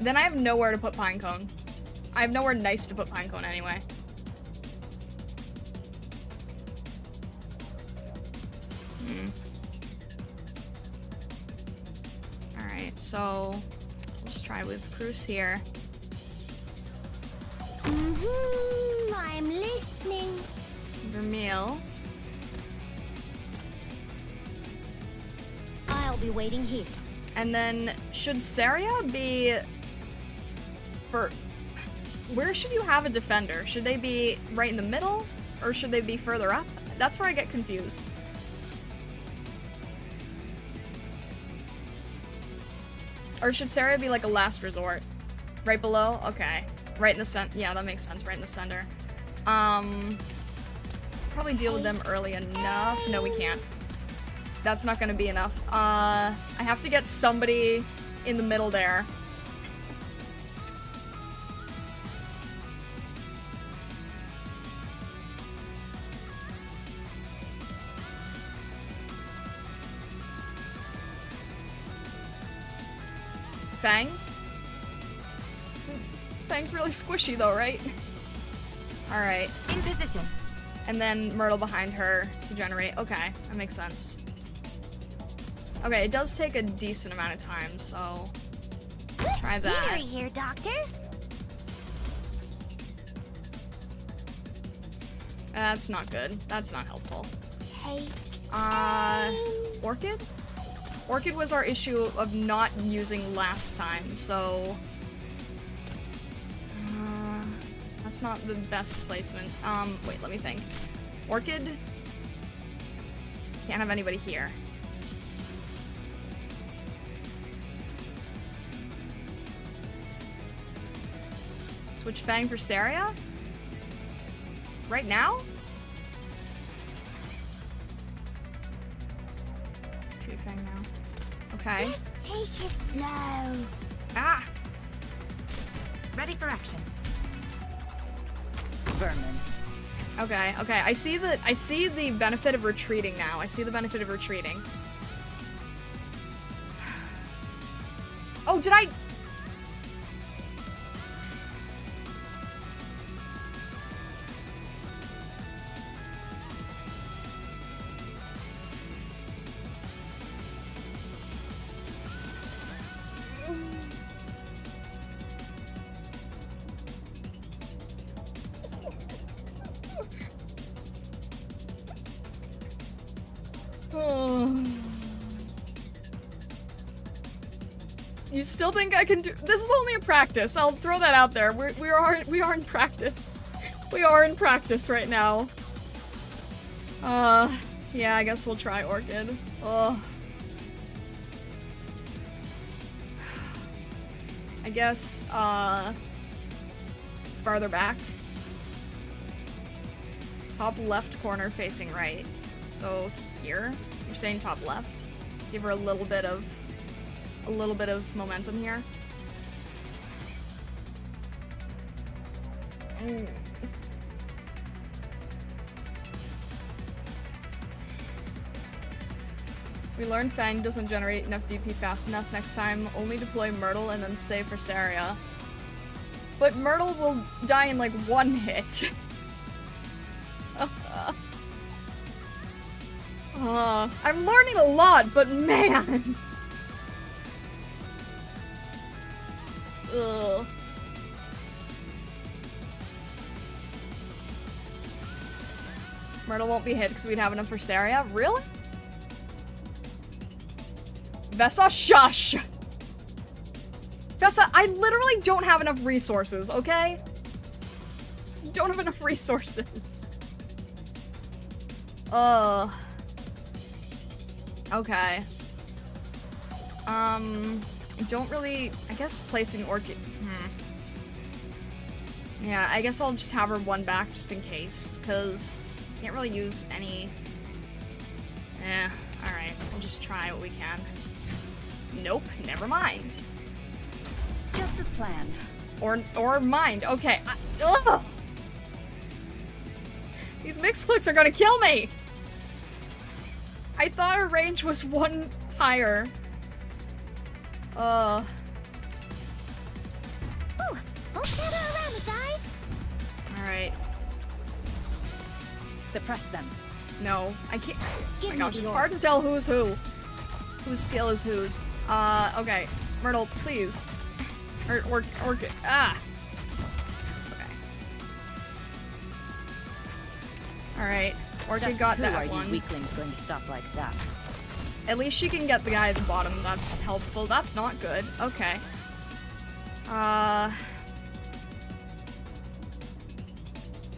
Then I have nowhere to put Pinecone. I have nowhere nice to put Pinecone anyway. Alright, so we'll just try with Cruz here. I'm listening. Vermeil. I'll be waiting here. And then, should Saria be... for... Where should you have a defender? Should they be right in the middle? Or should they be further up? That's where I get confused. Or should Saria be like a last resort? Right below? Okay. Right in the center. Yeah, that makes sense. Right in the center. Probably deal with them early enough. No, we can't. That's not gonna be enough. I have to get somebody in the middle there. Fang? Fang's really squishy though, right? Alright. In position. And then Myrtle behind her to generate. Okay, that makes sense. Okay, it does take a decent amount of time, so try that. Scenery here, Doctor. That's not good. That's not helpful. Take Orchid? Orchid was our issue of not using last time, so that's not the best placement. Wait, let me think. Orchid? Can't have anybody here. Switch Fang for Saria? Right now? Shoot Fang now. Okay. Let's take it slow. Ah! Ready for action. Vermin. Okay, okay. I see the benefit of retreating now. I see the benefit of retreating. Oh, did I? You still think I can do? This is only a practice. I'll throw that out there. We are in practice. We are in practice right now. Yeah, I guess we'll try Orchid. I guess farther back. Top left corner facing right. So here, you're saying top left. Give her a little bit of momentum here. We learned Fang doesn't generate enough DP fast enough. Next time, only deploy Myrtle and then save for Saria. But Myrtle will die in like one hit. I'm learning a lot, but man! Ugh. Myrtle won't be hit because we'd have enough for Saria? Really? Vesa, shush! Vesa, I literally don't have enough resources, okay? Don't have enough resources. Okay. Don't really, I guess placing Orchid, Yeah, I guess I'll just have her one back just in case, because can't really use any. Alright, we'll just try what we can. Nope, never mind. Just as planned. Or mind, okay. Ugh! These mixed clicks are gonna kill me! I thought her range was one higher. Ooh, don't gather around me, guys. Alright. Suppress them. No, I can't. Oh Give my me gosh, the it's orb. hard to tell who's who. Whose skill is whose. Okay. Myrtle, please. Orchid. Ah! Okay. Alright. Orchid Just got who that are one. you weaklings going to stop like that? At least she can get the guy at the bottom. That's helpful. That's not good. Okay.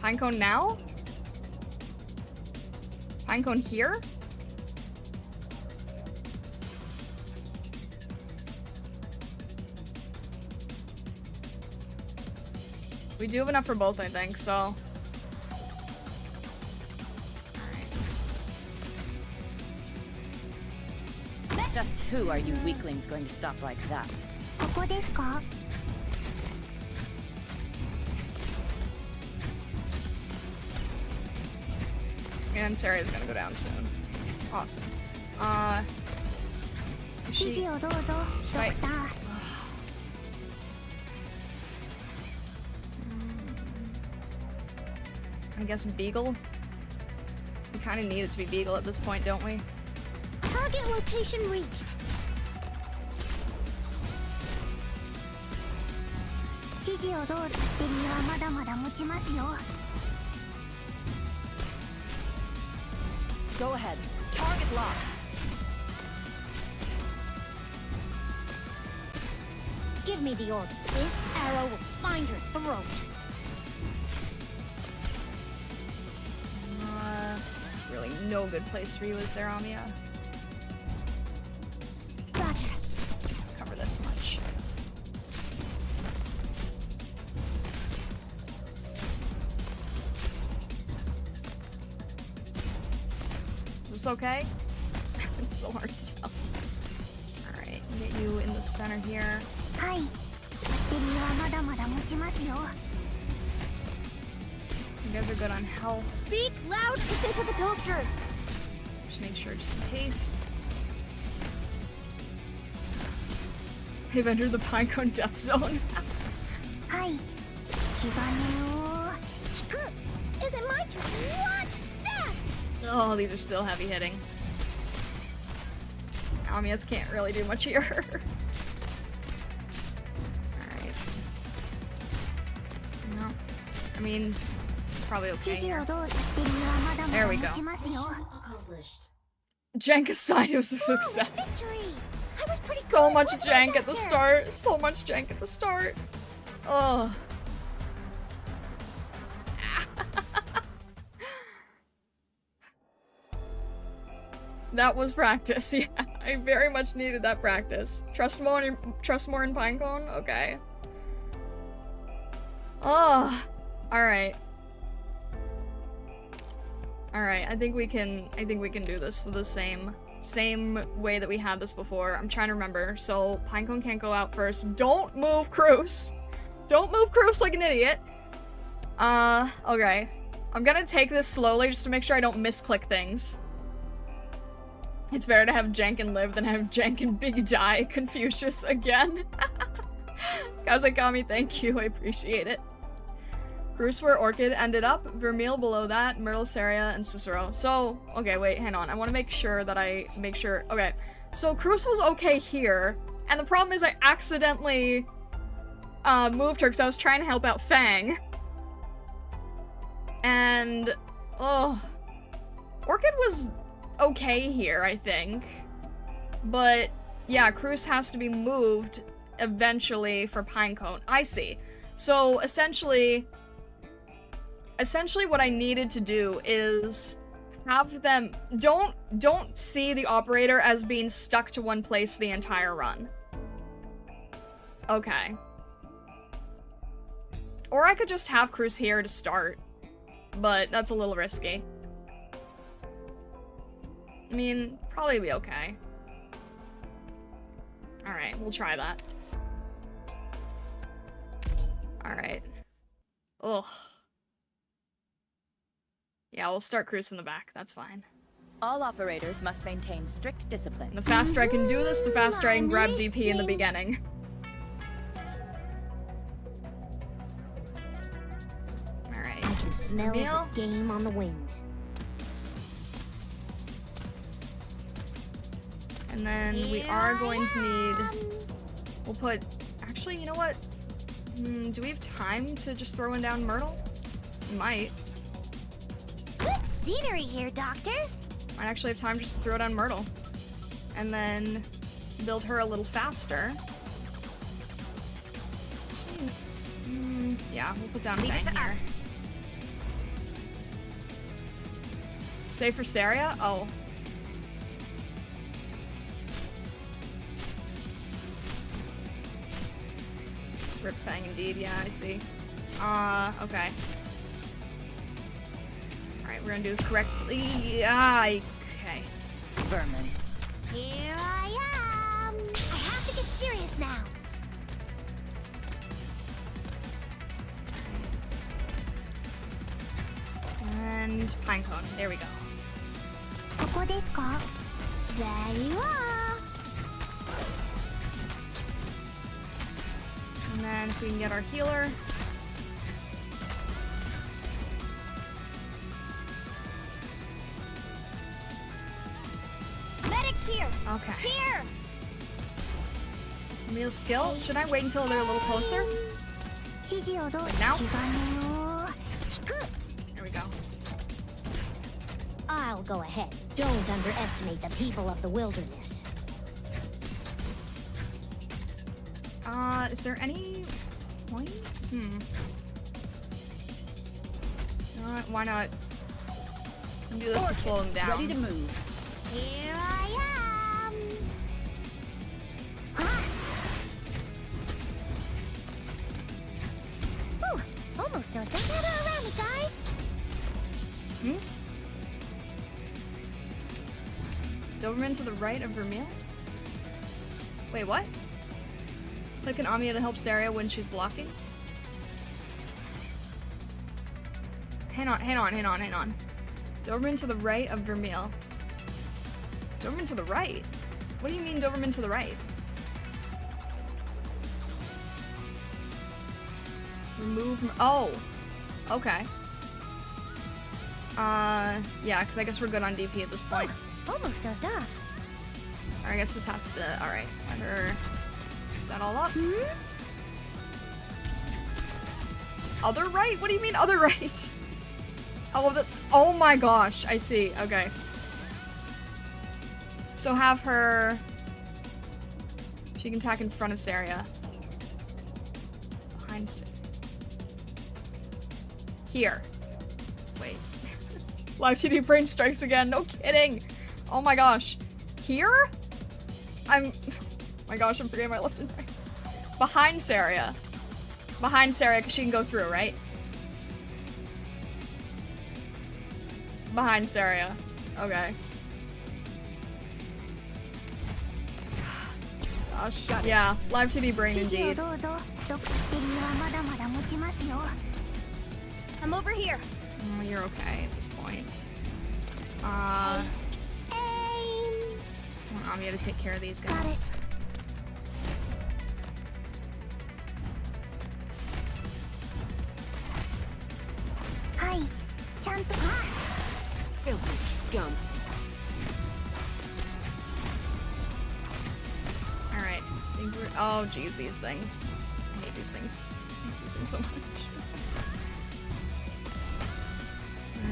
Pinecone now? Pinecone here? We do have enough for both, I think, so. Just who are you weaklings going to stop like that? ここですか? And Sarah's gonna go down soon. Awesome. 指示をどうぞ、ドクター。 I guess Beagle? We kind of need it to be Beagle at this point, don't we? Target location reached. 指示をどうぞ。バッテリーはまだまだ持ちますよ。 Go ahead. Target locked. Give me the order. This arrow will find her throat. Really no good place for you, is there, Amia? Gotcha. Just cover this much. Is this okay? It's so hard to tell. Alright, get you in the center here. はい。バッテリーはまだまだ持ちますよ。 You guys are good on health. Speak loud, listen to the doctor. Just make sure, just in case. They've entered the Pinecone death zone. はい。気兼ねを引く。Is it my turn? Watch this. Oh, these are still heavy hitting. Amias can't really do much here. Alright. No. I mean, it's probably okay 指示 here. をどうぞ。バッテリーはまだま There だ we 持 go. ちますよ。 Jank aside, it was a success. Victory. I was pretty good. So much wasn't jank I, at the Doctor? start. So much jank at the start. Ugh. That was practice, yeah. I very much needed that practice. Trust more in Pinecone? Okay. Oh, alright. Alright, I think we can do this the same way that we had this before. I'm trying to remember. So Pinecone can't go out first. Don't move Cruz. Don't move Cruz like an idiot. Okay. I'm gonna take this slowly just to make sure I don't misclick things. It's better to have Jank and live than have Jank and Big Die. Confucius again. Kazakami, thank you. I appreciate it. Bruce where Orchid ended up. Vermeil below that. Myrtle, Saria, and Cicero. So, okay, wait, hang on. I want to make sure that okay. So Cruz was okay here. And the problem is I accidentally moved her because I was trying to help out Fang. And, Orchid was okay here, I think. But, yeah, Cruz has to be moved eventually for Pinecone. I see. So, essentially what I needed to do is have them... Don't see the operator as being stuck to one place the entire run. Okay. Or I could just have Cruz here to start. But that's a little risky. I mean, probably be okay. Alright, we'll try that. Alright. Ugh. Yeah, we'll start Cruz in the back. That's fine. All operators must maintain strict discipline. And the faster I can do this, the faster I can grab DP in the beginning. Alright. I can smell Vermeil. the game on the wind. And then we are going to need... We'll put... Actually, you know what? Do we have time to just throw one down Myrtle? We might. Good scenery here, Doctor. Might actually have time just to throw down Myrtle. And then build her a little faster. Yeah, we'll put down Fang here. Save for Saria? Oh. Rip Fang indeed, yeah, I see. Okay. Alright, we're gonna do this correctly. Okay. Vermin. Here I am. I have to get serious now. And pinecone. There we go. ここですか? There you are. And then if we can get our healer. Medic's here. Okay. Here. Meal skill? Should I wait until they're a little closer? 指示をどう Like now? 気兼ねを引く. There we go. I'll go ahead. Don't underestimate the people of the wilderness. Is there any point? Why not? Do this to slow them down. Ready to move. Here I am. Ah. Whew, almost dozed off. Gather around me, guys. Doberman to the right of Vermeil? Wait, what? Click an Amiya to help Saria when she's blocking? Hang on. Doberman to the right of Vermeil. Doberman to the right? What do you mean Doberman to the right? Remove... Oh! Okay. Yeah, because I guess we're good on DP at this point. Almost dozed off. I guess this has to... Alright, let her... Is that all up? Other right? What do you mean other right? Oh, that's... Oh my gosh, I see. Okay. So have her... She can attack in front of Saria. Behind Saria. Here. Wait. Live TD brain strikes again. No kidding. Oh my gosh. Here? Oh my gosh, I'm forgetting my left and right. Behind Saria. Behind Saria, because she can go through, right? Behind Saria. Okay. Oh, shut. Yeah, live TD brain 指示を indeed. どうぞ。ドクターテリーはまだまだ持ちますよ。I'm over here. Oh, you're okay at this point. Aim. I want Amiya to take care of these Got guys. it. Hi. ちゃんと。 Filthy scum. Alright. Oh, geez, these things. I hate these things. I hate these things so much.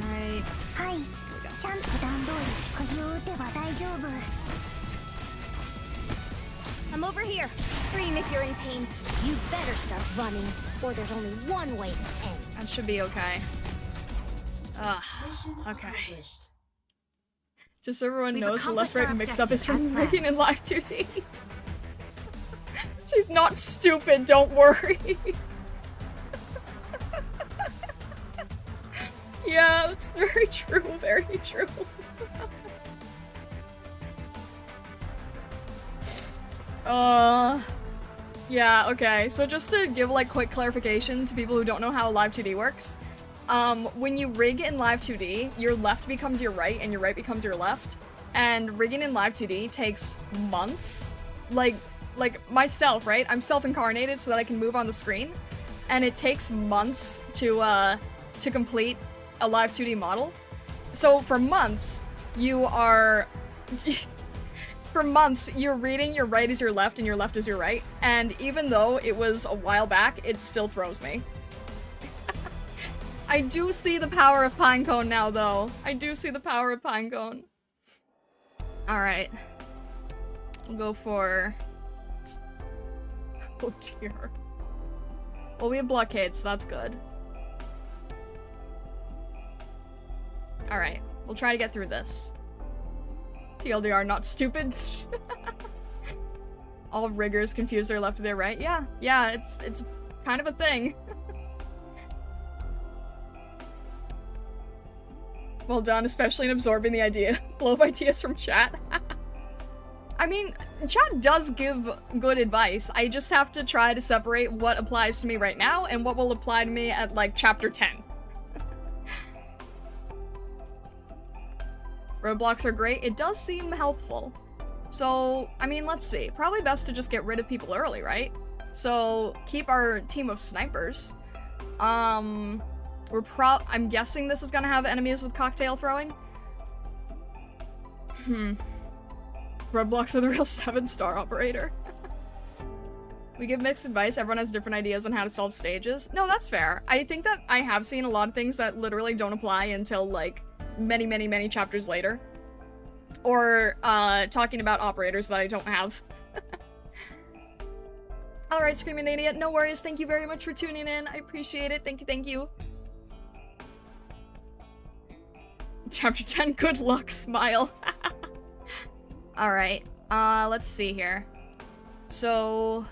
Alright. はい。 Here we go. ちゃんと普段通り釘を打てば大丈夫。I'm over here. Scream if you're in pain. You better start running, or there's only one way this That ends. should be okay. Ugh. Okay. Just so everyone We've knows, the left-right accomplished mix-up our is from objective as Rigging in Live 2D. She's not stupid, don't worry. Yeah, that's very true, very true. Yeah, okay. So just to give like quick clarification to people who don't know how Live 2D works, when you rig in Live 2D, your left becomes your right and your right becomes your left. And rigging in Live 2D takes months. Like myself, right? I'm self-incarnated so that I can move on the screen. And it takes months to complete a Live 2D model. So for months, you are... For months, you're reading your right is your left and your left is your right. And even though it was a while back, it still throws me. I do see the power of Pinecone now, though. I do see the power of Pinecone. Alright. We'll go for... Oh dear. Well, we have blockade, so that's good. Alright. We'll try to get through this. TLDR, not stupid. All riggers confuse their left or their right. Yeah, it's kind of a thing. Well done, especially in absorbing the idea. Blow ideas from chat. I mean, chat does give good advice. I just have to try to separate what applies to me right now and what will apply to me at, like, chapter 10. Roadblocks are great. It does seem helpful. So, I mean, let's see. Probably best to just get rid of people early, right? So, keep our team of snipers. I'm guessing this is gonna have enemies with cocktail throwing. Roadblocks are the real 7-star operator. We give mixed advice. Everyone has different ideas on how to solve stages. No, that's fair. I think that I have seen a lot of things that literally don't apply until, like, many, many, many chapters later. Or, talking about operators that I don't have. Alright, Screaming Idiot, no worries. Thank you very much for tuning in. I appreciate it. Thank you, thank you. Chapter 10, good luck, smile. Alright, let's see here. So...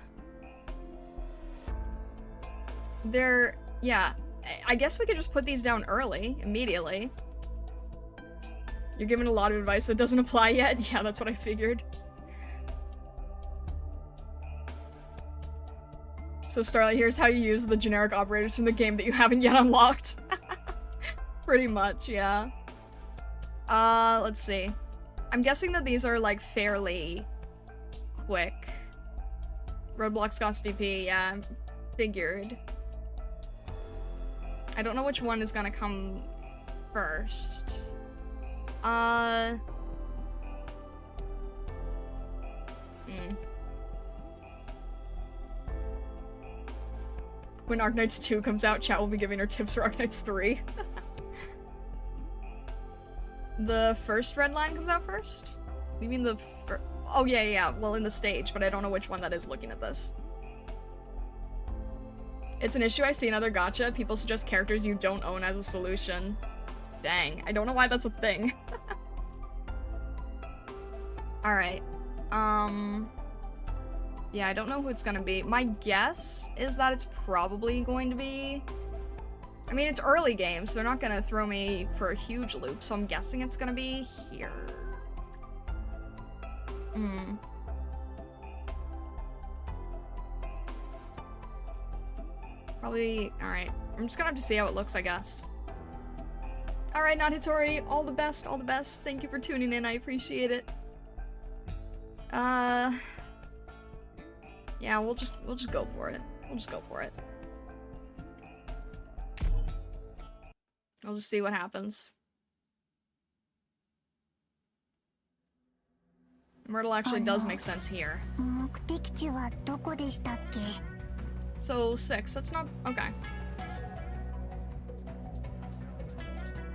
yeah, I guess we could just put these down early, immediately. You're giving a lot of advice that doesn't apply yet? Yeah, that's what I figured. So Starlight, here's how you use the generic operators from the game that you haven't yet unlocked. Pretty much, yeah. Let's see. I'm guessing that these are, like, fairly quick. Roadblocks cost DP, yeah, figured. I don't know which one is gonna come first. When ARKNIGHTS 2 comes out, chat will be giving her tips for ARKNIGHTS 3. The first red line comes out first? You mean the oh, yeah, well, in the stage, but I don't know which one that is looking at this. It's an issue I see in other gacha. People suggest characters you don't own as a solution. Dang, I don't know why that's a thing. Alright. Yeah, I don't know who it's gonna be. My guess is that it's probably going to be... I mean, it's early game, so they're not gonna throw me for a huge loop, so I'm guessing it's gonna be here. Probably... Alright. I'm just gonna have to see how it looks, I guess. Alright, Nahitori, all the best, all the best. Thank you for tuning in, I appreciate it. Yeah, we'll just go for it. We'll just go for it. I'll just see what happens. Myrtle actually does make sense here. So 6, that's not... okay.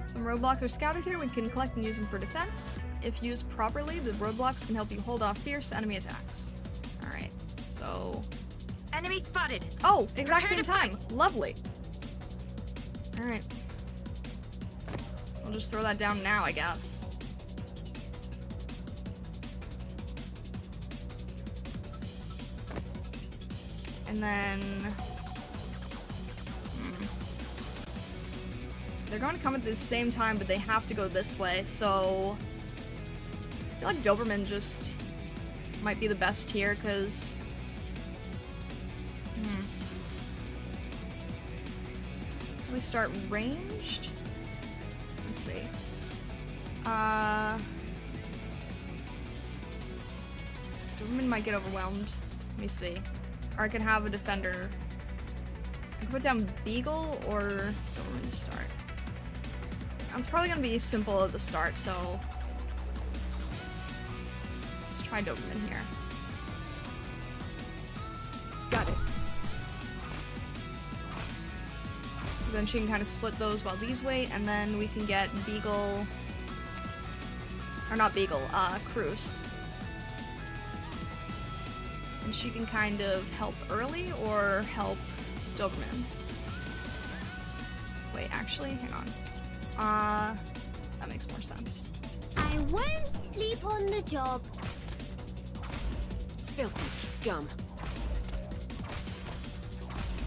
Some roadblocks are scattered here. We can collect and use them for defense. If used properly, the roadblocks can help you hold off fierce enemy attacks. Alright, so... Enemy spotted! Oh, exact same time! Lovely! Alright. I'll just throw that down now, I guess. And then... They're going to come at the same time, but they have to go this way, so... I feel like Doberman just might be the best here, because... Can we start ranged? Let's see. Doberman might get overwhelmed. Let me see. Or I could have a defender. I could put down Beagle or Doberman to start. It's probably gonna be simple at the start, so let's try Doberman here. Got it. Then she can kind of split those while these wait, and then we can get Beagle, or not Beagle, Cruz. And she can kind of help early or help Doberman. Wait, actually, hang on. That makes more sense. I won't sleep on the job. Filthy scum.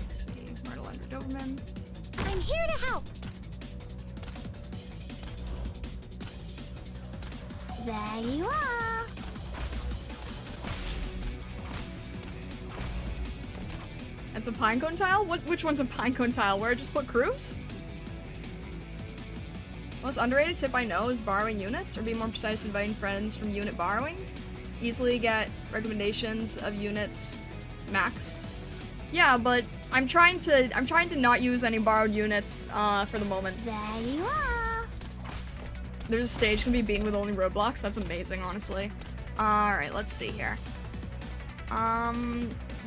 Let's see, Myrtle under Doberman. I'm here to help. There you are. That's a pinecone tile? Which one's a pinecone tile? Where I just put crews? Most underrated tip I know is borrowing units, or be more precise, inviting friends from unit borrowing. Easily get recommendations of units maxed. Yeah, but I'm trying to not use any borrowed units for the moment. There you are. There's a stage can be beaten with only roadblocks. That's amazing, honestly. Alright, let's see here.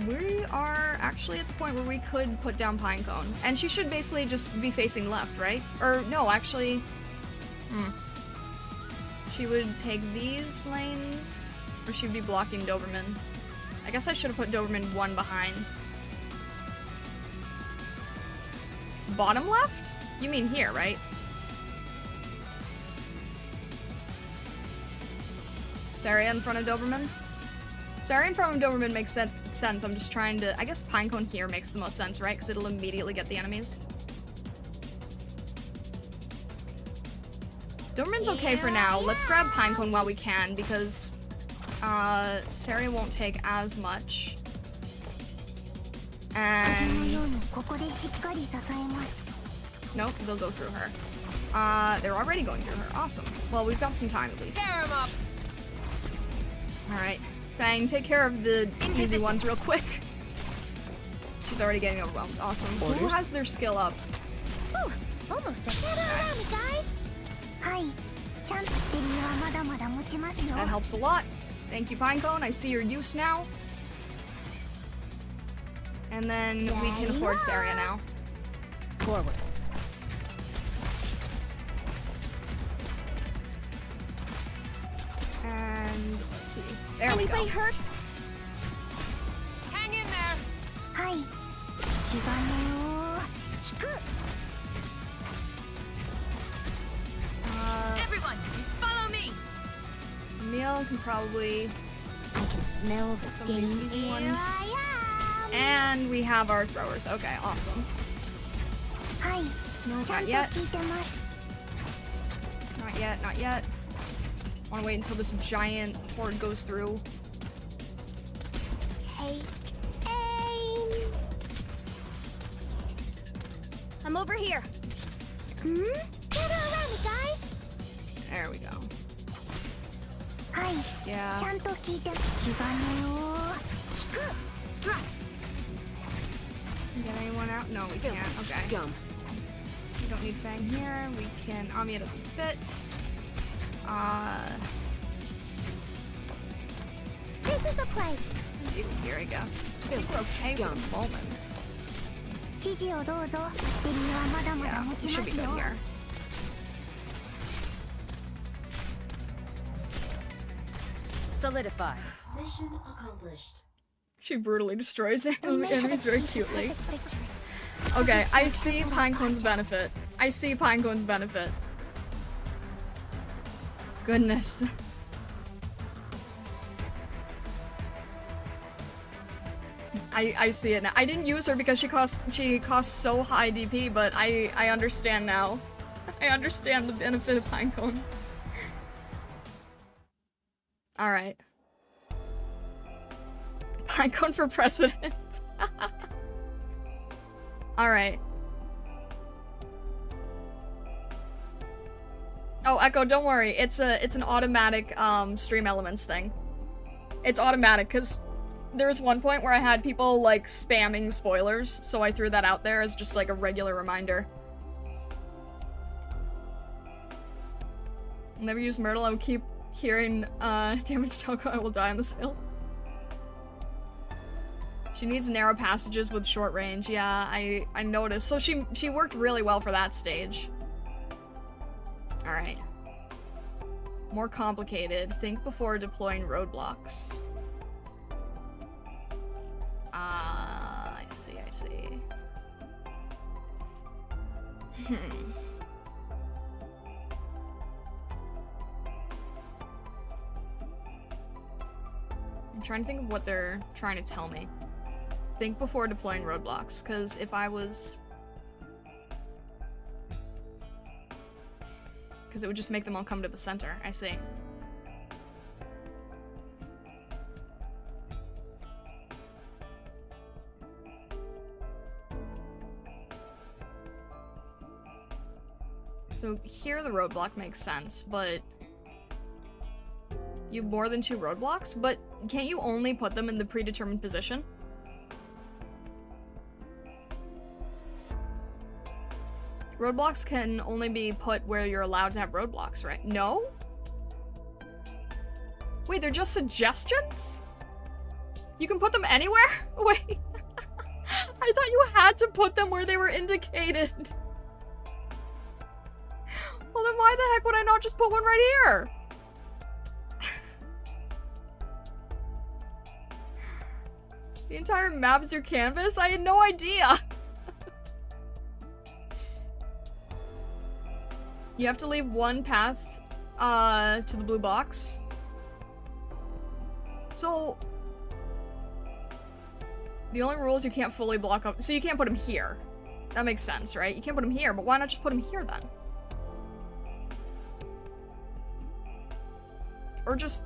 We are actually at the point where we could put down Pinecone. And she should basically just be facing left, right? Or, no, actually... She would take these lanes, or she'd be blocking Doberman. I guess I should have put Doberman one behind. Bottom left? You mean here, right? Saria in front of Doberman? Saria in front of Doberman makes sense. I'm just trying to... I guess Pinecone here makes the most sense, right? Because it'll immediately get the enemies. Doberman's okay for now. Let's grab Pinecone while we can, because Saria won't take as much. And... Nope, they'll go through her. They're already going through her. Awesome. Well, we've got some time at least. Alright. Fang, take care of the easy ones real quick. She's already getting overwhelmed. Awesome. Who has their skill up? Whew, almost done. Guys. That helps a lot. Thank you, Pinecone. I see your use now. And then we can afford Saria now. Forward. And let's see. There we go. Anybody hurt? Hang in there. Hi. Everyone, follow me. Emil can probably I can smell get the some of these sting. easy ones. And we have our throwers. Okay, awesome. No, not yet. Not yet, not yet. Wanna wait until this giant horde goes through. Take aim. I'm over here. Gather around me, guys. There we go. Hi. Yeah. Thrust. Get anyone out? No, we can't. Okay. Scum. We don't need Fang here. We can. Amiya doesn't fit. This is the place. Even here, I guess. I think we're okay for the moment. Yeah, we should be good here. Solidify. Mission accomplished. She brutally destroys enemies very cutely. Okay, I see Pinecone's benefit. I see Pinecone's benefit. Goodness. I see it now. I didn't use her because she costs so high DP, but I understand now. I understand the benefit of Pinecone. Alright. Pinecone for president. Alright. Oh, Echo, don't worry. It's an automatic stream elements thing. It's automatic because there was one point where I had people like spamming spoilers, so I threw that out there as just like a regular reminder. I'll never use Myrtle. I will keep hearing damage Choco. I will die on this hill. She needs narrow passages with short range. Yeah, I noticed. So she worked really well for that stage. Alright. More complicated. Think before deploying roadblocks. I see. I'm trying to think of what they're trying to tell me. Think before deploying roadblocks, because if I was... Because it would just make them all come to the center, I see. So here the roadblock makes sense, but you have more than 2 roadblocks, but can't you only put them in the predetermined position? Roadblocks can only be put where you're allowed to have roadblocks, right? No? Wait, they're just suggestions? You can put them anywhere? Wait. I thought you had to put them where they were indicated. Well, then why the heck would I not just put one right here? The entire map is your canvas? I had no idea. You have to leave one path to the blue box. So the only rule is you can't fully block up. So you can't put him here. That makes sense, right? You can't put him here, but why not just put him here then? Or just...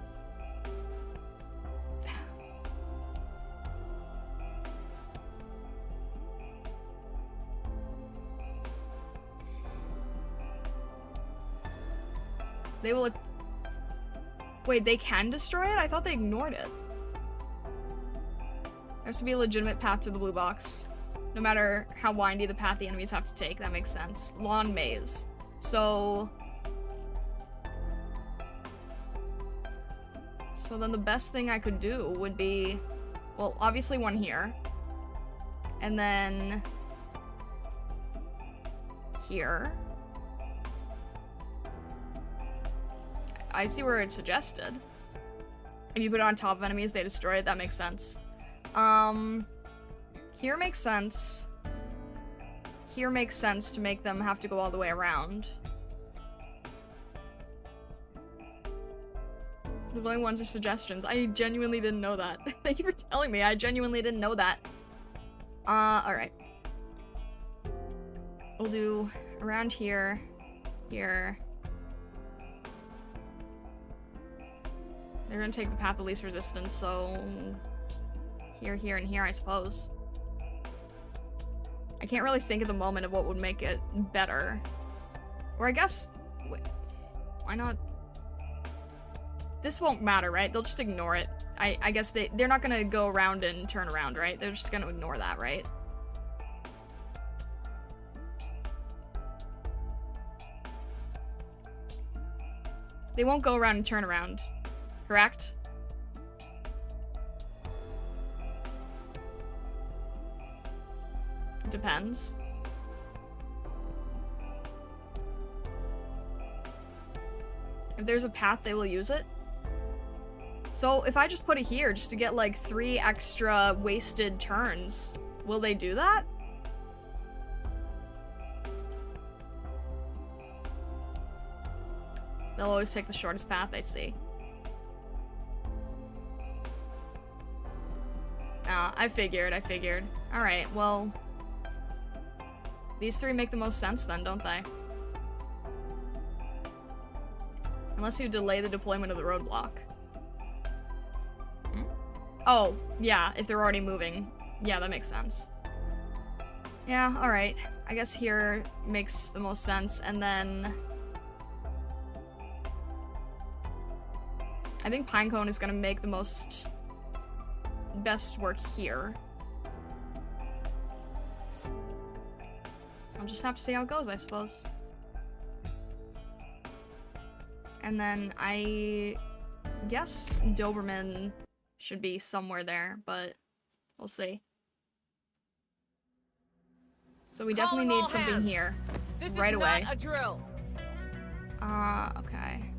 They will... Wait, they can destroy it? I thought they ignored it. There has to be a legitimate path to the blue box. No matter how windy the path the enemies have to take. That makes sense. Lawn maze. So then the best thing I could do would be... Well, obviously one here. And then... Here. I see where it's suggested. If you put it on top of enemies, they destroy it. That makes sense. Here makes sense. Here makes sense to make them have to go all the way around. The glowing ones are suggestions. I genuinely didn't know that. Thank you for telling me. I genuinely didn't know that. Alright. We'll do around here, here. They're gonna take the path of least resistance, so... Here, here, and here, I suppose. I can't really think at the moment of what would make it better. Or I guess... Wait, why not? This won't matter, right? They'll just ignore it. I guess they're not gonna go around and turn around, right? They're just gonna ignore that, right? They won't go around and turn around. Correct? It depends. If there's a path, they will use it. So if I just put it here just to get like 3 extra wasted turns, will they do that? They'll always take the shortest path, I see. I figured. Alright, well... These 3 make the most sense then, don't they? Unless you delay the deployment of the roadblock. Oh, yeah, if they're already moving. Yeah, that makes sense. Yeah, alright. I guess here makes the most sense, and then... I think Pinecone is gonna make the most... best work here. I'll just have to see how it goes, I suppose. And then I guess Doberman should be somewhere there, but we'll see. So we definitely need something here right away. This is not a drill. Okay.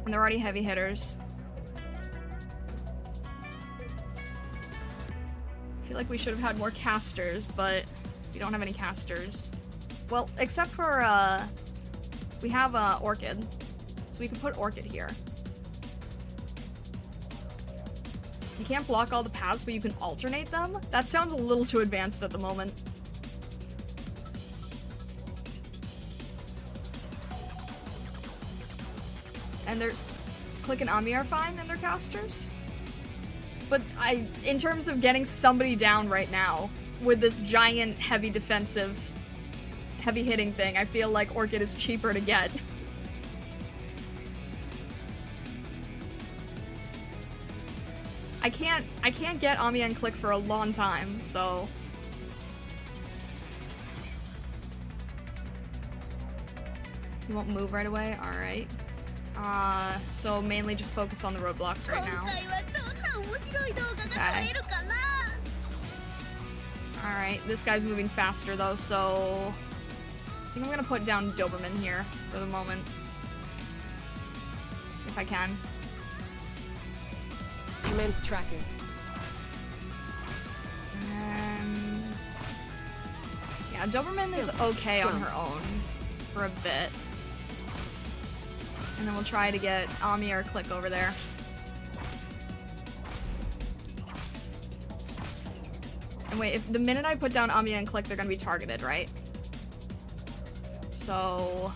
And they're already heavy hitters. I feel like we should have had more casters, but we don't have any casters. Well, except for, we have, Orchid. So we can put Orchid here. You can't block all the paths, but you can alternate them? That sounds a little too advanced at the moment. And they're... Click and Ami are fine, and they're casters? But in terms of getting somebody down right now, with this giant, heavy defensive heavy hitting thing, I feel like Orchid is cheaper to get. I can't get Amiya and Click for a long time, so... You won't move right away? Alright. So mainly just focus on the roadblocks right now. Okay. Alright, this guy's moving faster though, so... I think I'm gonna put down Doberman here for the moment. If I can. Commence tracking. And... Yeah, Doberman is okay on her own for a bit. And then we'll try to get Amiya or Click over there. And wait, if the minute I put down Amiya and Click, they're gonna be targeted, right? So...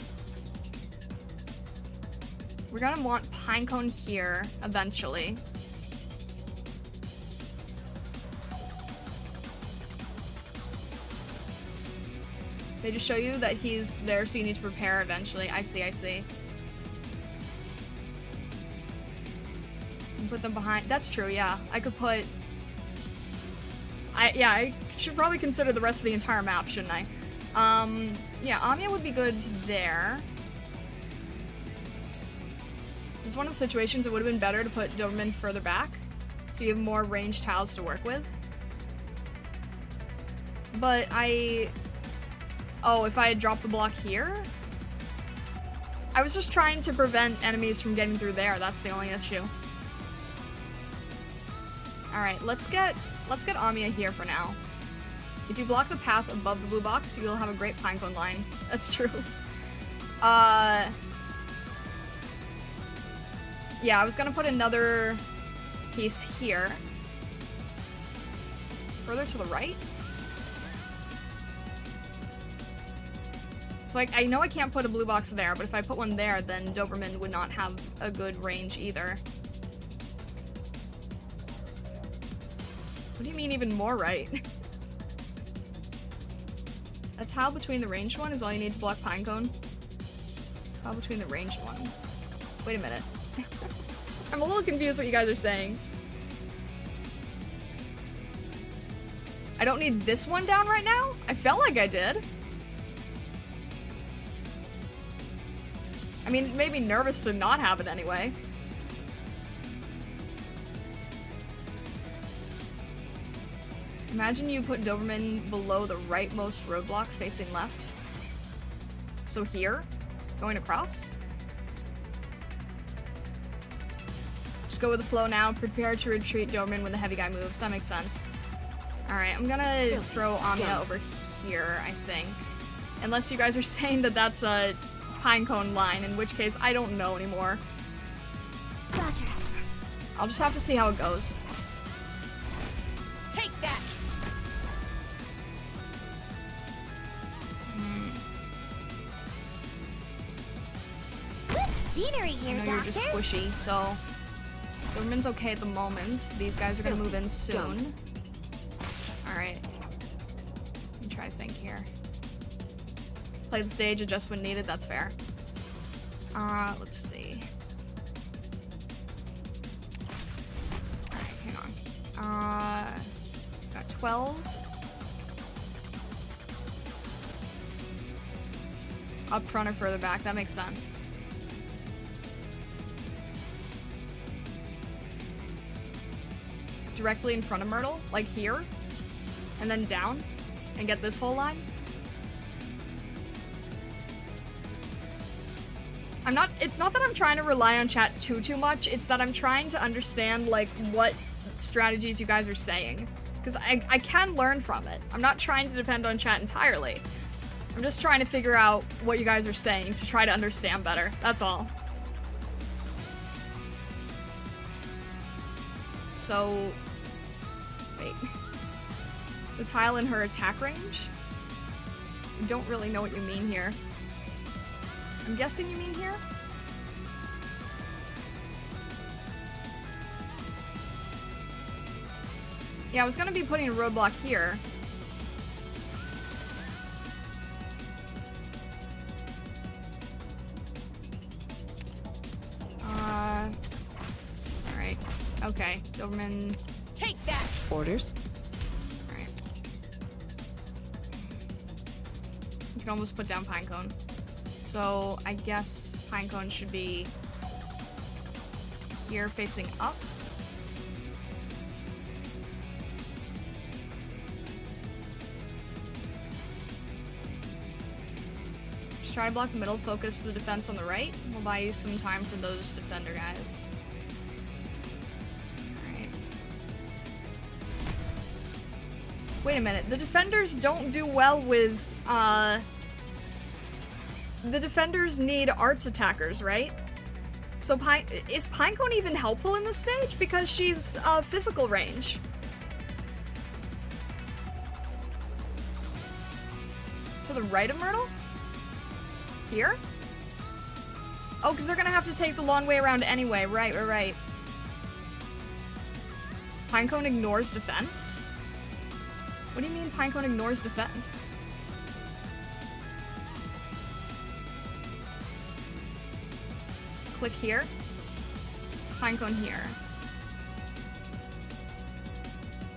We're gonna want Pinecone here, eventually. They just show you that he's there, so you need to prepare eventually. I see, I see. And put them behind. That's true, yeah. I could put... I should probably consider the rest of the entire map, shouldn't I? Yeah, Amiya would be good there. It's one of the situations it would have been better to put Doberman further back, so you have more ranged Taos to work with. But oh, if I had dropped the block here? I was just trying to prevent enemies from getting through there. That's the only issue. Alright, let's get Amiya here for now. If you block the path above the blue box, you'll have a great Pinecone line. That's true. Yeah, I was gonna put another piece here. Further to the right? So I know I can't put a blue box there, but if I put one there, then Doberman would not have a good range either. What do you mean even more right? A tile between the ranged one is all you need to block Pinecone? Tile between the ranged one. Wait a minute. I'm a little confused what you guys are saying. I don't need this one down right now? I felt like I did. I mean, it made me nervous to not have it anyway. Imagine you put Doberman below the rightmost roadblock facing left. So here? Going across? Just go with the flow now. Prepare to retreat Doberman when the heavy guy moves. That makes sense. Alright, I'm gonna throw Amiya over here, I think. Unless you guys are saying that that's a Pinecone line, in which case I don't know anymore. Roger. I'll just have to see how it goes. Take that! Good scenery I here, know Doctor. you're just squishy, so... Doberman's okay at the moment. These guys are gonna move in soon. Alright. Let me try to think here. Play the stage, adjust when needed, that's fair. Let's see. Alright, hang on. Got 12. Up front or further back, that makes sense. Directly in front of Myrtle, like here, and then down, and get this whole line. It's not that I'm trying to rely on chat too much, it's that I'm trying to understand, like, what strategies you guys are saying. Because I can learn from it. I'm not trying to depend on chat entirely. I'm just trying to figure out what you guys are saying to try to understand better. That's all. So... Wait. The tile in her attack range? I don't really know what you mean here. I'm guessing you mean here? Yeah, I was gonna be putting a roadblock here. Okay, Doberman. Take that! Orders? Alright. You can almost put down Pinecone. So I guess Pinecone should be here facing up. Just try to block the middle, focus the defense on the right. We'll buy you some time for those defender guys. Alright. Wait a minute, the defenders don't do well with, the defenders need arts attackers, right? So is Pinecone even helpful in this stage? Because she's, physical range. To the right of Myrtle? Here? Oh, because they're gonna have to take the long way around anyway. Right. Pinecone ignores defense? What do you mean Pinecone ignores defense? Click here. Pinecone here.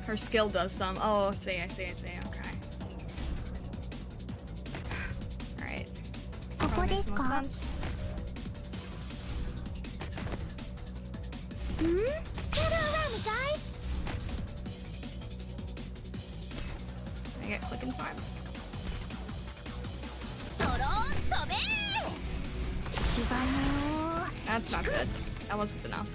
Her skill does some. Oh, I see. Okay. Alright. Probably makes the most sense. Gather around me, guys! I get click in time. That's not good. That wasn't enough.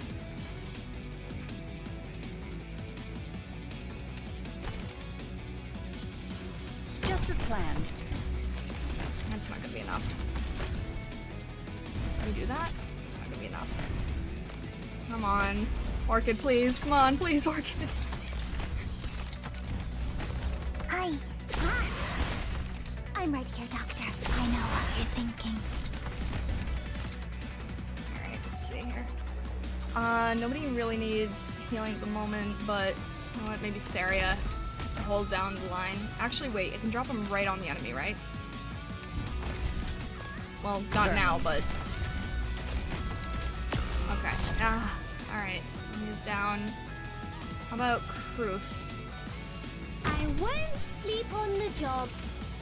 Just as planned. That's not gonna be enough. Can we do that? It's not gonna be enough. Come on. Orchid, please. Come on, please, Orchid. Hi. I'm right here, Doctor. I know what you're thinking. Alright, let's see here. Nobody really needs healing at the moment, but you know what, maybe Saria to hold down the line. Actually, wait, it can drop him right on the enemy, right? Well, not now, but... Okay. Alright. He's down. How about Cruz? I won't sleep on the job.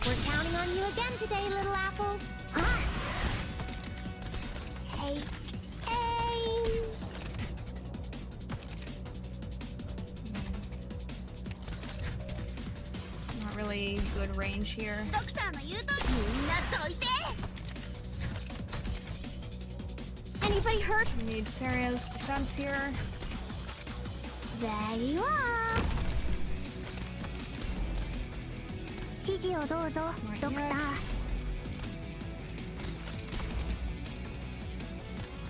We're counting on you again today, little apple. Take aim. Not really good range here. Anybody hurt? We need Saria's defense here. There you are. 指示をどうぞ、ドクター。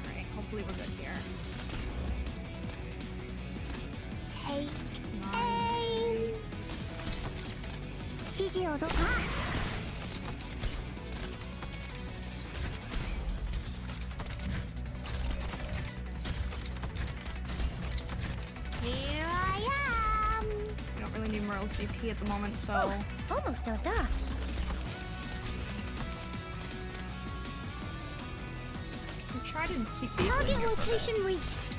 Alright, hopefully we're good here. Take Come on. aim. 指示をどうぞ。Here I am. We don't really need Merle's DP at the moment, so... Almost dozed off. Let's see. We'll try to keep people Target here for a bit. location reached.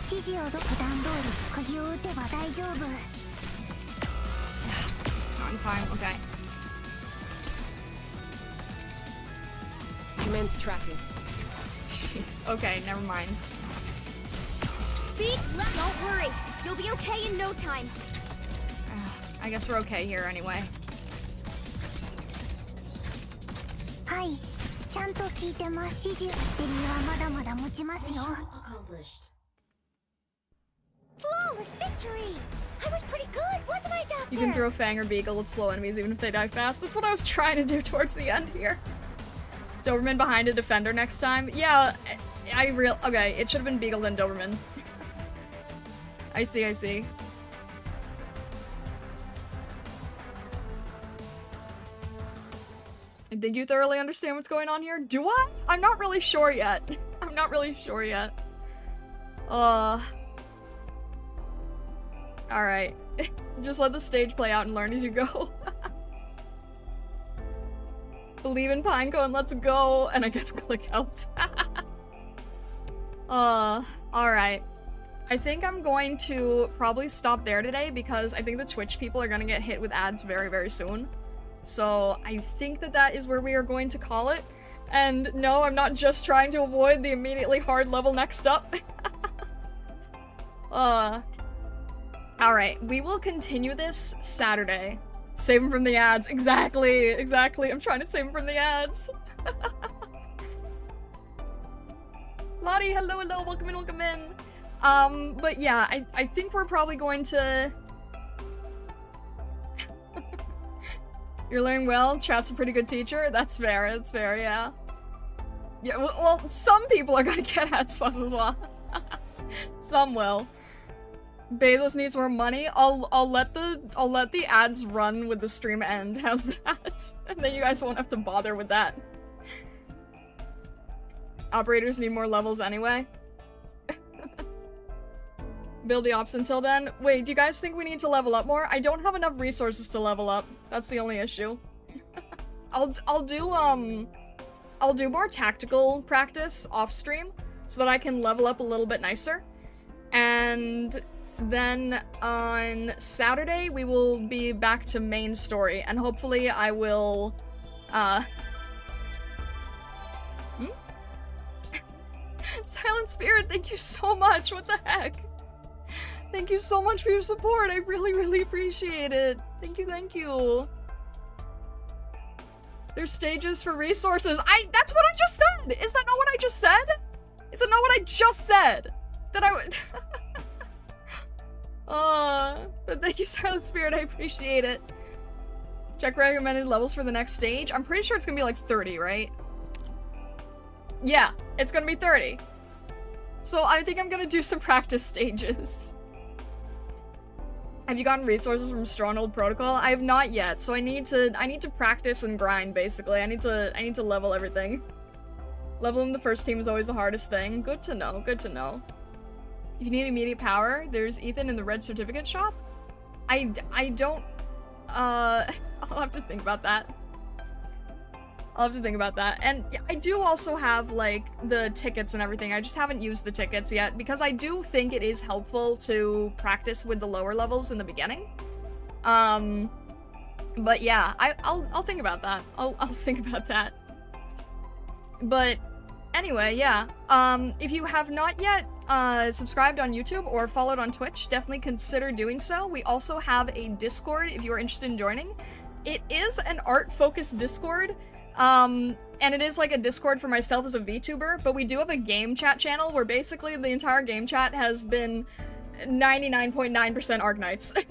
指示をど普段通り釘を打てば大丈夫。 Not in time, okay. Commence tracking. Jeez, okay, never mind. Speak left. Don't worry. You'll be okay in no time. I guess we're okay here anyway. はい。ちゃんと聞いてます。指示って理由はまだまだ持ちますよ。Flawless victory! I was pretty good, wasn't I, Doctor? You can throw Fang or Beagle with slow enemies even if they die fast. That's what I was trying to do towards the end here. Doberman behind a defender next time. Yeah, okay, it should have been Beagle then Doberman. I see. I think you thoroughly understand what's going on here. Do I? I'm not really sure yet. Alright. Just let the stage play out and learn as you go. Believe in Pinecone, let's go! And I guess click out. Alright. I think I'm going to probably stop there today because I think the Twitch people are gonna get hit with ads very, very soon. So I think that that is where we are going to call it. And no, I'm not just trying to avoid the immediately hard level next up. Alright, we will continue this Saturday. Save them from the ads. Exactly. I'm trying to save them from the ads. Lottie, hello, welcome in. But yeah, I think we're probably going to... You're learning well, chat's a pretty good teacher. That's fair, yeah. Yeah, well, some people are gonna get ad spots as well. Some will. Bezos needs more money. I'll let the ads run with the stream end. How's that? And then you guys won't have to bother with that. Operators need more levels anyway. Build the ops until then. Wait, do you guys think we need to level up more? I don't have enough resources to level up. That's the only issue. I'll do more tactical practice off stream so that I can level up a little bit nicer. And then on Saturday we will be back to main story, and hopefully I will Silent Spirit, thank you so much. What the heck? Thank you so much for your support. I really appreciate it. Thank you. There's stages for resources. That's what I just said! Is that not what I just said? Is that not what I just said? That I would... but thank you, Silent Spirit, I appreciate it. Check recommended levels for the next stage. I'm pretty sure it's gonna be like 30, right? Yeah, it's gonna be 30. So I think I'm gonna do some practice stages. Have you gotten resources from Stronghold Protocol? I have not yet, so I need to practice and grind, basically. I need to level everything. Leveling the first team is always the hardest thing. Good to know, good to know. If you need immediate power, there's Ethan in the red certificate shop. I don't, I'll have to think about that. And I do also have, like, the tickets and everything. I just haven't used the tickets yet, because I do think it is helpful to practice with the lower levels in the beginning. But yeah, I'll think about that. I'll think about that. But anyway, yeah. If you have not yet subscribed on YouTube or followed on Twitch, definitely consider doing so. We also have a Discord if you are interested in joining. It is an art-focused Discord. And it is like a Discord for myself as a VTuber, but we do have a game chat channel where basically the entire game chat has been 99.9% ARKNIGHTS.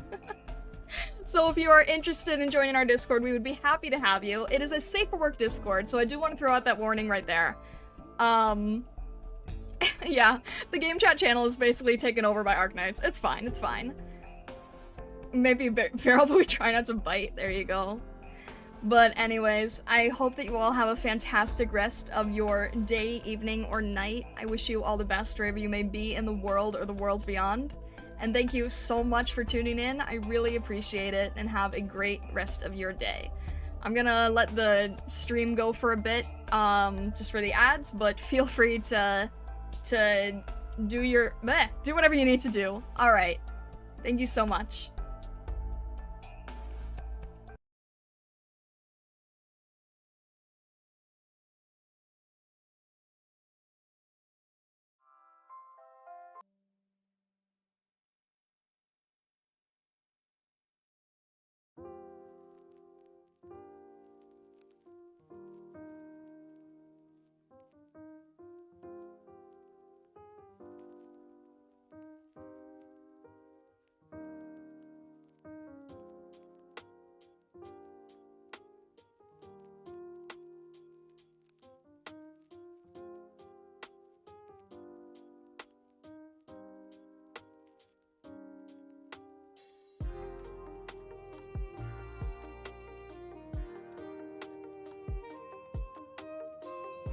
So if you are interested in joining our Discord, we would be happy to have you. It is a safe for work Discord, so I do want to throw out that warning right there. Yeah, the game chat channel is basically taken over by ARKNIGHTS. It's fine. Maybe a bit feral, but we try not to bite. There you go. But anyways, I hope that you all have a fantastic rest of your day, evening, or night. I wish you all the best wherever you may be in the world or the worlds beyond. And thank you so much for tuning in. I really appreciate it, and have a great rest of your day. I'm gonna let the stream go for a bit, just for the ads, but feel free to do whatever you need to do. Alright. Thank you so much.